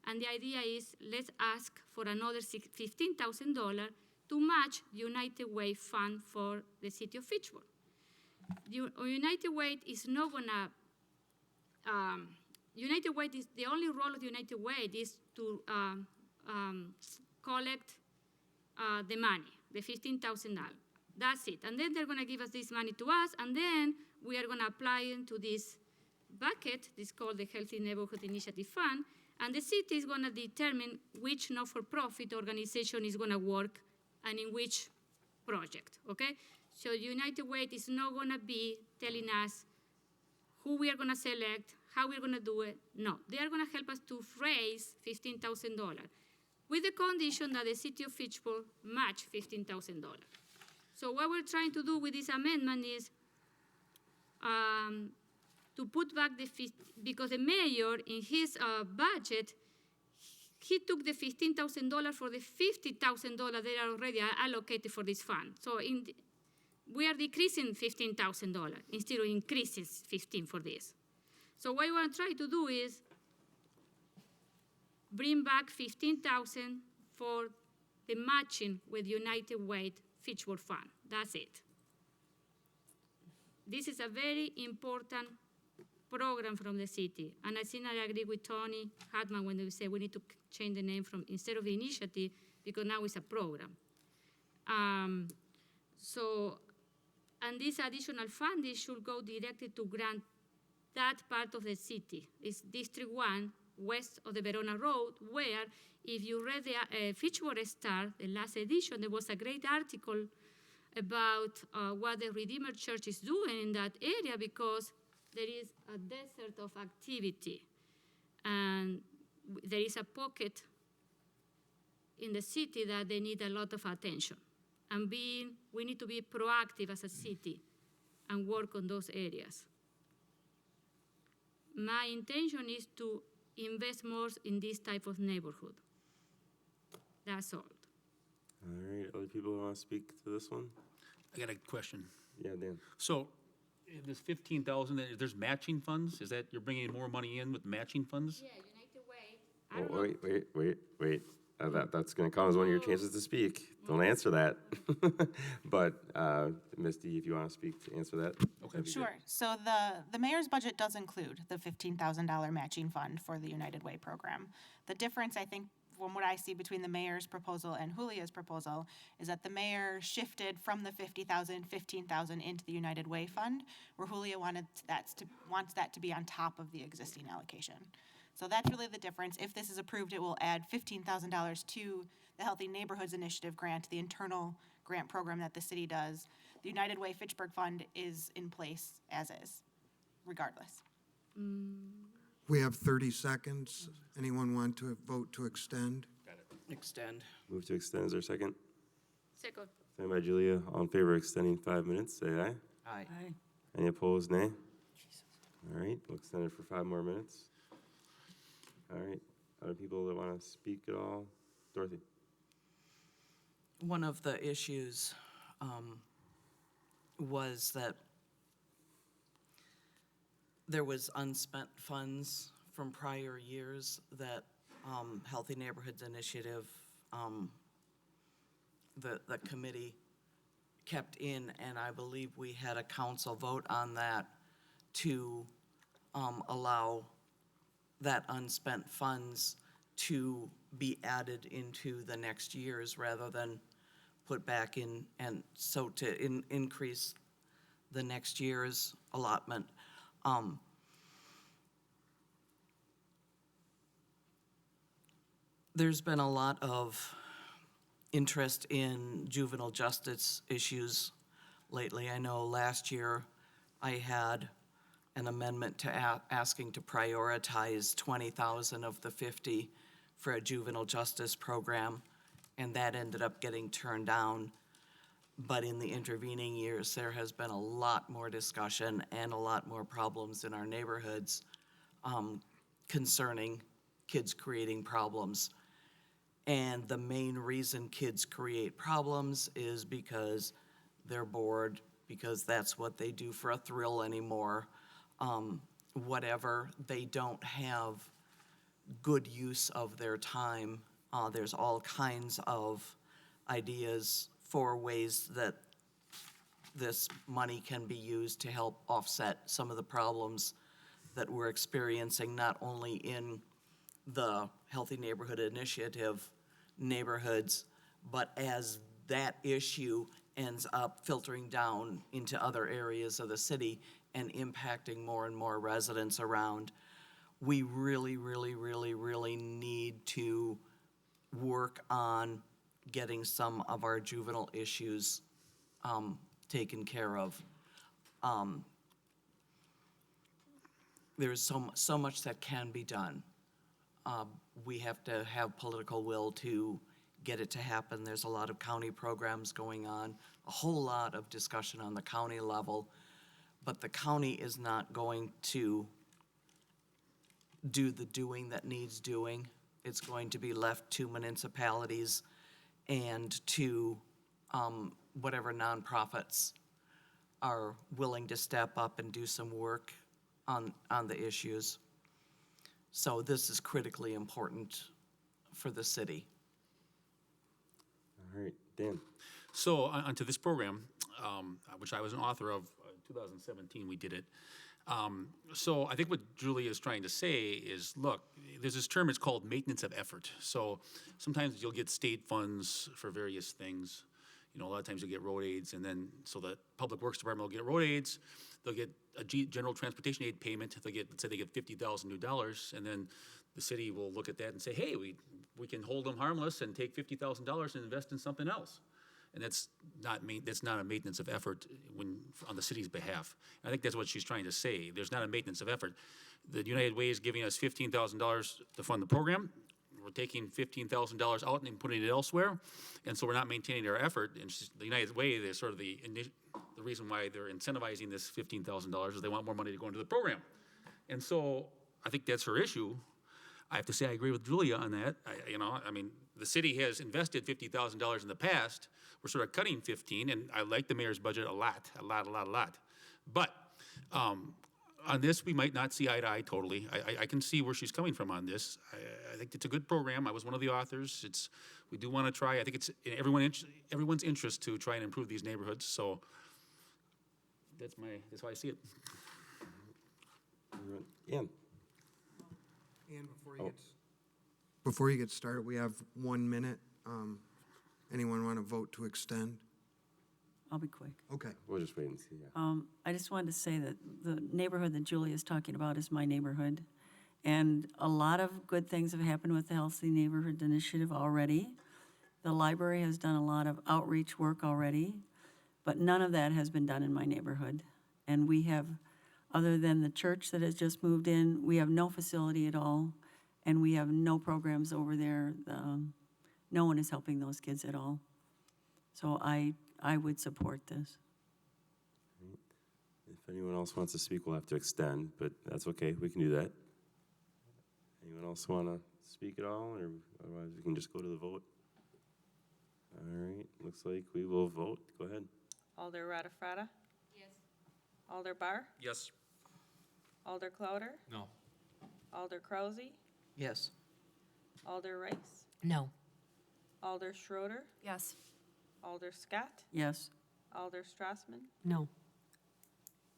and the idea is let's ask for another $15,000 to match the United Way fund for the city of Fitchburg. United Way is not gonna. United Way is the only role of United Way is to collect the money, the $15,000. That's it. And then they're gonna give us this money to us, and then we are gonna apply into this bucket. This is called the Healthy Neighborhood Initiative Fund, and the city is gonna determine which not-for-profit organization is gonna work and in which project. Okay. So United Way is not gonna be telling us who we are gonna select, how we're gonna do it. No, they are gonna help us to raise $15,000 with the condition that the city of Fitchburg match $15,000. So what we're trying to do with this amendment is to put back because the mayor in his budget, he took the $15,000 for the $50,000 that are already allocated for this fund. So we are decreasing $15,000 instead of increasing $15,000 for this. So what we want to try to do is bring back $15,000 for the matching with United Way Fitchburg Fund. That's it. This is a very important program from the city. And I think I agree with Tony Hartman when they say we need to change the name from instead of initiative, because now it's a program. And this additional funding should go directly to grant that part of the city. It's District 1, west of the Verona Road, where if you read the Fitchburg Star, the last edition, there was a great article about what the Redeemer Church is doing in that area, because there is a desert of activity. And there is a pocket in the city that they need a lot of attention. And we need to be proactive as a city and work on those areas. My intention is to invest more in this type of neighborhood. That's all. All right, other people want to speak to this one? I got a question. Yeah, Dan. So, this 15,000, there's matching funds? Is that you're bringing more money in with matching funds? Yeah, United Way. Wait. That's going to come as one of your chances to speak. Don't answer that. But Misty, if you want to speak to answer that. Okay. Sure. So the mayor's budget does include the $15,000 matching fund for the United Way program. The difference, I think, from what I see between the mayor's proposal and Julia's proposal is that the mayor shifted from the $15,000 into the United Way fund, where Julia wants that to be on top of the existing allocation. So that's really the difference. If this is approved, it will add $15,000 to the Healthy Neighborhoods Initiative grant, the internal grant program that the city does. The United Way Fitchburg Fund is in place as is, regardless. We have 30 seconds. Anyone want to vote to extend? Extend. Move to extend, is there a second? Second. Second by Julia. All in favor of extending 5 minutes, say aye. Aye. Any opposed, nay? All right, we'll extend it for 5 more minutes. All right, other people that want to speak at all? Dorothy? One of the issues was that there was unspent funds from prior years that Healthy Neighborhoods Initiative, the committee kept in, and I believe we had a council vote on that to allow that unspent funds to be added into the next years rather than put back in, and so to increase the next year's allotment. There's been a lot of interest in juvenile justice issues lately. I know last year I had an amendment to asking to prioritize 20,000 of the 50 for a juvenile justice program, and that ended up getting turned down. But in the intervening years, there has been a lot more discussion and a lot more problems in our neighborhoods concerning kids creating problems. And the main reason kids create problems is because they're bored, because that's what they do for a thrill anymore. Whatever, they don't have good use of their time. There's all kinds of ideas for ways that this money can be used to help offset some of the problems that we're experiencing, not only in the Healthy Neighborhood Initiative neighborhoods, but as that issue ends up filtering down into other areas of the city and impacting more and more residents around, we really, really, really, really need to work on getting some of our juvenile issues taken care of. There's so much that can be done. We have to have political will to get it to happen. There's a lot of county programs going on, a whole lot of discussion on the county level, but the county is not going to do the doing that needs doing. It's going to be left to municipalities and to whatever nonprofits are willing to step up and do some work on the issues. So this is critically important for the city. All right, Dan? So onto this program, which I was an author of, 2017 we did it. So I think what Julie is trying to say is, look, there's this term, it's called maintenance of effort. So sometimes you'll get state funds for various things. You know, a lot of times you'll get road aids, and then, so the Public Works Department will get road aids, they'll get a general transportation aid payment, they'll get, let's say they get $50,000 new dollars, and then the city will look at that and say, hey, we can hold them harmless and take $50,000 and invest in something else. And that's not a maintenance of effort on the city's behalf. I think that's what she's trying to say. There's not a maintenance of effort. The United Way is giving us $15,000 to fund the program. We're taking $15,000 out and putting it elsewhere, and so we're not maintaining our effort. And the United Way, they're sort of the reason why they're incentivizing this $15,000 is they want more money to go into the program. And so I think that's her issue. I have to say I agree with Julia on that. I mean, the city has invested $50,000 in the past. We're sort of cutting 15, and I like the mayor's budget a lot. But on this, we might not see eye to eye totally. I can see where she's coming from on this. I think it's a good program. I was one of the authors. We do want to try. I think it's in everyone's interest to try and improve these neighborhoods. So that's how I see it. Ian. And before you get started, we have 1 minute. Anyone want to vote to extend? I'll be quick. Okay. We'll just wait and see, yeah. I just wanted to say that the neighborhood that Julie is talking about is my neighborhood, And a lot of good things have happened with the Healthy Neighborhood Initiative already. The library has done a lot of outreach work already, but none of that has been done in my neighborhood. And we have, other than the church that has just moved in, we have no facility at all, and we have no programs over there. No one is helping those kids at all. So I would support this. If anyone else wants to speak, we'll have to extend, but that's okay, we can do that. Anyone else want to speak at all, or otherwise we can just go to the vote? All right, looks like we will vote. Go ahead. Alder Radafrada? Yes. Alder Bar? Yes. Alder Clouder? No. Alder Krause? Yes. Alder Rice? No. Alder Schroeder? Yes. Alder Scott? Yes. Alder Strassman? No.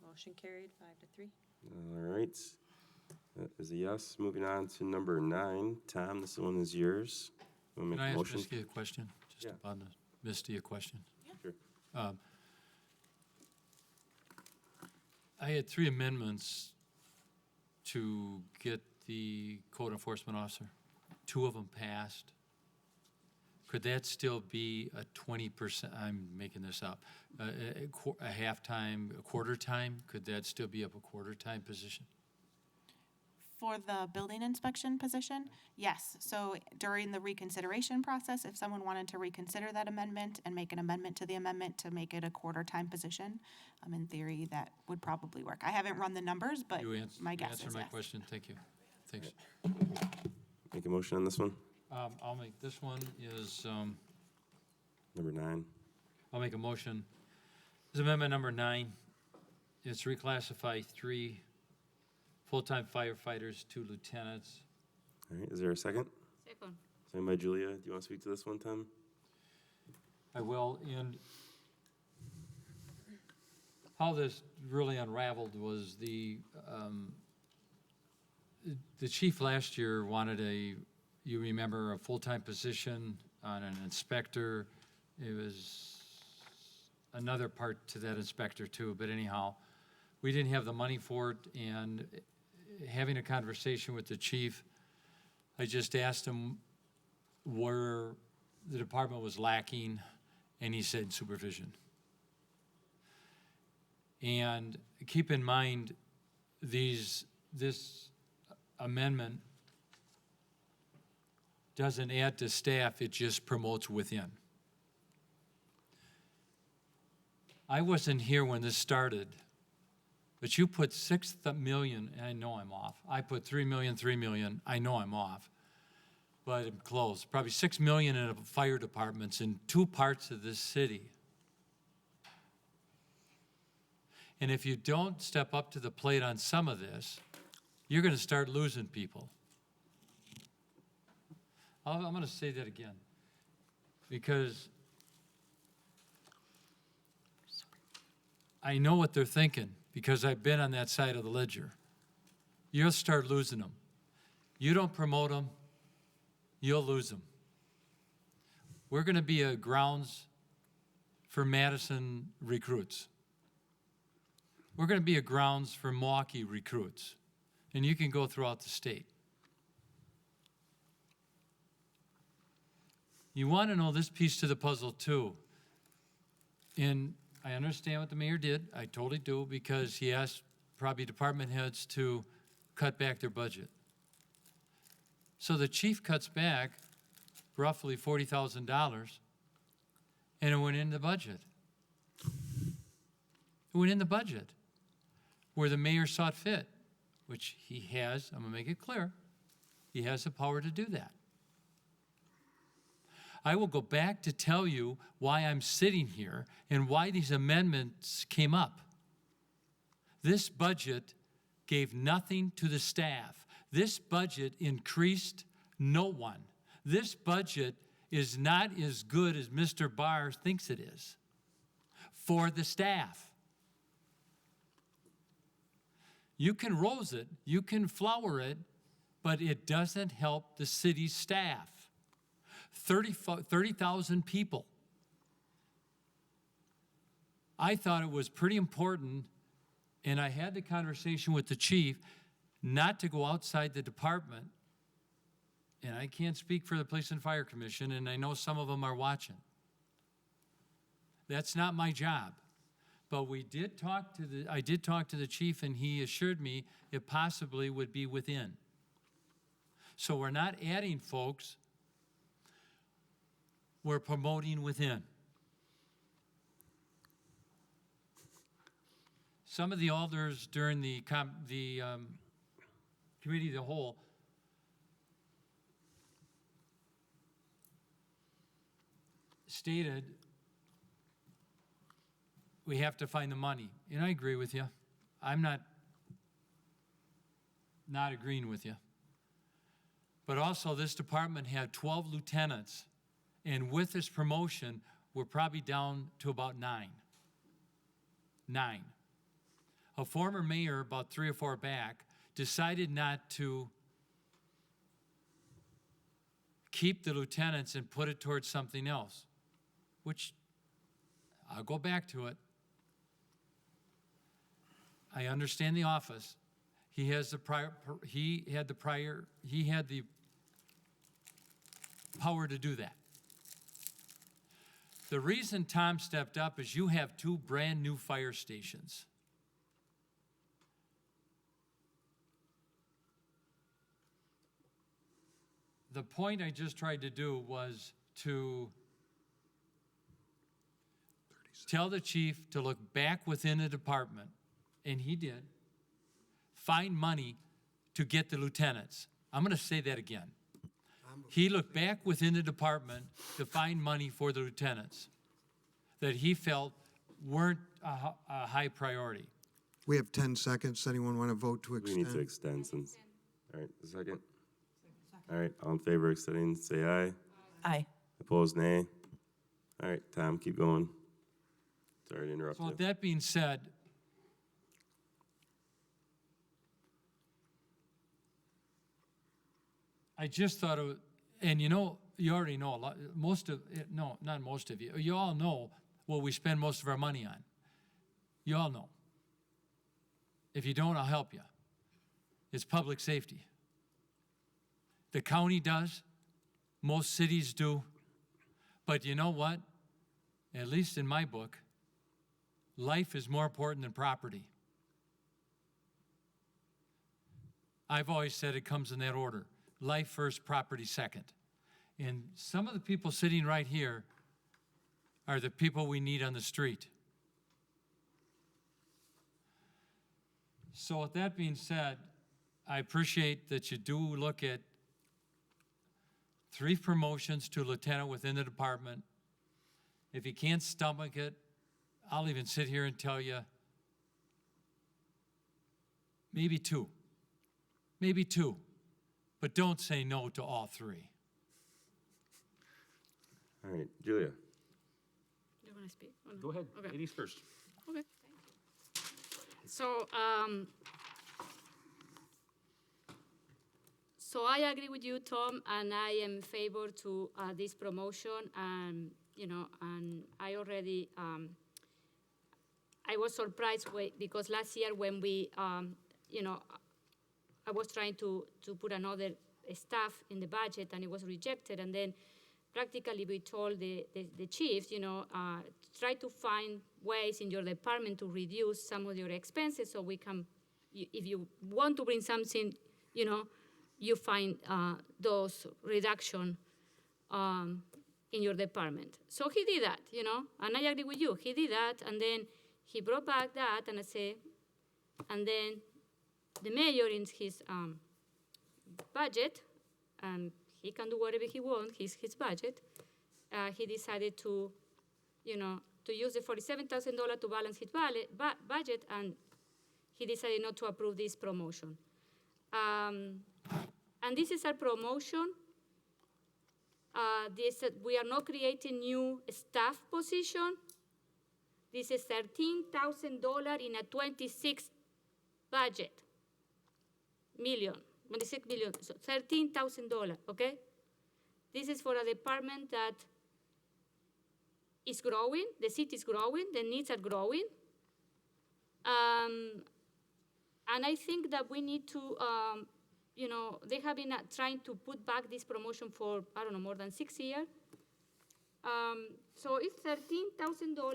Motion carried 5-3. All right, that is a yes. Moving on to number 9. Tom, this one is yours. Want to Can make I a ask motion? Misty a question? Just Yeah. about Misty a question. Sure. I had 3 amendments to get the code enforcement officer. 2 of them passed. Could that still be a 20%, I'm making this up, a half-time, a quarter-time? Could that still be a quarter-time position? For the building inspection position, yes. So during the reconsideration process, if someone wanted to reconsider that amendment and make an amendment to the amendment to make it a quarter-time position, in theory, that would probably work. I haven't run the numbers, but my guess is You answered my yes. question, thank you. Thanks. Make a motion on this one? I'll make, this one is, Number 9. I'll make a motion. This is amendment number 9. It's reclassify 3 full-time firefighters to lieutenants. All right, is there a second? Second. Second by Julia. Do you want to speak to this one, Tom? I will, and how this really unraveled was the chief last year wanted you remember, a full-time position on an inspector. It was another part to that inspector too, but anyhow, we didn't have the money for it, and having a conversation with the chief, I just asked him where the department was lacking, and he said supervision. And keep in mind, this amendment doesn't add to staff, it just promotes within. I wasn't here when this started, but you put 6 million, and I know I'm off. I put 3 million, I know I'm off, but I'm close. Probably 6 million in fire departments in 2 parts of this city. And if you don't step up to the plate on some of this, you're gonna start losing people. I'm gonna say that again, because I know what they're thinking, because I've been on that side of the ledger. You'll start losing them. You don't promote them, you'll lose them. We're gonna be a grounds for Madison recruits. We're gonna be a grounds for Milwaukee recruits, and you can go throughout the state. You want to know this piece to the puzzle too. And I understand what the mayor did, I totally do, because he asked probably department heads to cut back their budget. So the chief cuts back roughly $40,000, and it went in the budget. It went in the budget, where the mayor saw fit, which he has, I'm gonna make it clear, he has the power to do that. I will go back to tell you why I'm sitting here and why these amendments came up. This budget gave nothing to the staff. This budget increased no one. This budget is not as good as Mr. Barr thinks it is for the staff. You can rose it, you can flower it, but it doesn't help the city's staff. 30,000 people. I thought it was pretty important, and I had the conversation with the chief, not to go outside the department, and I can't speak for the Police and Fire Commission, and I know some of them are watching. That's not my job. But I did talk to the chief, and he assured me it possibly would be within. So we're not adding folks, we're promoting within. Some of the alders during the committee of the whole stated we have to find the money. And I agree with you. I'm not agreeing with you. But also, this department had 12 lieutenants, and with this promotion, we're probably down to about 9. 9. A former mayor, about 3 or 4 back, decided not to keep the lieutenants and put it towards something else, which I'll go back to it. I understand the office. He had the power to do that. The reason Tom stepped up is you have 2 brand new fire stations. The point I just tried to do was to tell the chief to look back within the department, and he did, find money to get the lieutenants. I'm going to say that again. He looked back within the department to find money for the lieutenants that he felt weren't a high priority. We have 10 seconds. Anyone want to vote to We extend? need to extend since, all right, a second. All right, all in favor of extending, say aye. Aye. Opposed, nay. All right, Tom, keep going. Sorry to interrupt So you. with that being said, I just thought it was, and you know, you already know a lot, most of, no, not most of you, you all know what we spend most of our money on. You all know. If you don't, I'll help you. It's public safety. The county does, most cities do, but you know what? At least in my book, life is more important than property. I've always said it comes in that order. Life first, property second. And some of the people sitting right here are the people we need on the street. So with that being said, I appreciate that you do look at 3 promotions to lieutenant within the department. If you can't stomach it, I'll even sit here and tell you, maybe 2. Maybe 2. But don't say no to all 3. All right, Julia. You want to speak? Or no? Go ahead, Okay. ladies first. Okay. So, so I agree with you, Tom, and I am in favor to this promotion. And and I already I was surprised because last year when we I was trying to put another staff in the budget and it was rejected, and then practically we told the chief, try to find ways in your department to reduce some of your expenses so we can, if you want to bring something, you find those reduction in your department. So he did that, and I agree with you. He did that, and then he brought back that, and I say, and then the mayor in his budget, and he can do whatever he wants, his budget, he decided to, to use the $47,000 to balance his budget, and he decided not to approve this promotion. And this is a promotion. We are not creating new staff position. This is $13,000 in a 26 budget. 26 million, so $13,000, okay? This is for a department that is growing, the city is growing, the needs are growing. And And I think that we need to, they have been trying to put back this promotion for, I don't know, more than 6 years. So it's $13,000,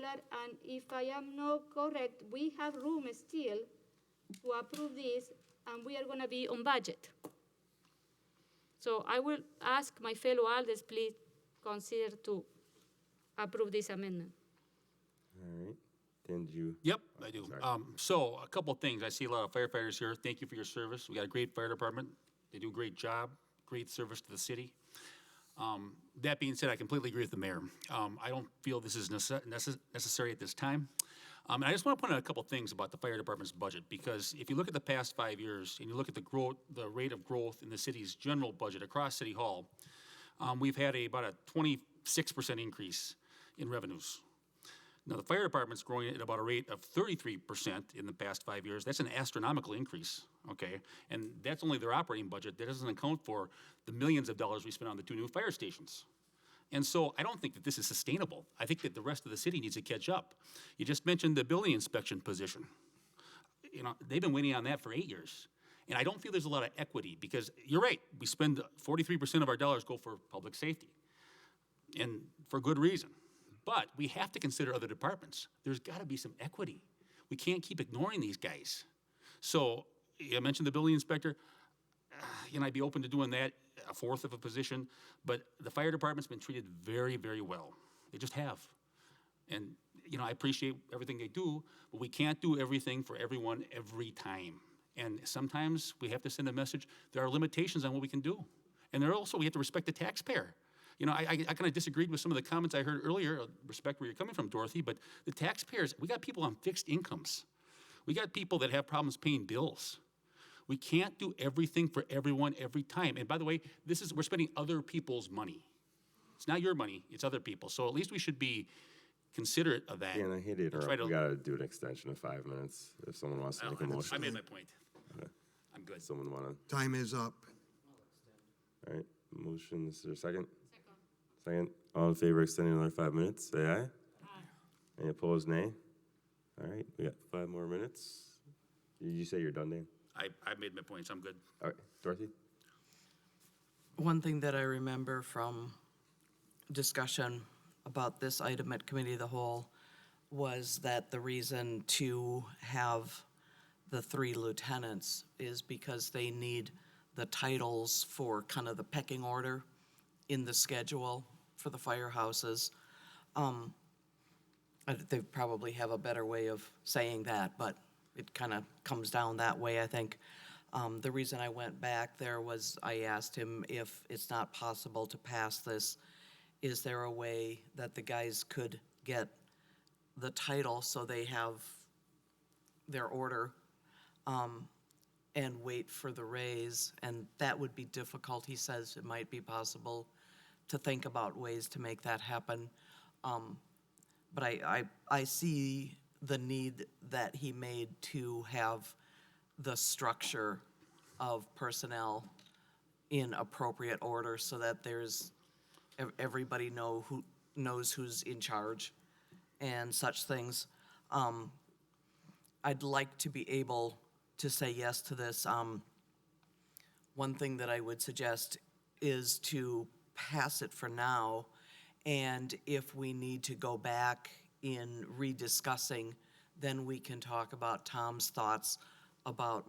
and if I am not correct, we have room still to approve this, and we are gonna be on budget. So I will ask my fellow alders, please consider to approve this amendment. All right. Dan, did you? Yep, I do. So a couple of things. I see a lot of firefighters here. Thank you for your service. We got a great fire department. They do a great job, great service to the city. That being said, I completely agree with the mayor. I don't feel this is necessary at this time. And I just want to point out a couple things about the fire department's budget, because if you look at the past 5 years and you look at the rate of growth in the city's general budget across City Hall, we've had about a 26% increase in revenues. Now, the fire department's growing at about a rate of 33% in the past 5 years. That's an astronomical increase, okay? And that's only their operating budget. That doesn't account for the millions of dollars we spent on the 2 new fire stations. And so I don't think that this is sustainable. I think that the rest of the city needs to catch up. You just mentioned the building inspection position. They've been waiting on that for 8 years. And I don't feel there's a lot of equity, because you're right, we spend 43% of our dollars go for public safety, and for good reason. But we have to consider other departments. There's got to be some equity. We can't keep ignoring these guys. So I mentioned the building inspector. I'd be open to doing that, a fourth of a position. But the fire department's been treated very, very well. They just have. And, I appreciate everything they do, but we can't do everything for everyone every time. And sometimes we have to send a message. There are limitations on what we can do. And we have to respect the taxpayer. I kind of disagreed with some of the comments I heard earlier, respect where you're coming from, Dorothy, but the taxpayers, we got people on fixed incomes. We got people that have problems paying bills. We can't do everything for everyone every time. And by the way, we're spending other people's money. It's not your money, it's other people. So at least we should be considerate of that. Dan, I hate to interrupt. We got to do an extension of 5 minutes if someone wants to make a motion. I made my point. I'm good. Someone want to? Time is up. All right, motion, is there a second? Second. All in favor of extending another 5 minutes, say aye. Aye. Any opposed, nay? All right, we got 5 more minutes. Did you say you're done, Dan? I made my points. I'm good. All right, Dorothy? One thing that I remember from discussion about this item at Committee of the Whole was that the reason to have the 3 lieutenants is because they need the titles for kind of the pecking order in the schedule for the firehouses. They probably have a better way of saying that, but it kind of comes down that way, I think. The reason I went back there was I asked him if it's not possible to pass this, is there a way that the guys could get the title so they have their order and wait for the raise? And that would be difficult. He says it might be possible to think about ways to make that happen. But I see the need that he made to have the structure of personnel in appropriate order so that everybody knows who's in charge and such things. I'd like to be able to say yes to this. One thing that I would suggest is to pass it for now, and if we need to go back in rediscussing, then we can talk about Tom's thoughts about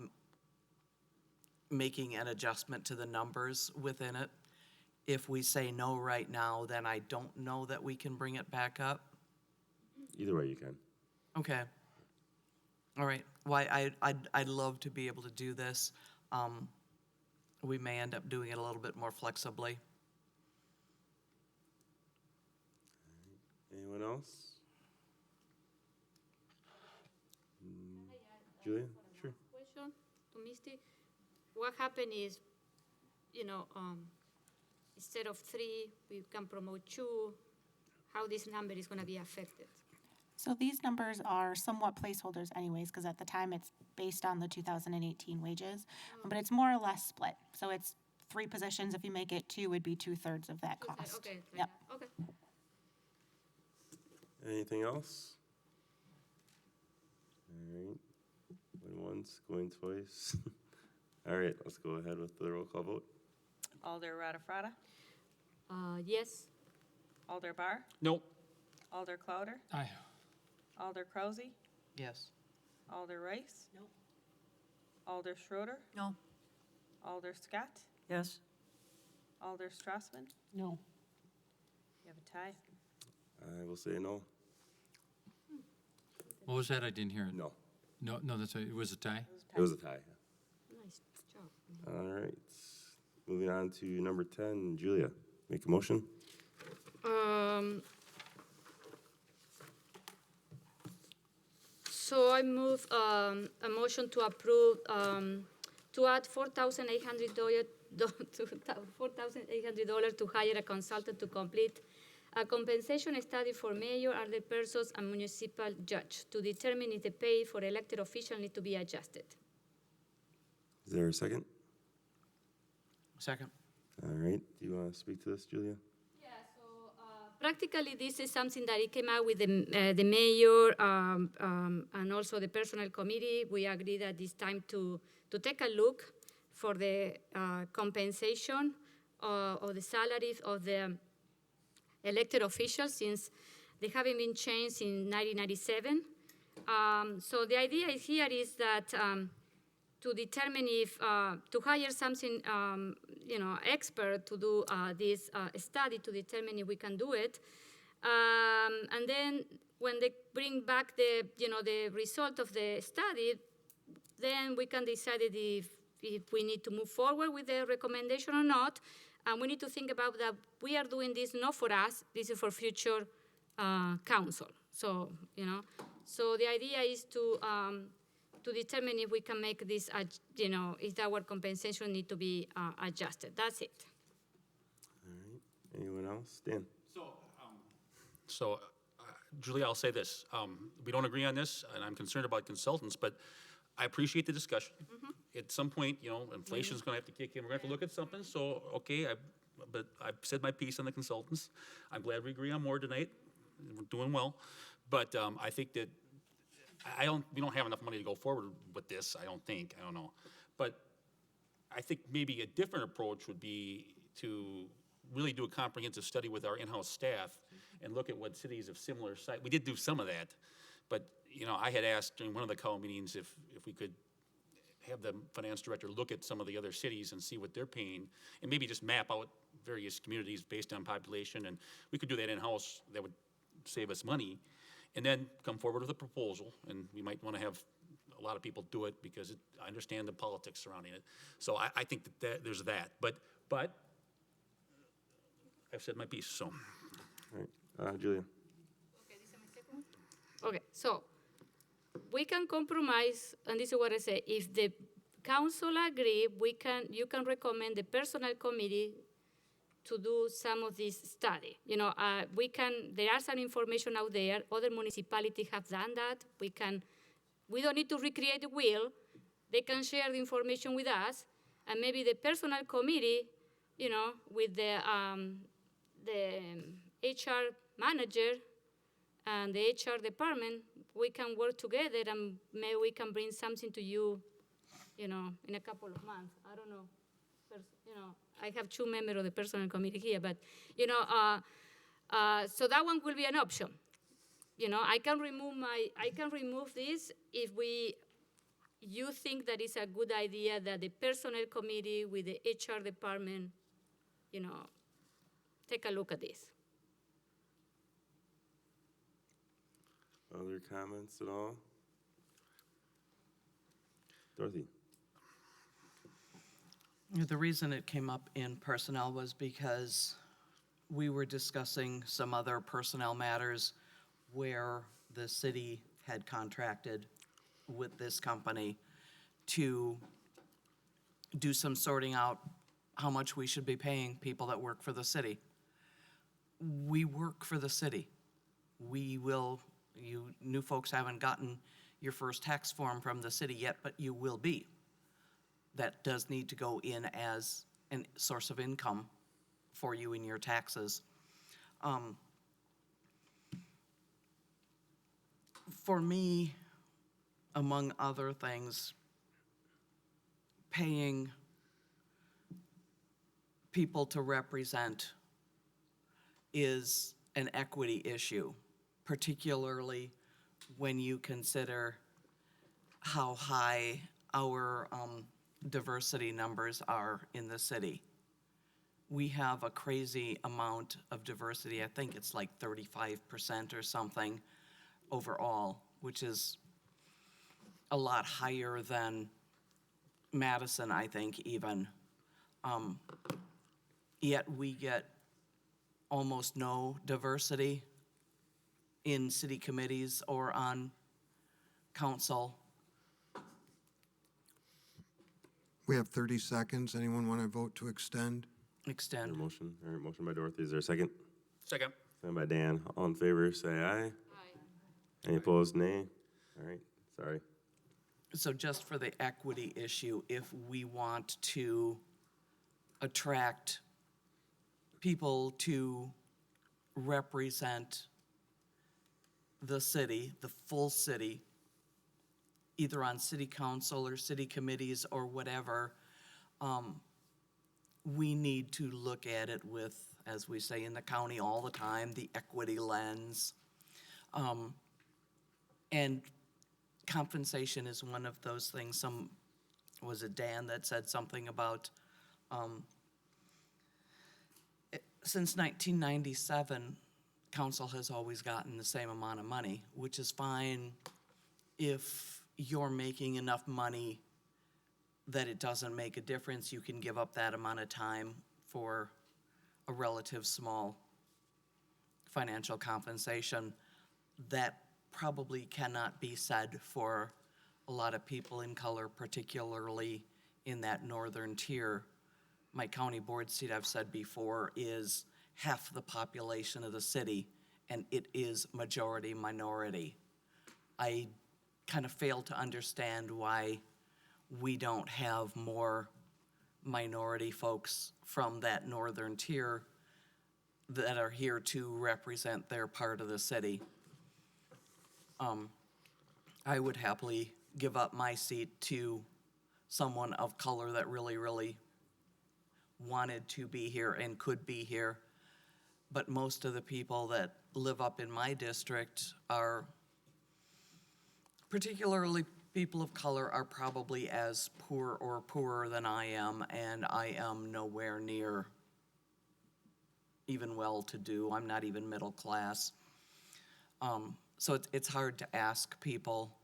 making an adjustment to the numbers within it. If we say no right now, then I don't know that we can bring it back up. Either way you can. Okay. All right. Well, I'd love to be able to do this. We may end up doing it a little bit more flexibly. Anyone else? Julia? Sure. Question to Misty. What happened is, instead of 3, we can promote 2. How this number is going to be affected? So these numbers are somewhat placeholders anyways, because at the time it's based on the 2018 wages, but it's more or less split. So it's 3 positions. If you make it 2, would be 2/3 of that cost. Okay. Yep. Okay. Anything else? All right. Going once, going twice. All right, let's go ahead with the roll call vote. Alder Radafrada, Yes. Alder Barr, Nope. Alder Clouder, Aye. Alder Krausey, Yes. Alder Rice. Nope. Alder Schroeder, No. Alder Scott, Yes? Alder Strassman. No. You have a tie. I will say no. What was that? I didn't hear it. No. No, that's right. It was a tie? It was a tie. Nice job. All right. Moving on to number 10, Julia. Make a motion. So I move a motion to approve to add $4,800 to hire a consultant to complete a compensation study for mayor, other persons, and municipal judge to determine if the pay for elected officials need to be adjusted. Is there a second? Second. All right. Do you want to speak to this, Julia? Practically, this is something that it came out with the mayor and also the personnel committee. We agreed that it's time to take a look for the compensation or the salaries of the elected officials since they haven't been changed in 1997. So the idea here is that to determine if to hire something expert to do this study to determine if we can do it, and then when they bring back the result of the study, then we can decide if we need to move forward with the recommendation or not. And we need to think about that we are doing this not for us, this is for future council. So, so the idea is to determine if we can make this, if our compensation need to be adjusted. That's it. All right. Anyone else? Dan? So, Julie, I'll say this. We don't agree on this, and I'm concerned about consultants, but I appreciate the discussion. At some point, inflation's going to have to kick in. We're going to have to look at something. So, okay, but I've said my piece on the consultants. I'm glad we agree on more tonight. We're doing well. But I think that we don't have enough money to go forward with this, I don't think. I don't know. But I think maybe a different approach would be to really do a comprehensive study with our in-house staff and look at what cities of similar size. We did do some of that, but I had asked during one of the COW meetings if we could have the finance director look at some of the other cities and see what they're paying, and maybe just map out various communities based on population, and we could do that in-house. That would save us money, and then come forward with a proposal, and we might want to have a lot of people do it because I understand the politics surrounding it. So I think that there's that, but I've said my piece, so. All right. Julia? Okay, so we can compromise, and this is what I say. If the council agree, you can recommend the personnel committee to do some of this study. There are some information out there. Other municipalities have done that. We don't need to recreate the wheel. They can share the information with us, and maybe the personnel committee, with the HR manager and the HR department, we can work together and maybe we can bring something to you, in a couple of months. I don't know. I have 2 members of the personnel committee here, but, so that one will be an option. I can remove this if you think that it's a good idea that the personnel committee with the HR department, take a look at this. Other comments at all? Dorothy? The reason it came up in personnel was because we were discussing some other personnel matters where the city had contracted with this company to do some sorting out how much we should be paying people that work for the city. We work for the city. You new folks haven't gotten your first tax form from the city yet, but you will be. That does need to go in as a source of income for you in your taxes. For me, among other things, paying people to represent is an equity issue, particularly when you consider how high our diversity numbers are in the city. We have a crazy amount of diversity. I think it's like 35% or something overall, which is a lot higher than Madison, I think, even. Yet we get almost no diversity in city committees or on council. We have 30 seconds. Anyone want to vote to extend? Extend. Motion, all right, motion by Dorothy, is there a second? Second. Second by Dan, all in favor, say aye. Aye. Any opposed, nay? All right, sorry. So just for the equity issue, if we want to attract people to represent the city, the full city, either on city council or city committees or whatever, we need to look at it with, as we say in the county all the time, the equity lens. And compensation is one of those things. Was it Dan that said something about, since 1997, council has always gotten the same amount of money, which is fine if you're making enough money that it doesn't make a difference. You can give up that amount of time for a relative small financial compensation. That probably cannot be said for a lot of people in color, particularly in that northern tier. My county board seat, I've said before, is half the population of the city, and it is majority minority. I kind of fail to understand why we don't have more minority folks from that northern tier that are here to represent their part of the city. I would happily give up my seat to someone of color that really, really wanted to be here and could be here. But most of the people that live up in my district are, particularly people of color, are probably as poor or poorer than I am, and I am nowhere near even well-to-do. I'm not even middle class. So it's hard to ask people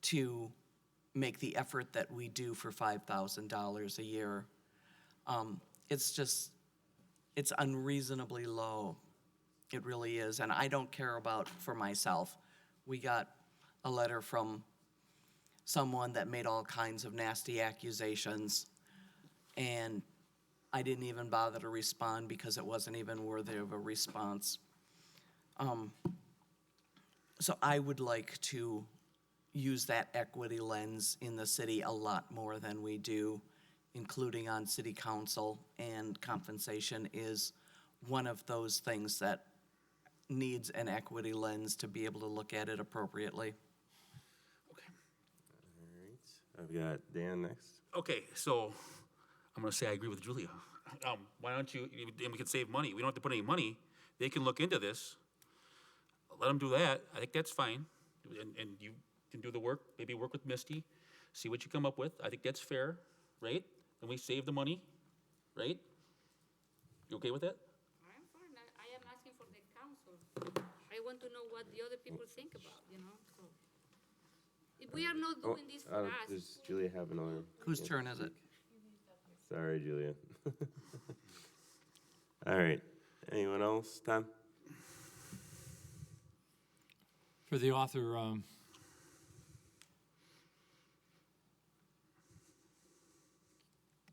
to make the effort that we do for $5,000 a year. It's unreasonably low. It really is, and I don't care about for myself. We got a letter from someone that made all kinds of nasty accusations, and I didn't even bother to respond because it wasn't even worthy of a response. So I would like to use that equity lens in the city a lot more than we do, including on city council, and compensation is one of those things that needs an equity lens to be able to look at it appropriately. All right, I've got Dan next. Okay, so I'm gonna say I agree with Julia. Why don't you, and we can save money. We don't have to put any money. They can look into this. Let them do that. I think that's fine. And you can do the work, maybe work with Misty, see what you come up with. I think that's fair, right? And we save the money, right? You okay with that? I'm fine. I am asking for the council. I want to know what the other people think about, so. If we are not doing this for us. Does Julia have another? Whose turn is it? Sorry, Julia. All right, anyone else? Tom? For the author,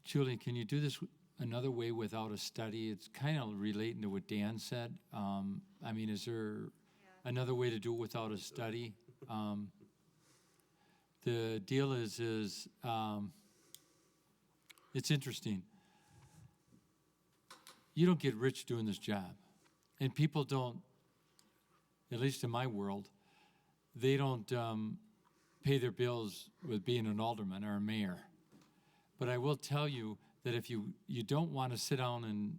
Julie, can you do this another way without a study? It's kind of relating to what Dan said. I mean, is there another way to do it without a study? The deal is it's interesting. You don't get rich doing this job. And people don't, at least in my world, they don't pay their bills with being an alderman or a mayor. But I will tell you that if you don't want to sit down and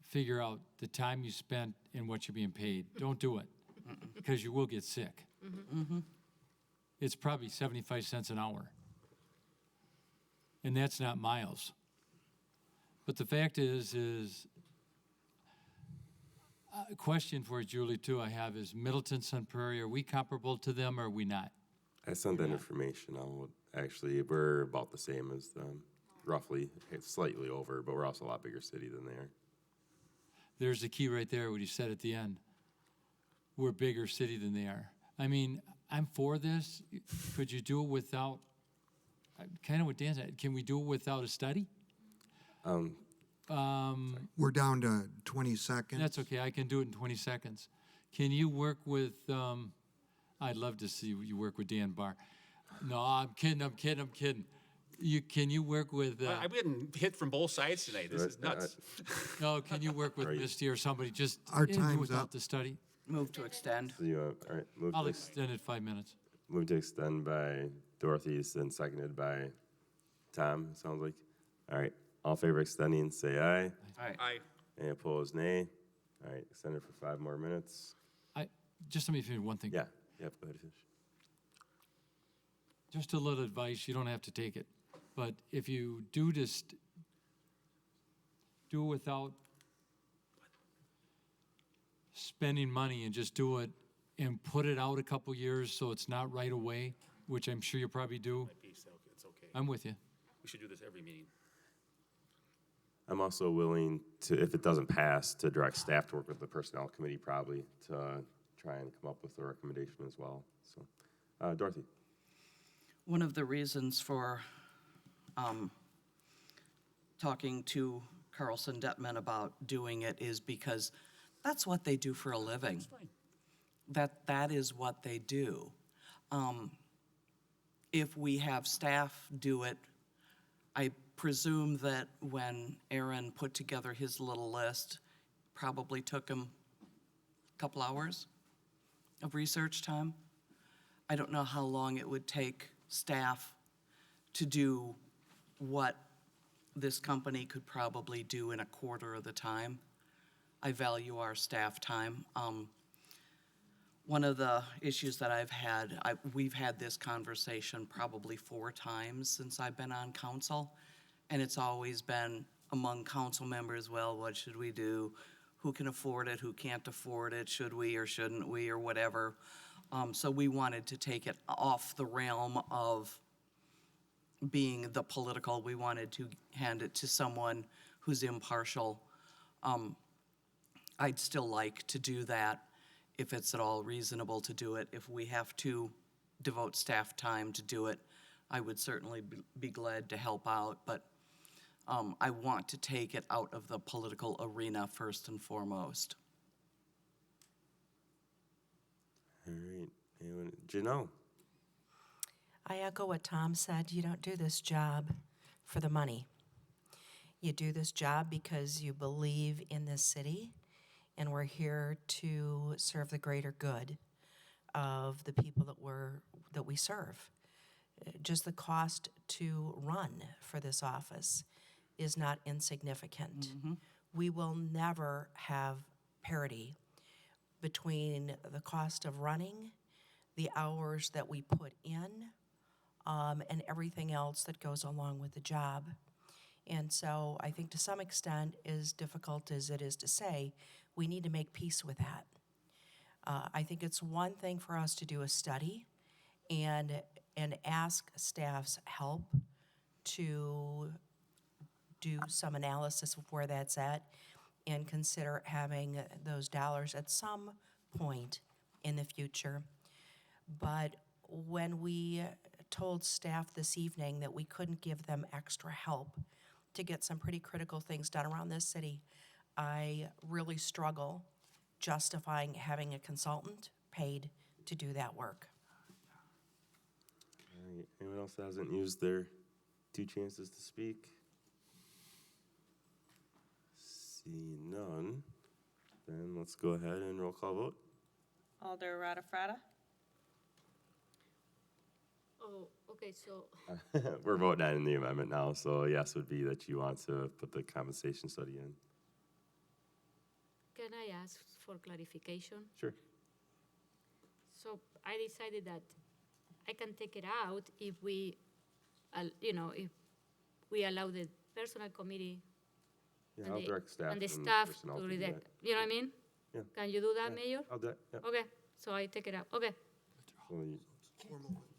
figure out the time you spent and what you're being paid, don't do it, because you will get sick. It's probably 75 cents an hour. And that's not miles. But the fact is a question for Julie, too, I have is Middleton, Sun Prairie, are we comparable to them or are we not? I sent that information out. Actually, we're about the same as them, roughly. It's slightly over, but we're also a lot bigger city than they are. There's the key right there, what you said at the end. We're a bigger city than they are. I mean, I'm for this. Could you do it without, kind of what Dan said, can we do it without a study? We're down to 20 seconds. That's okay, I can do it in 20 seconds. Can you work with, I'd love to see you work with Dan Barr. No, I'm kidding. Can you work with? I'm getting hit from both sides tonight. This is nuts. No, can you work with Misty or somebody just Our time's without up. the study? Move to extend. So you, all right, I'll extend it 5 minutes. move to extend by Dorothy, then seconded by Tom, it sounds like. All right, all in favor of extending, say aye. Aye. Any opposed, nay. All right, extend it for 5 more minutes. Just let me finish one thing. Yeah, yep, go ahead, finish. Just a little advice, you don't have to take it. But if you do just do it without spending money and just do it and put it out a couple years so it's not right away, which I'm sure you probably do. It's okay. I'm with you. We should do this every meeting. I'm also willing to, if it doesn't pass, to direct staff to work with the personnel committee probably to try and come up with a recommendation as well. So, Dorothy. One of the reasons for talking to Carlson Detman about doing it is because that's what they do for a living. That is what they do. If we have staff do it, I presume that when Aaron put together his little list, probably took him a couple hours of research time. I don't know how long it would take staff to do what this company could probably do in a quarter of the time. I value our staff time. One of the issues that I've had, we've had this conversation probably 4 times since I've been on council, and it's always been among council members, well, what should we do? Who can afford it? Who can't afford it? Should we or shouldn't we or whatever? So we wanted to take it off the realm of being the political. We wanted to hand it to someone who's impartial. I'd still like to do that if it's at all reasonable to do it. If we have to devote staff time to do it, I would certainly be glad to help out, but I want to take it out of the political arena first and foremost. All right, anyone, Janelle? I echo what Tom said. You don't do this job for the money. You do this job because you believe in this city, and we're here to serve the greater good of the people that we serve. Just the cost to run for this office is not insignificant. We will never have parity between the cost of running, the hours that we put in, and everything else that goes along with the job. And so I think to some extent, as difficult as it is to say, we need to make peace with that. I think it's one thing for us to do a study and ask staff's help to do some analysis of where that's at and consider having those dollars at some point in the future. But when we told staff this evening that we couldn't give them extra help to get some pretty critical things done around this city, I really struggle justifying having a consultant paid to do that work. All right, anyone else that hasn't used their 2 chances to speak? See none, then let's go ahead and roll call vote. Alder Rada Frada. Oh, okay, so, We're voting on the amendment now, so yes would be that you want to put the compensation study in. can I ask for clarification? Sure. So I decided that I can take it out if we, if we allow the personnel committee Yeah, and I'll the, direct staff and the and staff personnel to to do redact. that. You know what I mean? Yeah. Can you do that, Yeah, Mayor? I'll do it, yeah. Okay, so I take it out. Okay,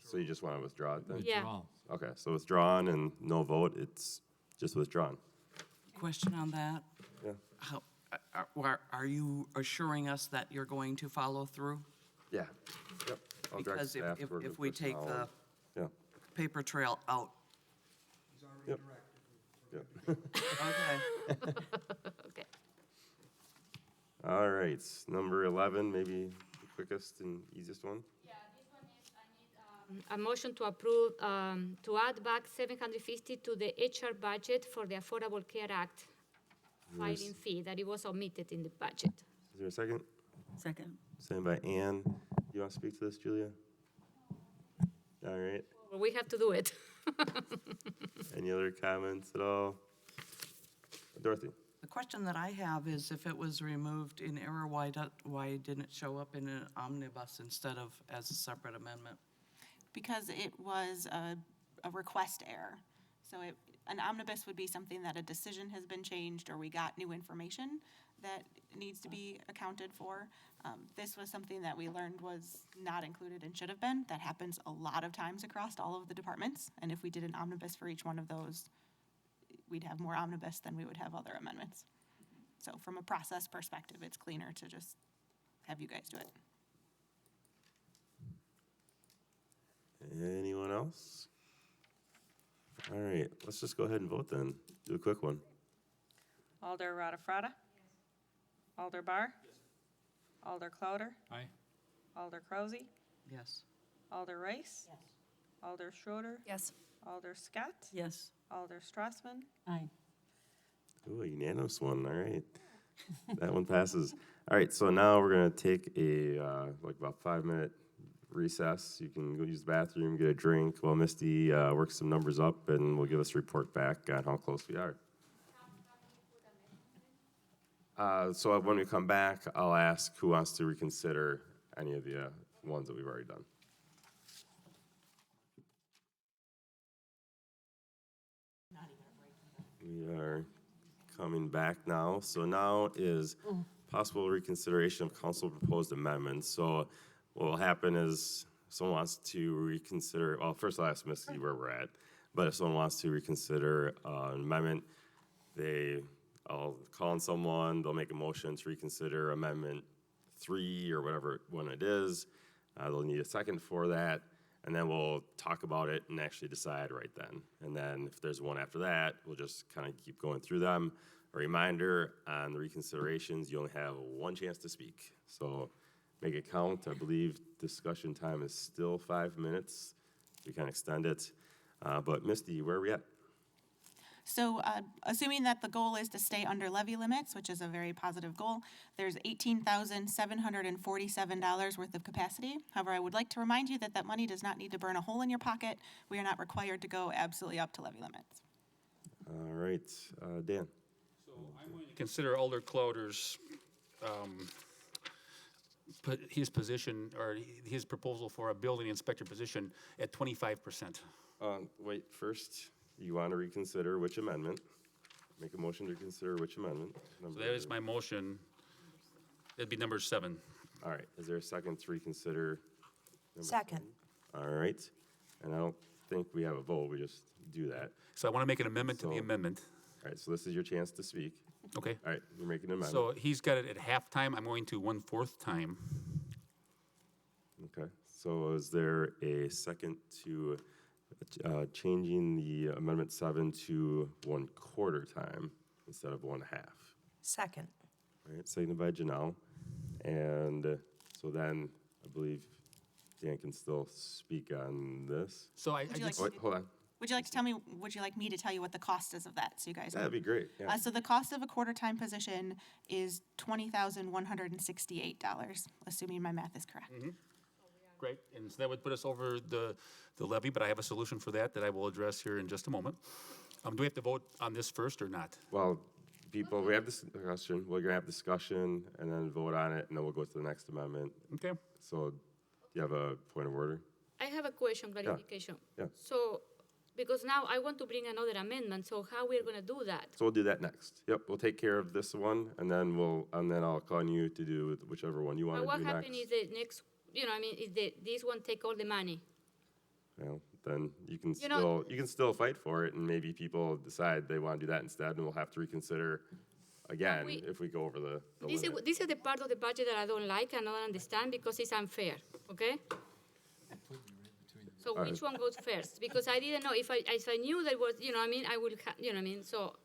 So you just want to withdraw it then? yeah. Withdrawal. Okay, so withdrawn and no vote, it's just withdrawn. Question on that. Yeah. How, are you assuring us that you're going to follow through? Yeah, yep. I'll direct Because staff to work if with we take personnel the and- paper trail out, Yeah. Yep. Yep. okay. Okay. All right, number 11, maybe the quickest and easiest one. A motion to approve, to add back $750 to the HR budget for the Affordable Care Act filing fee, that it was omitted in the budget. Is there a second? Second. Second by Ann. You want to speak to this, Julia? All right. Well, we have to do it. Any other comments at all? Dorothy? The question that I have is if it was removed in error, why didn't it show up in an omnibus instead of as a separate amendment? Because it was a request error. So an omnibus would be something that a decision has been changed or we got new information that needs to be accounted for. This was something that we learned was not included and should have been. That happens a lot of times across all of the departments. And if we did an omnibus for each one of those, we'd have more omnibus than we would have other amendments. So from a process perspective, it's cleaner to just have you guys do it. Anyone else? All right, let's just go ahead and vote then. Do a quick one. Alder Rada-Frada? Alder Barr? Alder Clouder? Aye. Alder Crozy? Yes. Alder Rice? Alder Schroeder? Yes. Alder Scott? Yes. Alder Strassman? Aye. Ooh, a unanimous one, all right. That one passes. All right, so now we're gonna take a, like about 5-minute recess. You can go use the bathroom, get a drink, while Misty works some numbers up, and will give us a report back on how close we are. So when we come back, I'll ask who wants to reconsider any of the ones that we've already done. We are coming back now. So now is possible reconsideration of council proposed amendments. So what will happen is someone wants to reconsider, well, first I'll ask Misty where we're at. But if someone wants to reconsider an amendment, I'll call on someone, they'll make a motion to reconsider amendment 3 or whatever one it is. They'll need a second for that, and then we'll talk about it and actually decide right then. And then if there's one after that, we'll just kind of keep going through them. A reminder on the reconsiderations, you only have one chance to speak. So make it count. I believe discussion time is still 5 minutes. We can extend it. But Misty, where are we at? So assuming that the goal is to stay under levy limits, which is a very positive goal, there's $18,747 worth of capacity. However, I would like to remind you that that money does not need to burn a hole in your pocket. We are not required to go absolutely up to levy limits. All right, Dan. So I'm going to consider Alder Clouder's, his position, or his proposal for a building inspector position at 25%. Wait, first, you want to reconsider which amendment? Make a motion to consider which amendment? So that is my motion. That'd be number 7. All right, is there a second to reconsider? number Second. 7? All right, and I don't think we have a vote, we just do that. So I want to make an amendment to the amendment. All right, so this is your chance to speak. Okay. All right, you're making an amendment. So he's got it at halftime. I'm going to 1/4 time. Okay, so is there a second to changing the amendment 7 to 1/4 time instead of 1/2? Second. All right, seconded by Janelle. And so then I believe Dan can still speak on this. So I Would you just, like Wait, hold on. Would you like to tell me, would you like me to tell you what the cost is of that, so you guys? That'd be great, yeah. So the cost of a quarter-time position is $20,168, assuming my math is correct. great. And so that would put us over the levy, but I have a solution for that I will address here in just a moment. Do we have to vote on this first or not? Well, people, we have this discussion, we're gonna have discussion and then vote on it, and then we'll go to the next amendment. Okay. So, do you have a point of order? I have a question, clarification. Yeah. So, because now I want to bring another amendment, so how we're gonna do that? So we'll do that next. Yep, we'll take care of this one, and then I'll call on you to do whichever one you But wanna what do happens next. if the next, if this one take all the money? Well, then you can You know- still fight for it, and maybe people decide they wanna do that instead, and we'll have to reconsider again if we go over the limit. This is the part of the budget that I don't like and I don't understand because it's unfair, okay? So All which right. one goes first? Because I didn't know, if I knew that was, I would, so.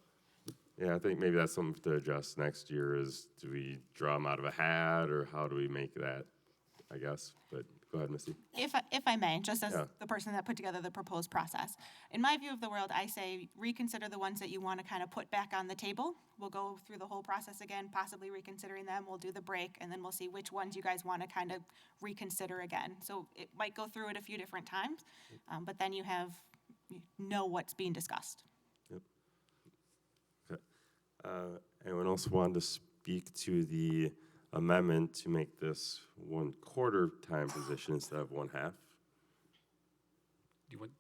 Yeah, I think maybe that's something to adjust next year is, do we draw them out of a hat, or how do we make that, I guess, but go ahead, Missy. If I may, just as Yeah. the person that put together the proposed process, in my view of the world, I say reconsider the ones that you want to kind of put back on the table. We'll go through the whole process again, possibly reconsidering them. We'll do the break, and then we'll see which ones you guys want to kind of reconsider again. So it might go through it a few different times, but then you know what's being discussed. Yep. Okay. Anyone else want to speak to the amendment to make this 1/4 time position instead of 1/2? Do you want,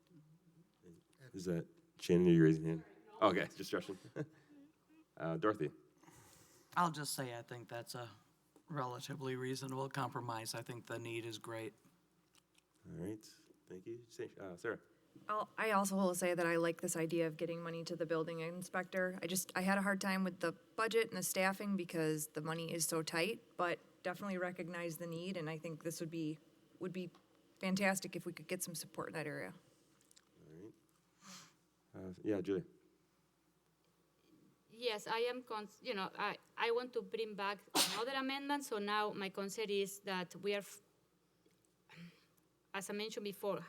Is that Shannon? Are you raising your hand? Okay, just stretching. Dorothy. I'll just say I think that's a relatively reasonable compromise. I think the need is great. All right, thank you. Sarah. I also will say that I like this idea of getting money to the building inspector. I had a hard time with the budget and the staffing because the money is so tight, but definitely recognize the need, and I think this would be fantastic if we could get some support in that area. All right. Yeah, Julie. Yes, I am, I want to bring back another amendment, so now my concern is that we are, as I mentioned before,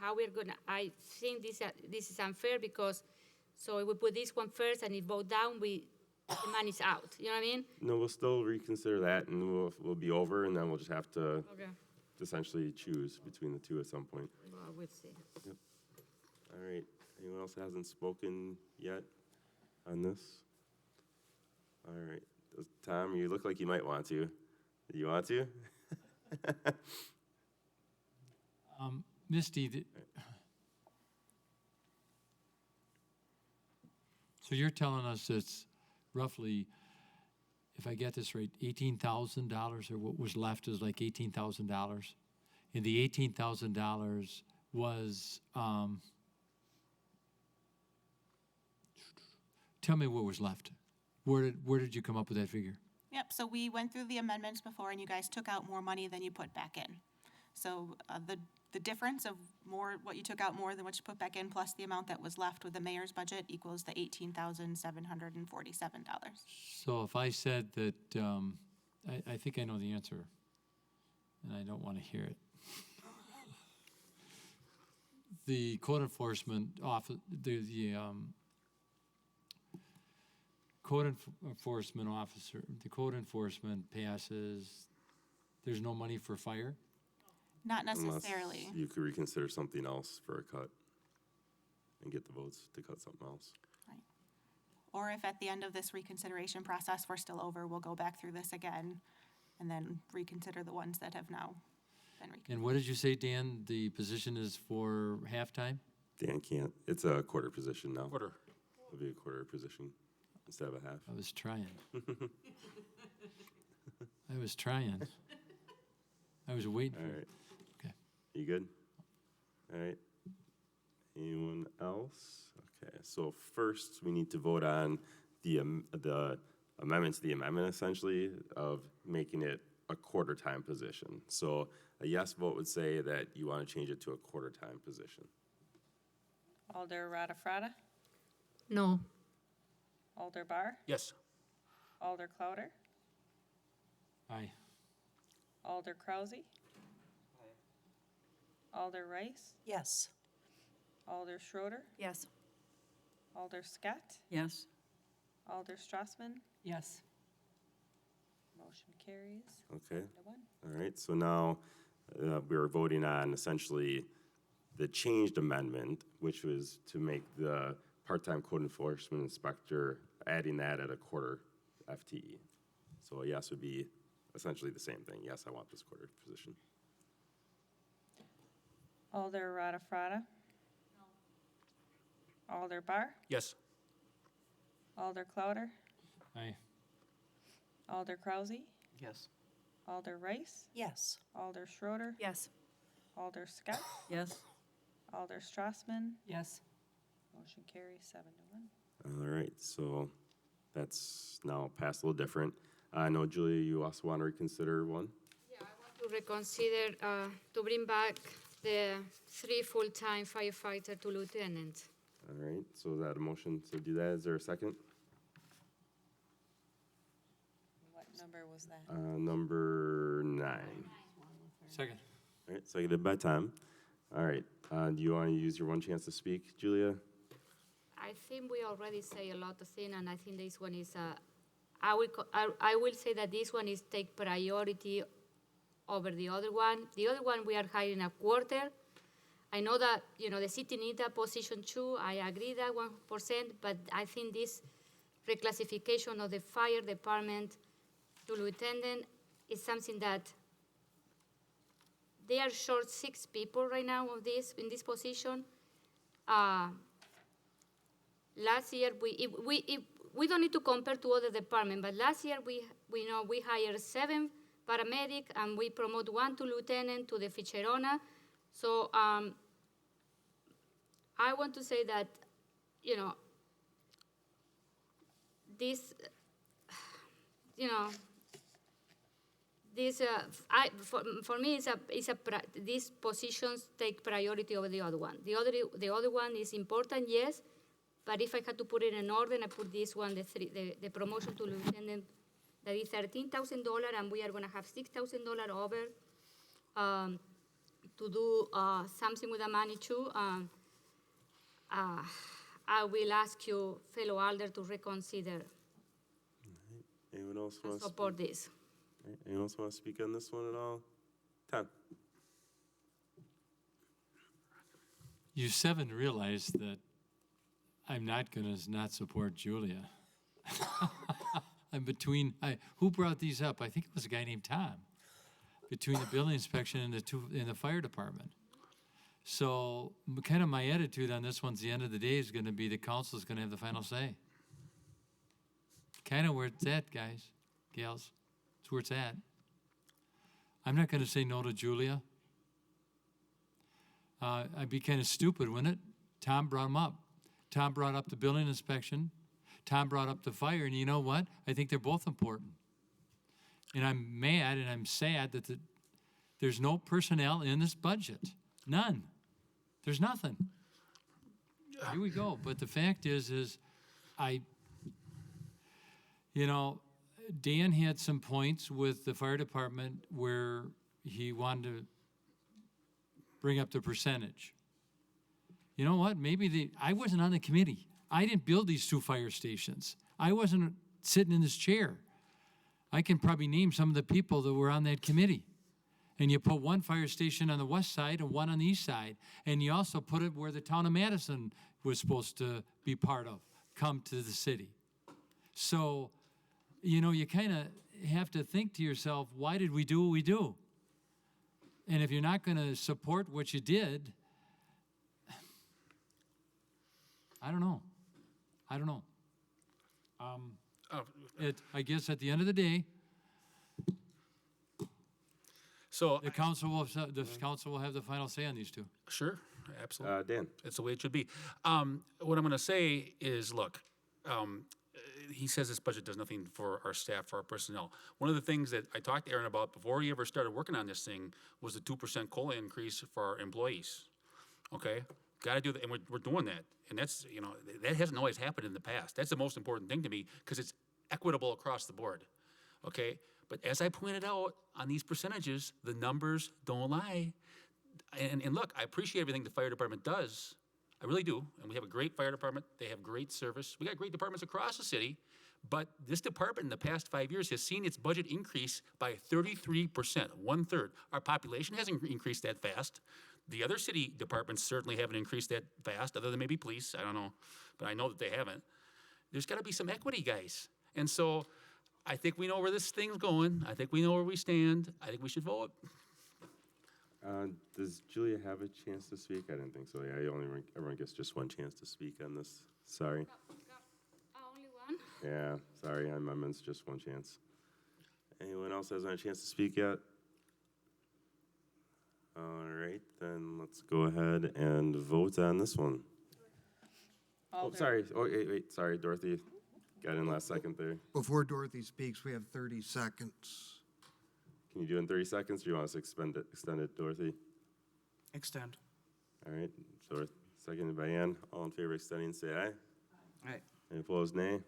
I think this is unfair because, so if we put this one first and if vote down, the money's out, you know what I mean? No, we'll still reconsider that, and we'll be over, and then we'll just have to Okay. essentially choose between the two at some point. Well, we'll see. Yep. All right. Anyone else hasn't spoken yet on this? All right. Tom, you look like you might want to. Do you want to? Misty, so you're telling us it's roughly, if I get this right, $18,000, or what was left is like $18,000? And the $18,000 was, tell me what was left. Where did you come up with that figure? Yep, so we went through the amendments before, and you guys took out more money than you put back in. So the difference of what you took out more than what you put back in, plus the amount that was left with the mayor's budget equals the $18,747. So if I said that, I think I know the answer, and I don't want to hear it. The code enforcement office, code enforcement officer, the code enforcement passes, there's no money for fire? Not Unless necessarily. you could reconsider something else for a cut and get the votes to cut something else. Right. Or if at the end of this reconsideration process, we're still over, we'll go back through this again and then reconsider the ones that have now been reconsidered. And what did you say, Dan, the position is for halftime? Dan can't. It's a quarter position now. Quarter. It'll be a quarter position instead of a half. I was trying. I was trying. I was waiting. All right. Okay. You good? All right. Anyone else? Okay, so first we need to vote on the amendment to the amendment, essentially, of making it a quarter-time position. So a yes vote would say that you want to change it to a quarter-time position. Alder Radafrada, No. Alder Barr, yes. Alder Clouder, Aye. Alder Krause, Alder Rice, Yes. Alder Schroeder, Yes. Alder Scott, Yes. Alder Strassman, Yes. motion carries. Okay. 5-1. All right, so now We were voting on essentially the changed amendment, which was to make the part-time code enforcement inspector, adding that at a quarter FTE. So a yes would be essentially the same thing. Yes, I want this quarter position. Alder Rada. Alder Bar. Yes. Alder Clouder. Aye. Alder Krause. Yes. Alder Rice. Yes. Alder Schroeder. Yes. Alder Scott. Yes? Alder Strassman. Yes. Motion carries 7-1. All right, so that's now passed a little different. I know, Julia, you also want to reconsider one? Yeah, I want to reconsider to bring back the 3 full-time firefighter to lieutenant. All right, so is that a motion to do that? Is there a second? What number was that? Number 9. Second. All right, seconded by Tom. All right, do you want to use your one chance to speak, Julia? I think we already say a lot of things, and I think this one is, I will say that this one is take priority over the other one. The other one, we are hiring a quarter. I know that, the city needs a position too. I agree that 1%, but I think this reclassification of the fire department to lieutenant is something that they are short 6 people right now in this position. Last year, we don't need to compare to other departments, but last year we hired 7 paramedic and we promote 1 to lieutenant to the Ficherona. So I want to say that, this, for me, these positions take priority over the other one. The other one is important, yes, but if I had to put it in order, I put this one, the promotion to lieutenant, that is $13,000, and we are going to have $6,000 over to do something with the money too. I will ask you, fellow Alder, to reconsider Anyone else and want to support this. Anyone else want to speak on this one at all? Tom? You 7 realize that I'm not going to not support Julia. I'm between, who brought these up? I think it was a guy named Tom, between the building inspection and the fire department. So kind of my attitude on this one's the end of the day is going to be the council's going to have the final say. Kind of where it's at, guys, gals. It's where it's at. I'm not going to say no to Julia. I'd be kind of stupid, wouldn't it? Tom brought them up. Tom brought up the building inspection. Tom brought up the fire, and you know what? I think they're both important. And I'm mad and I'm sad that there's no personnel in this budget. None. There's nothing. Here we go. But the fact is Dan had some points with the fire department where he wanted to bring up the percentage. You know what? Maybe I wasn't on the committee. I didn't build these 2 fire stations. I wasn't sitting in this chair. I can probably name some of the people that were on that committee. And you put 1 fire station on the west side and 1 on the east side. And you also put it where the town of Madison was supposed to be part of, come to the city. So, you kind of have to think to yourself, why did we do what we do? And if you're not going to support what you did, I don't know. I guess at the end of the day, So the council will have the final say on these 2. Sure, absolutely. Dan? That's the way it should be. What I'm going to say is, look, he says this budget does nothing for our staff, for our personnel. One of the things that I talked to Aaron about before he ever started working on this thing was the 2% COLA increase for our employees. Okay? Got to do that, and we're doing that. And that's, that hasn't always happened in the past. That's the most important thing to me because it's equitable across the board. Okay? But as I pointed out on these percentages, the numbers don't lie. And look, I appreciate everything the fire department does. I really do. And we have a great fire department. They have great service. We got great departments across the city. But this department in the past 5 years has seen its budget increase by 33%, 1/3. Our population hasn't increased that fast. The other city departments certainly haven't increased that fast, other than maybe police, I don't know, but I know that they haven't. There's gotta be some equity, guys. And so I think we know where this thing's going. I think we know where we stand. I think we should vote. Does Julia have a chance to speak? I didn't think so. Yeah, everyone gets just one chance to speak on this. Sorry. Only one? Yeah, sorry, amendments, just one chance. Anyone else hasn't had a chance to speak yet? All right, then let's go ahead and vote on this one. Oh, sorry. Oh, wait, sorry, Dorothy. Got in last second there. Before Dorothy speaks, we have 30 seconds. Can you do it in 30 seconds, or do you want us to extend it, Dorothy? Extend. All right, so seconded by Ann. All in favor of extending, say aye. Aye. Any opposed, nay?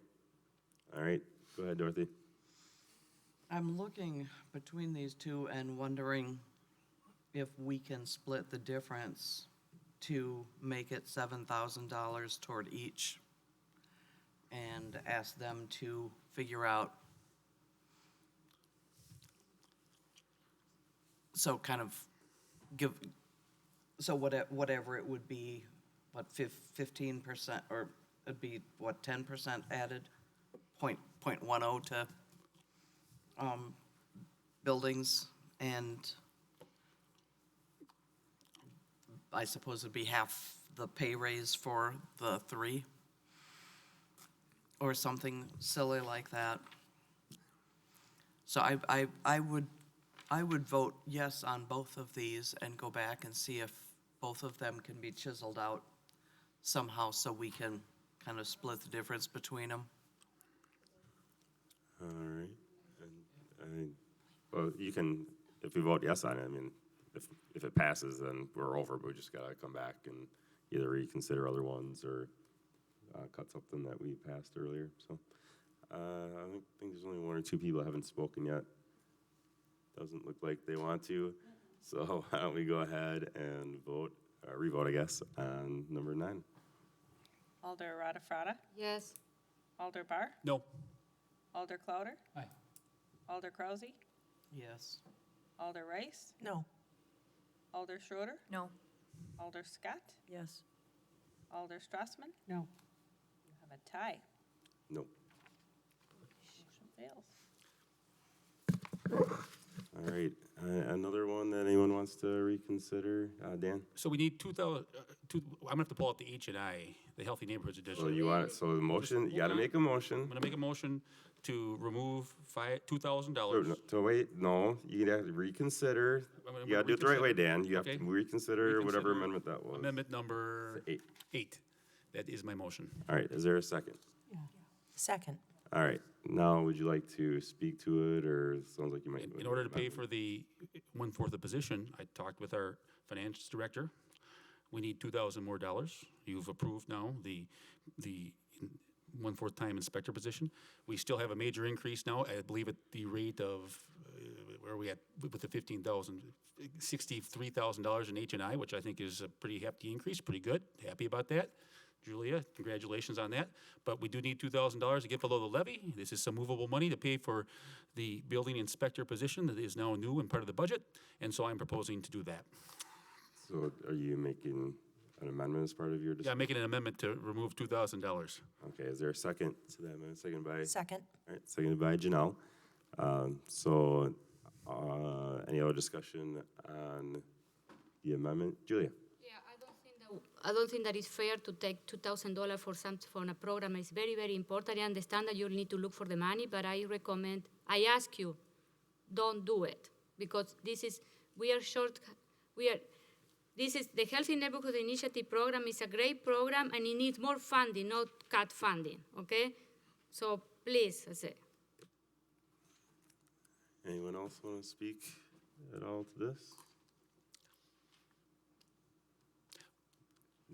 All right, go ahead, Dorothy. I'm looking between these two and wondering if we can split the difference to make it $7,000 toward each and ask them to figure out. So kind of whatever it would be, what, 15%, or it'd be, what, 10% added? 0.10 to buildings, and I suppose it'd be half the pay raise for the 3, or something silly like that. So I would vote yes on both of these and go back and see if both of them can be chiseled out somehow so we can kind of split the difference between them. All right. And, well, you can, if we vote yes on it, I mean, if it passes, then we're over, but we just gotta come back and either reconsider other ones or cut something that we passed earlier, so. I think there's only 1 or 2 people that haven't spoken yet. Doesn't look like they want to, so why don't we go ahead and vote, re-vote, I guess, on number 9. Alder Radafrada, Yes. Alder Bar, No. Alder Clouder, Aye. Alder Krause, Yes. Alder Rice, No. Alder Schroeder, No. Alder Scott, Yes. Alder Strassman. No. You have a tie. No. Motion fails. All right, another one that anyone wants to reconsider, Dan? So we need 2,000, I'm gonna have to pull out the H&I, the Healthy Neighborhoods Edition. So you want, so the motion, you gotta make a motion. I'm gonna make a motion to remove $2,000. So wait, no, you have to reconsider. I'm gonna You gotta do it the right way, Dan. You have Okay. to reconsider whatever Reconsider amendment that was. Amendment number 8. 8. That is my motion. All right, is there a second? Second. All right, now would you like to speak to it, or it sounds like you might? In order to pay for the 1/4 of the position, I talked with our finance director. We need $2,000 more dollars. You've approved now the 1/4 time inspector position. We still have a major increase now, I believe at the rate of, where are we at with the 15,000, $63,000 in H&I, which I think is a pretty hefty increase, pretty good, happy about that. Julia, congratulations on that. But we do need $2,000 to get below the levy. This is some movable money to pay for the building inspector position that is now new and part of the budget, and so I'm proposing to do that. So are you making an amendment as part of your Yeah, discussion? I'm making an amendment to remove $2,000. Okay, is there a second to that amendment? Second by? Second. All right, seconded by Janelle. So, any other discussion on the amendment? Julia? I don't think that it's fair to take $2,000 for a program. It's very, very important. I understand that you need to look for the money, but I ask you, don't do it. Because this is the Healthy Neighborhood Initiative program is a great program and it needs more funding, not cut funding, okay? So please, I say. Anyone else want to speak at all to this?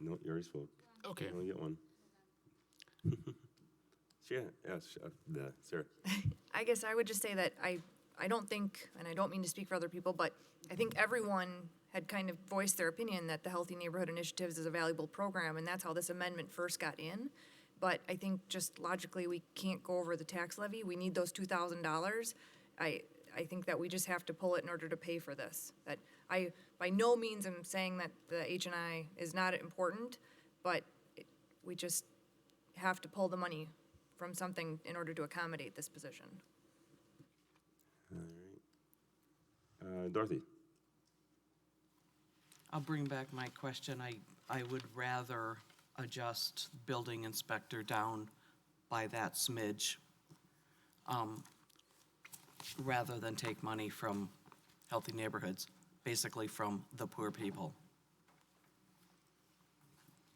No, you already spoke. Okay. You only get one. Sarah. I guess I would just say that I don't think, and I don't mean to speak for other people, but I think everyone had kind of voiced their opinion that the Healthy Neighborhood Initiatives is a valuable program, and that's how this amendment first got in. But I think just logically, we can't go over the tax levy. We need those $2,000. I think that we just have to pull it in order to pay for this. That I, by no means am saying that the H&I is not important, but we just have to pull the money from something in order to accommodate this position. All right. Dorothy? I'll bring back my question. I would rather adjust building inspector down by that smidge, rather than take money from healthy neighborhoods, basically from the poor people.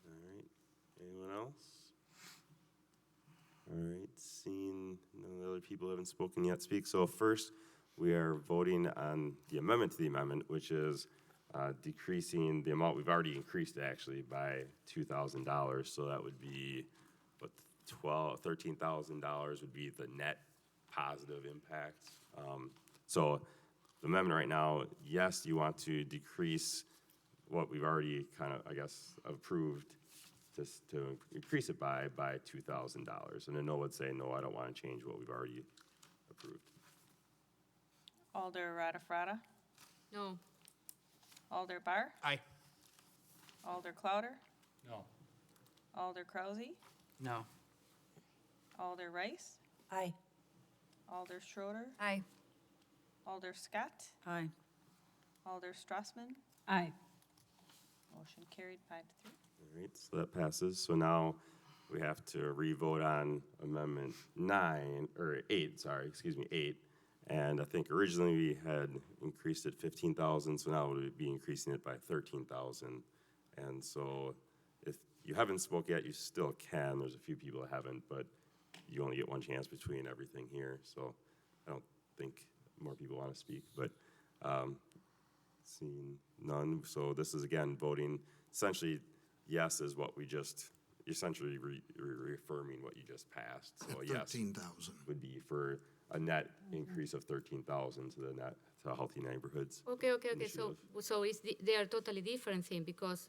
All right. Anyone else? All right. Seeing none of the other people who haven't spoken yet speak. So first, we are voting on the amendment to the amendment, which is decreasing the amount. We've already increased it actually by $2,000. So that would be what, $13,000 would be the net positive impact. So the amendment right now, yes, you want to decrease what we've already kind of, I guess, approved to increase it by $2,000. And a no would say, no, I don't want to change what we've already approved. Alder Radafrada, No. Alder Bar, Aye. Alder Clouder, No. Alder Krause, No. Alder Rice, Aye. Alder Schroeder, Aye. Alder Scott, Aye. Alder Strassman. Aye. Motion carried 5-3. All right, so that passes. So now we have to re-vote on amendment 8. And I think originally we had increased it 15,000, so now we'll be increasing it by 13,000. And so if you haven't spoke yet, you still can. There's a few people that haven't, but you only get one chance between everything here. So I don't think more people want to speak, but seeing none. So this is again voting, essentially, yes is what we just, essentially reaffirming what you just passed. So yes 13,000. would be for a net increase of 13,000 to the net, to Healthy Neighborhoods. Okay. So initiative. they are totally different thing because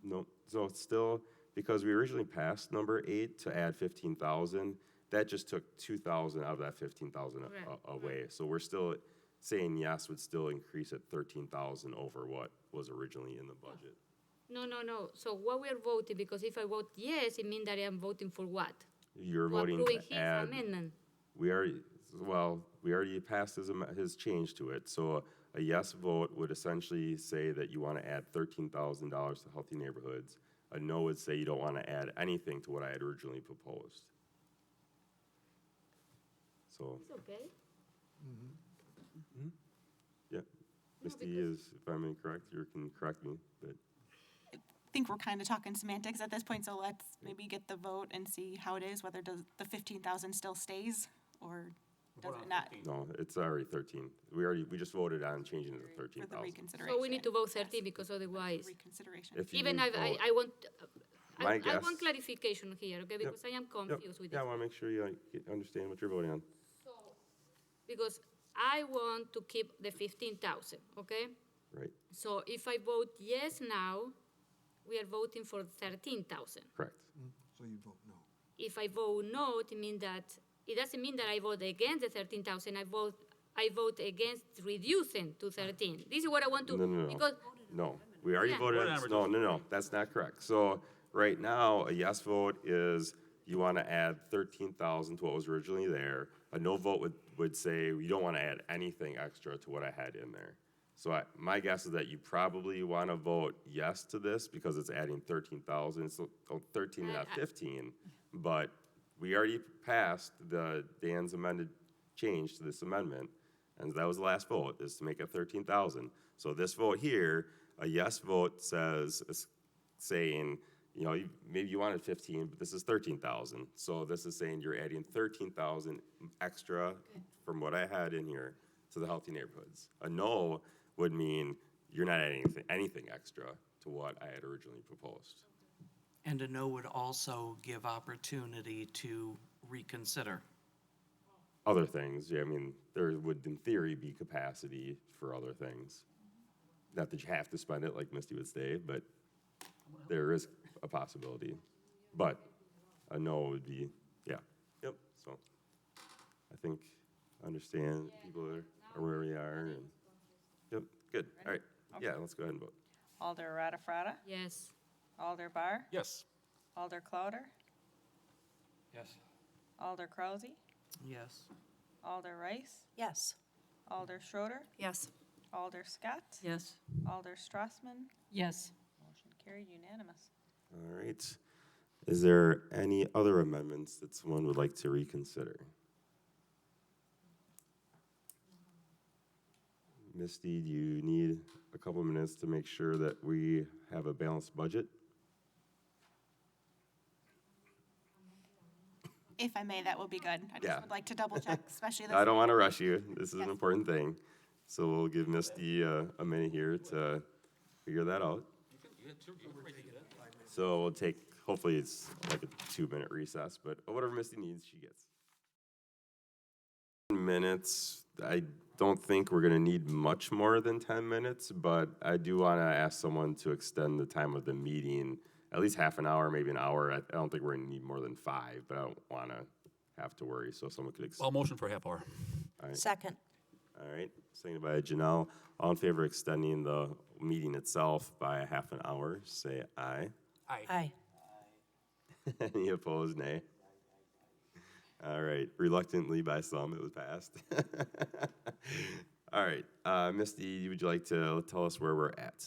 No, so it's still, because we originally passed number 8 to add 15,000, that just took 2,000 out of that 15,000 away. So we're still saying yes would still increase at 13,000 over what was originally in the budget. no. So what we are voting, because if I vote yes, it means that I am voting for what? You're For voting approving to his add, amendment. we already passed his change to it. So a yes vote would essentially say that you want to add $13,000 to Healthy Neighborhoods. A no would say you don't want to add anything to what I had originally proposed. So, It's okay. yeah, Misty is, if I'm incorrect, you can correct me, but. I think we're kind of talking semantics at this point, so let's maybe get the vote and see how it is, whether does the 15,000 still stays or does it not? No, it's already 13. We just voted on changing it to For the 13,000. reconsideration. So we need to vote 13 because otherwise, Reconsideration. If you even vote- I want, My I guess- want clarification here, okay, because I am Yep. confused with Yeah, I this. want to make sure you understand what you're voting on. Because I want to keep the 15,000, okay? Right, So if I vote yes now, we are voting for 13,000. correct. So you vote no. If I vote no, it doesn't mean that I vote against the 13,000. I vote against reducing to 13. This is what I want to, No. because No, we already Yeah. voted on, no, that's not correct. So right now, a yes vote is you want to add 13,000 to what was originally there. A no vote would say you don't want to add anything extra to what I had in there. So my guess is that you probably want to vote yes to this because it's adding 13,000, so 13 and not 15. But we already passed Dan's amended change to this amendment, and that was the last vote, is to make it 13,000. So this vote here, a yes vote is saying, maybe you wanted 15, but this is 13,000. So this is saying you're adding 13,000 extra from what I had in here to the Healthy Neighborhoods. A no would mean you're not adding anything extra to what I had originally proposed. And a no would also give opportunity to reconsider. Other things, yeah, I mean, there would in theory be capacity for other things. Not that you have to spend it like Misty would say, but there is a possibility. But a no would be, yeah, yep, so. I think, understand, people are where we are, and, yep, good, all right. Yeah, let's go ahead and vote. Alder Radafrada, Yes. Alder Bar, Yes. Alder Clouder, Yes. Alder Krause, Yes. Alder Rice, Yes. Alder Schroeder, Yes. Alder Scott, Yes. Alder Strassman, Yes. motion carried unanimous. All right. Is there any other amendments that someone would like to reconsider? Misty, do you need a couple minutes to make sure that we have a balanced budget? If I may, that would be good. I Yeah. just would like to double check, especially this. I don't want to rush you. This is an important thing. So we'll give Misty a minute here to figure that out. So we'll take, hopefully it's like a 2-minute recess, but whatever Misty needs, she gets. Minutes, I don't think we're gonna need much more than 10 minutes, but I do wanna ask someone to extend the time of the meeting, at least half an hour, maybe an hour. I don't think we're gonna need more than 5, but I don't wanna have to worry, so if someone could. I'll motion for a half hour. All right. Second. All right, seconded by Janelle. All in favor of extending the meeting itself by a half an hour, say aye. Aye. Any opposed, nay? All right, reluctantly by some, it was passed. All right, Misty, would you like to tell us where we're at?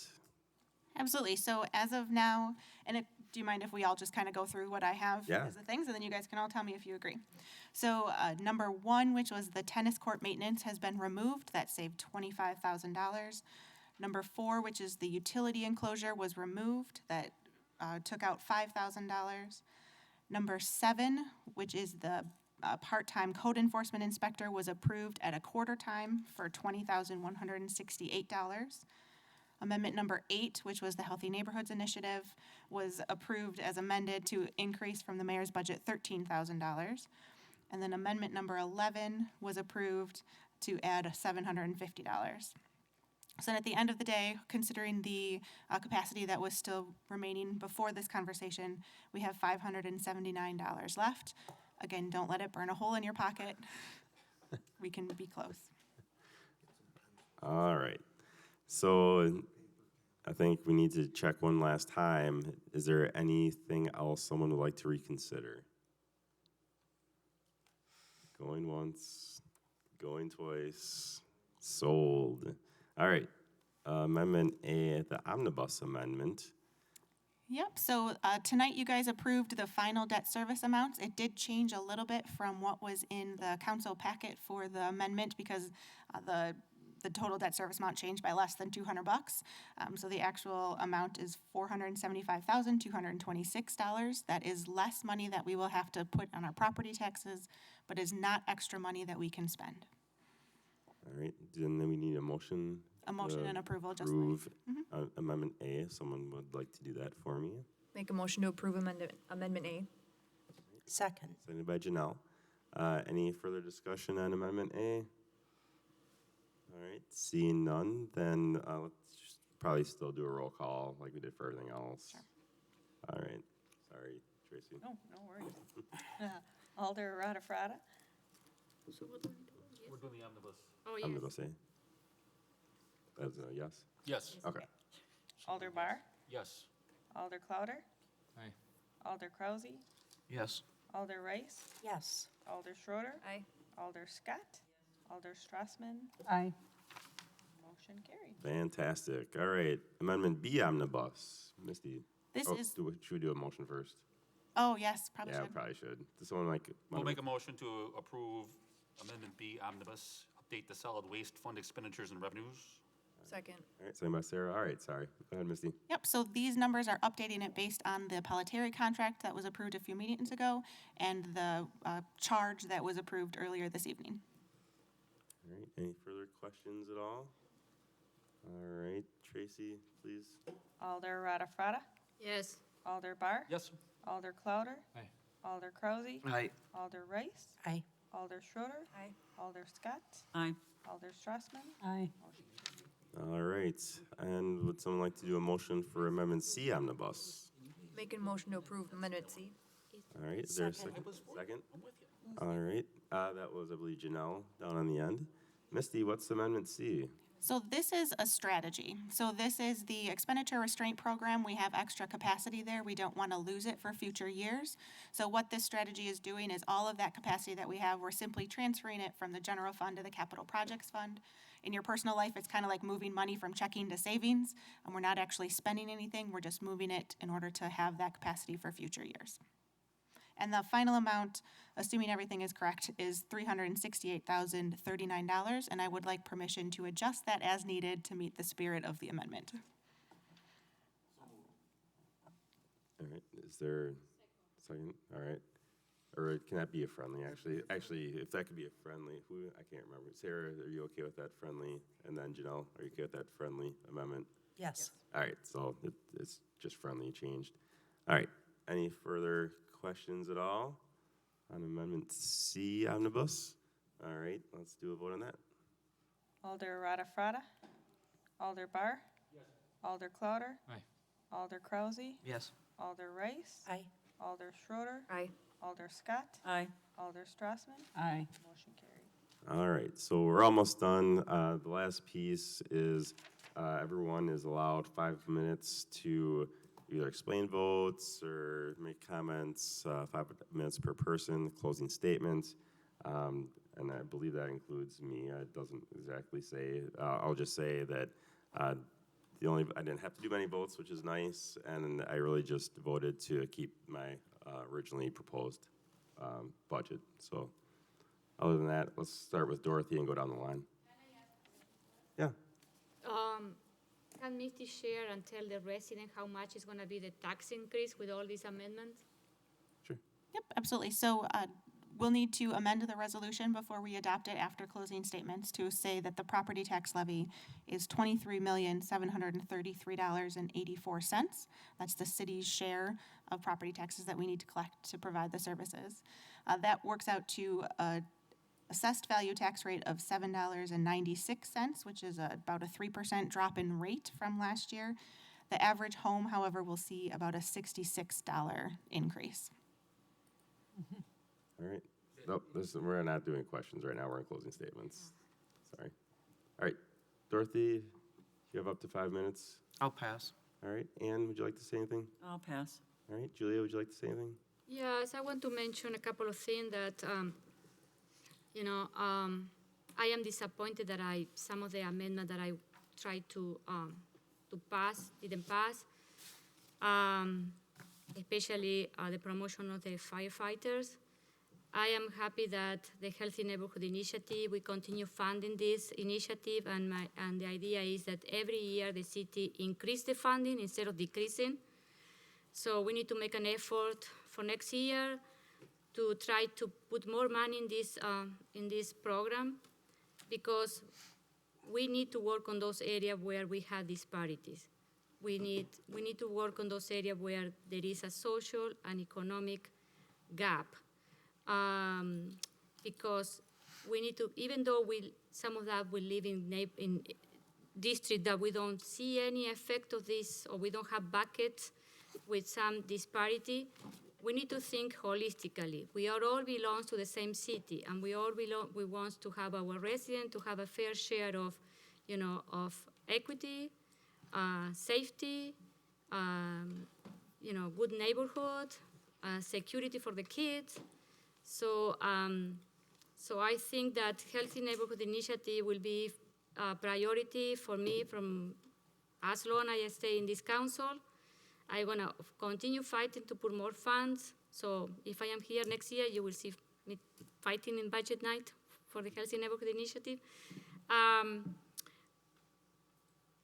Absolutely. So as of now, and do you mind if we all just kind of go through what I have Yeah. as the things, and then you guys can all tell me if you agree. So number 1, which was the tennis court maintenance, has been removed. That saved $25,000. Number 4, which is the utility enclosure, was removed. That took out $5,000. Number 7, which is the part-time code enforcement inspector, was approved at a quarter time for $20,168. Amendment number 8, which was the Healthy Neighborhoods Initiative, was approved as amended to increase from the mayor's budget $13,000. And then amendment number 11 was approved to add $750. So at the end of the day, considering the capacity that was still remaining before this conversation, we have $579 left. Again, don't let it burn a hole in your pocket. We can be close. All right, so I think we need to check one last time. Is there anything else someone would like to reconsider? Going once, going twice, sold. All right, Amendment A, the omnibus amendment. Yep, so tonight you guys approved the final debt service amounts. It did change a little bit from what was in the council packet for the amendment because the total debt service amount changed by less than $200. So the actual amount is $475,226. That is less money that we will have to put on our property taxes, but is not extra money that we can spend. All right, then we need a motion. A motion and approval, just like. Approve Amendment A, if someone would like to do that for me. Make a motion to approve Amendment A. Second. Seconded by Janelle. Any further discussion on Amendment A? All right, seeing none, then let's just probably still do a roll call like we did for everything else. Sure. All right, sorry, Tracy. No worries. Alder Radafrada, We're doing the omnibus. Oh, I'm yes. gonna go say. That's a yes? Yes. Okay. Alder Bar, Yes. Alder Clouder, Aye. Alder Krause, Yes. Alder Rice, Yes. Alder Schroeder, Aye. Alder Scott, Alder Strassman, Aye. motion carried. Fantastic. All right, Amendment B omnibus. Misty. This is, Should we do a motion first? oh, yes, probably Yeah, should. probably should. Does someone like? We'll make a motion to approve Amendment B omnibus, update the solid waste fund expenditures and revenues. Second. All right, second by Sarah. All right, sorry. Go ahead, Misty. Yep, so these numbers are updating it based on the Pelletieri contract that was approved a few meetings ago and the charge that was approved earlier this evening. All right, any further questions at all? All right, Tracy, please. Alder Radafrada, Yes. Alder Bar, Yes. Alder Clouder, Aye. Alder Krause, Aye. Alder Rice, Aye. Alder Schroeder, Aye. Alder Scott, Aye. Alder Strassman, Aye. All right, and would someone like to do a motion for Amendment C omnibus? Make a motion to approve Amendment C. All right, is there a second? Second? All right, that was, I believe, Janelle down on the end. Misty, what's Amendment C? So this is a strategy. So this is the expenditure restraint program. We have extra capacity there. We don't want to lose it for future years. So what this strategy is doing is all of that capacity that we have, we're simply transferring it from the general fund to the capital projects fund. In your personal life, it's kind of like moving money from checking to savings, and we're not actually spending anything. We're just moving it in order to have that capacity for future years. And the final amount, assuming everything is correct, is $368,039, and I would like permission to adjust that as needed to meet the spirit of the amendment. All right, is there a second? All right. Or can that be a friendly, actually? Actually, if that could be a friendly, I can't remember. Sarah, are you okay with that friendly? And then Janelle, are you okay with that friendly amendment? Yes. All right, so it's just friendly changed. All right, any further questions at all on Amendment C omnibus? All right, let's do a vote on that. Alder Rada-Frada. Alder Barr. Yes. Alder Clouder. Aye. Alder Krause. Yes. Alder Rice. Aye. Alder Schroeder. Aye. Alder Scott. Aye. Alder Strassman. Aye. Motion carried. All right, so we're almost done. The last piece is everyone is allowed 5 minutes to either explain votes or make comments, 5 minutes per person, closing statements. And I believe that includes me. It doesn't exactly say. I'll just say that I didn't have to do many votes, which is nice, and I really just voted to keep my originally proposed budget. So other than that, let's start with Dorothy and go down the line. Yeah. Can Misty share and tell the resident how much is going to be the tax increase with all these amendments? Sure. Yep, absolutely. So we'll need to amend the resolution before we adopt it after closing statements to say that the property tax levy is $23,733.84. That's the city's share of property taxes that we need to collect to provide the services. That works out to assessed value tax rate of $7.96, which is about a 3% drop in rate from last year. The average home, however, will see about a $66 increase. All right. Nope, we're not doing questions right now. We're in closing statements. Sorry. All right. Dorothy, you have up to 5 minutes. I'll pass. All right. Ann, would you like to say anything? I'll pass. All right. Julia, would you like to say anything? Yes, I want to mention a couple of things that, I am disappointed that some of the amendment that I tried to pass didn't pass, especially the promotion of the firefighters. I am happy that the Healthy Neighborhood Initiative, we continue funding this initiative, and the idea is that every year the city increase the funding instead of decreasing. So we need to make an effort for next year to try to put more money in this program, because we need to work on those areas where we have disparities. We need to work on those areas where there is a social and economic gap. Because we need to, even though some of that we live in district that we don't see any effect of this, or we don't have buckets with some disparity, we need to think holistically. We all belong to the same city, and we want to have our residents to have a fair share of, of equity, safety, good neighborhood, security for the kids. So I think that Healthy Neighborhood Initiative will be a priority for me from as long as I stay in this council. I'm going to continue fighting to put more funds. So if I am here next year, you will see me fighting in budget night for the Healthy Neighborhood Initiative.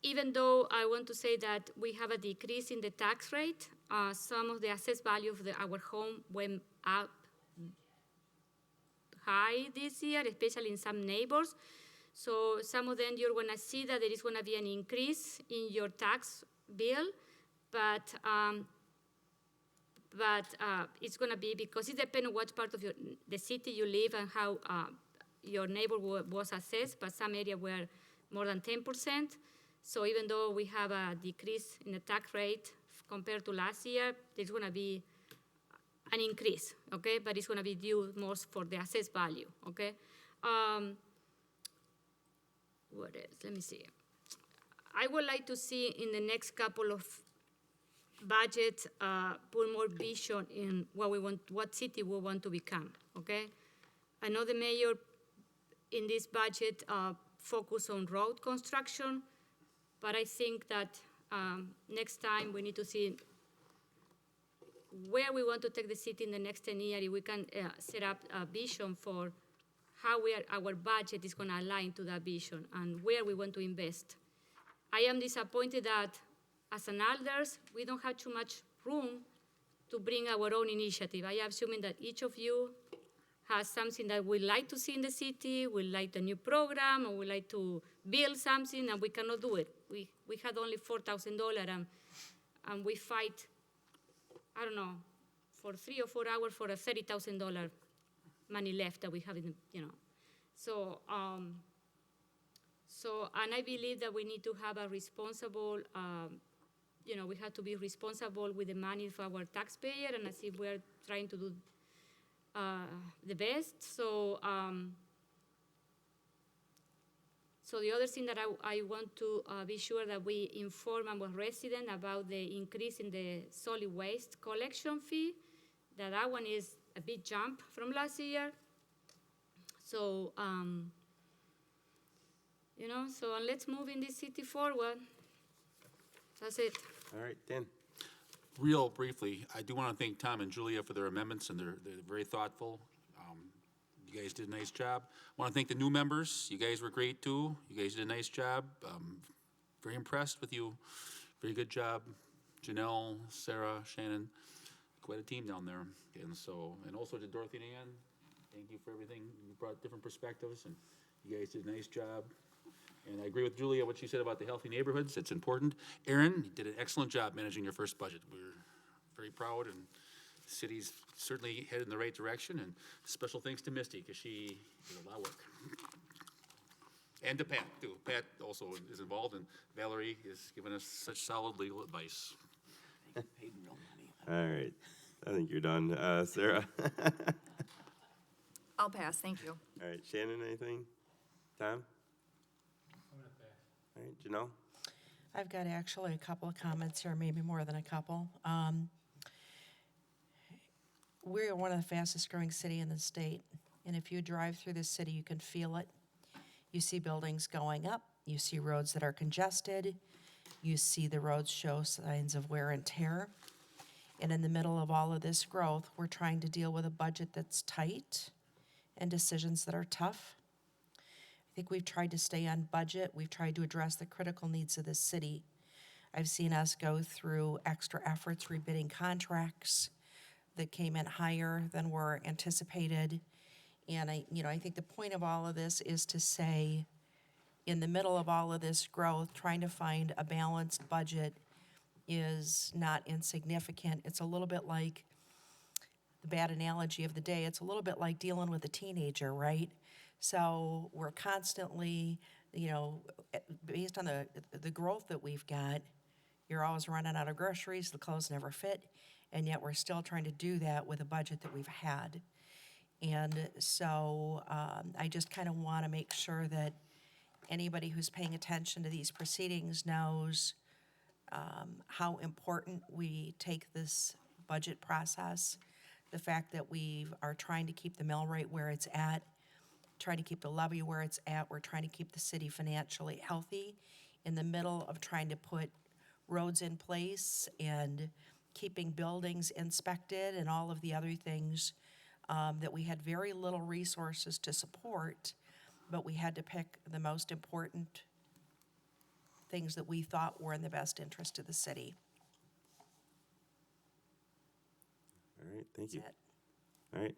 Even though I want to say that we have a decrease in the tax rate, some of the assessed value of our home went up high this year, especially in some neighbors. So some of them you're going to see that there is going to be an increase in your tax bill, but it's going to be because it depends on what part of the city you live and how your neighbor was assessed, but some areas were more than 10%. So even though we have a decrease in the tax rate compared to last year, there's going to be an increase, okay? But it's gonna be due most for the assessed value, okay? What else? Let me see. I would like to see in the next couple of budgets put more vision in what we want, what city we want to become, okay? I know the mayor in this budget focus on road construction, but I think that next time we need to see where we want to take the city in the next 10 years. If we can set up a vision for how our budget is going to align to that vision and where we want to invest. I am disappointed that as an elders, we don't have too much room to bring our own initiative. I am assuming that each of you has something that we like to see in the city, we like the new program, or we like to build something, and we cannot do it. We had only $4,000, and we fight, I don't know, for 3 or 4 hours for a $30,000 money left that we have in the, So, and I believe that we need to have a responsible, we have to be responsible with the money for our taxpayer, and as if we're trying to do the best. So the other thing that I want to be sure that we inform our residents about the increase in the solid waste collection fee, that one is a big jump from last year. So, so let's move in this city forward. That's it. All right, Dan. Real briefly, I do want to thank Tom and Julia for their amendments, and they're very thoughtful. You guys did a nice job. I want to thank the new members. You guys were great too. You guys did a nice job. Very impressed with you. Very good job. Janelle, Sarah, Shannon, quite a team down there. And also to Dorothy and Ann, thank you for everything. You brought different perspectives, and you guys did a nice job. And I agree with Julia, what she said about the healthy neighborhoods. It's important. Aaron, you did an excellent job managing your first budget. We're very proud, and the city's certainly headed in the right direction. And special thanks to Misty, because she did a lot of work. And to Pat, too. Pat also is involved, and Valerie has given us such solid legal advice. Paid no money. All right. I think you're done. Sarah? I'll pass, thank you. All right, Shannon, anything? Tom? All right, Janelle? I've got actually a couple of comments here, maybe more than a couple. We're one of the fastest growing city in the state, and if you drive through the city, you can feel it. You see buildings going up, you see roads that are congested, you see the roads show signs of wear and tear. And in the middle of all of this growth, we're trying to deal with a budget that's tight and decisions that are tough. I think we've tried to stay on budget. We've tried to address the critical needs of the city. I've seen us go through extra efforts rebidding contracts that came in higher than were anticipated. And I think the point of all of this is to say, in the middle of all of this growth, trying to find a balanced budget is not insignificant. It's a little bit like, the bad analogy of the day, it's a little bit like dealing with a teenager, right? So we're constantly, based on the growth that we've got, you're always running out of groceries, the clothes never fit, and yet we're still trying to do that with a budget that we've had. And so I just kind of want to make sure that anybody who's paying attention to these proceedings knows how important we take this budget process, the fact that we are trying to keep the mill rate where it's at, trying to keep the levy where it's at. We're trying to keep the city financially healthy in the middle of trying to put roads in place and keeping buildings inspected and all of the other things that we had very little resources to support, but we had to pick the most important things that we thought were in the best interest of the city. All right, thank you. That's it. All right.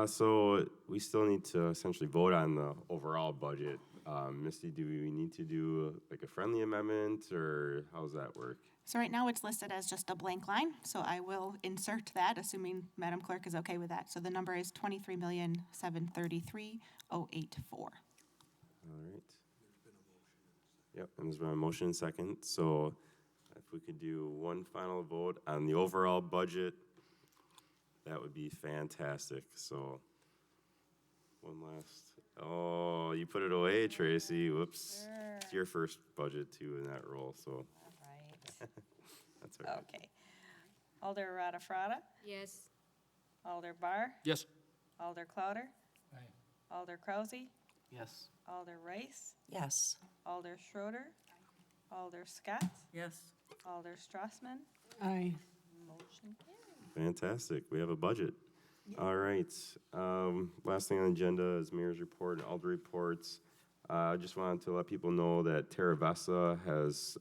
So we still need to essentially vote on the overall budget. Misty, do we need to do like a friendly amendment, or how does that work? So right now it's listed as just a blank line, so I will insert that, assuming Madam Clerk is okay with that. So the number is $23,733,084. All right. Yep, and there's been a motion and second. So if we could do one final vote on the overall budget that would be fantastic. So, one last, oh, you put it away, Tracy, whoops. It's your first budget too in that role, so. All right. That's all right. Okay. Alder Radafrada, Yes. Alder Barr, Yes. Alder Clouder, Alder Krausey, Yes. Alder Rice, Yes. Alder Schroeder, Alder Scott, Yes. Alder Strassman. Aye. Motion carried. Fantastic, we have a budget. All right, last thing on the agenda is mayor's report and alder reports. I just wanted to let people know that Terra Vesta has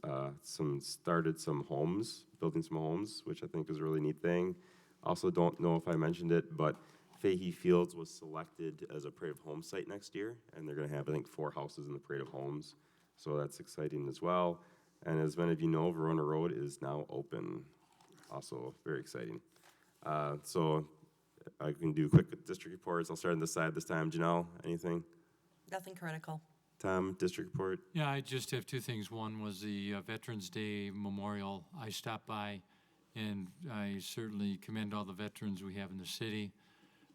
started some homes, building some homes, which I think is a really neat thing. Also, don't know if I mentioned it, but Fahey Fields was selected as a Parade of Homes site next year, and they're going to have, I think, 4 houses in the Parade of Homes. So that's exciting as well. And as many of you know, Verona Road is now open. Also very exciting. So I can do quick district reports. I'll start on this side this time. Janelle, anything? Nothing critical. Tom, district report? Yeah, I just have 2 things. One was the Veterans Day Memorial. I stopped by, and I certainly commend all the veterans we have in the city.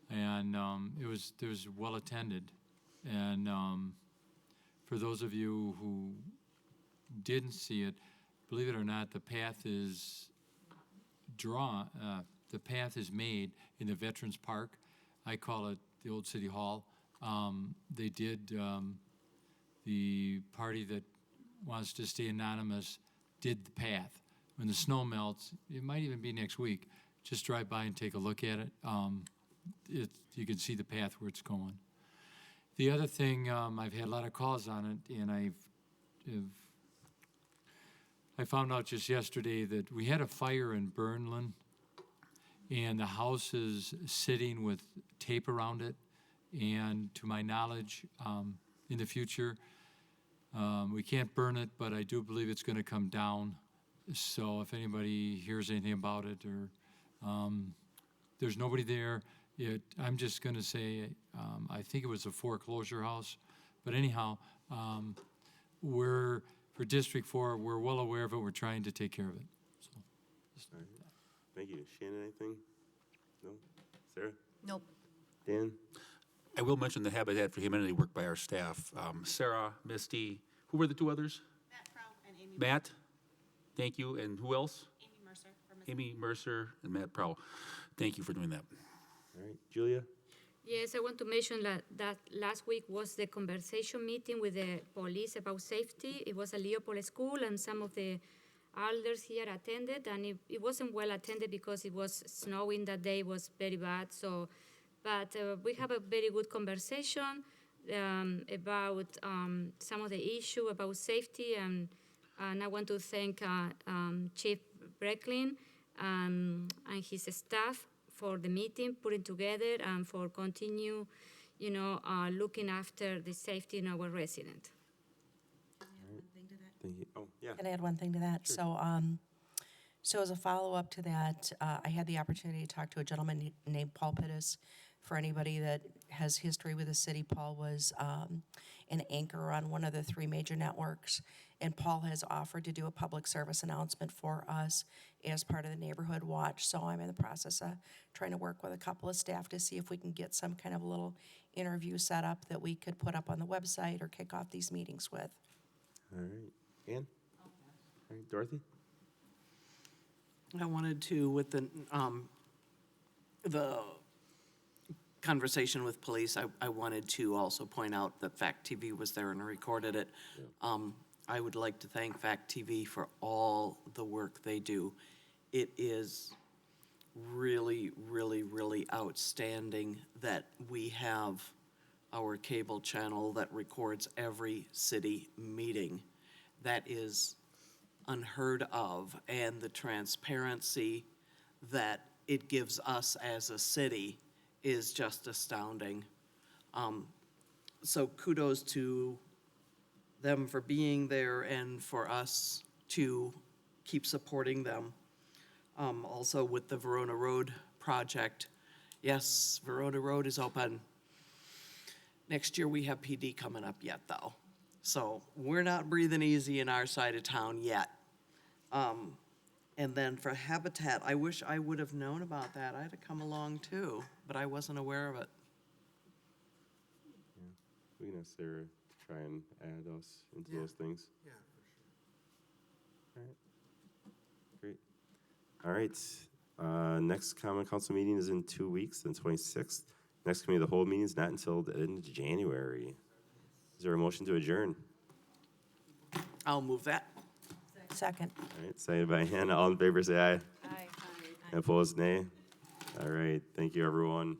And it was well attended. And for those of you who didn't see it, believe it or not, the path is made in the Veterans Park. I call it the old City Hall. They did, the party that wants to stay anonymous did the path. When the snow melts, it might even be next week, just drive by and take a look at it. You can see the path where it's going. The other thing, I've had a lot of calls on it, and I found out just yesterday that we had a fire in Burnlin, and the house is sitting with tape around it. And to my knowledge, in the future, we can't burn it, but I do believe it's going to come down. So if anybody hears anything about it, or there's nobody there, I'm just going to say, I think it was a foreclosure house. But anyhow, for District 4, we're well aware of it. We're trying to take care of it. So, All right. Thank you. Shannon, anything? No? Sarah? Nope. Dan? I will mention the Habitat for Humanity work by our staff. Sarah, Misty, who were the 2 others? Matt Prow and Amy. Matt, thank you, and who else? Amy Mercer. Amy Mercer and Matt Prow. Thank you for doing that. All right. Julia? Yes, I want to mention that last week was the conversation meeting with the police about safety. It was a Leopold school, and some of the elders here attended, and it wasn't well attended because it was snowing that day. It was very bad. So, but we have a very good conversation about some of the issue about safety, and I want to thank Chief Brecklin and his staff for the meeting, putting together, and for continue, looking after the safety in our residents. Thank you. Oh, yeah. Can I add one thing to that? Sure. So as a follow-up to that, I had the opportunity to talk to a gentleman named Paul Pittis. For anybody that has history with the city, Paul was an anchor on one of the 3 major networks, and Paul has offered to do a public service announcement for us as part of the Neighborhood Watch. So I'm in the process of trying to work with a couple of staff to see if we can get some kind of a little interview set up that we could put up on the website or kick off these meetings with. All right. Ann? All right. Dorothy? I wanted to, with the conversation with police, I wanted to also point out that Fact TV was there and recorded it. I would like to thank Fact TV for all the work they do. It is really, really, really outstanding that we have our cable channel that records every city meeting. That is unheard of, and the transparency that it gives us as a city is just astounding. So kudos to them for being there and for us to keep supporting them. Also with the Verona Road project, yes, Verona Road is open. Next year we have PD coming up yet though. So we're not breathing easy in our side of town yet. And then for Habitat, I wish I would have known about that. I'd have come along too, but I wasn't aware of it. We can ask Sarah to try and add us into Yeah. those things. Yeah, for sure. All right, great. All right, next common council meeting is in 2 weeks, the 26th. Next committee of the whole meeting is not until the end of January. Is there a motion to adjourn? I'll move that. Second. All right, seconded by Hannah. All in favor, say aye. Aye. Opposed, nay. All right, thank you, everyone.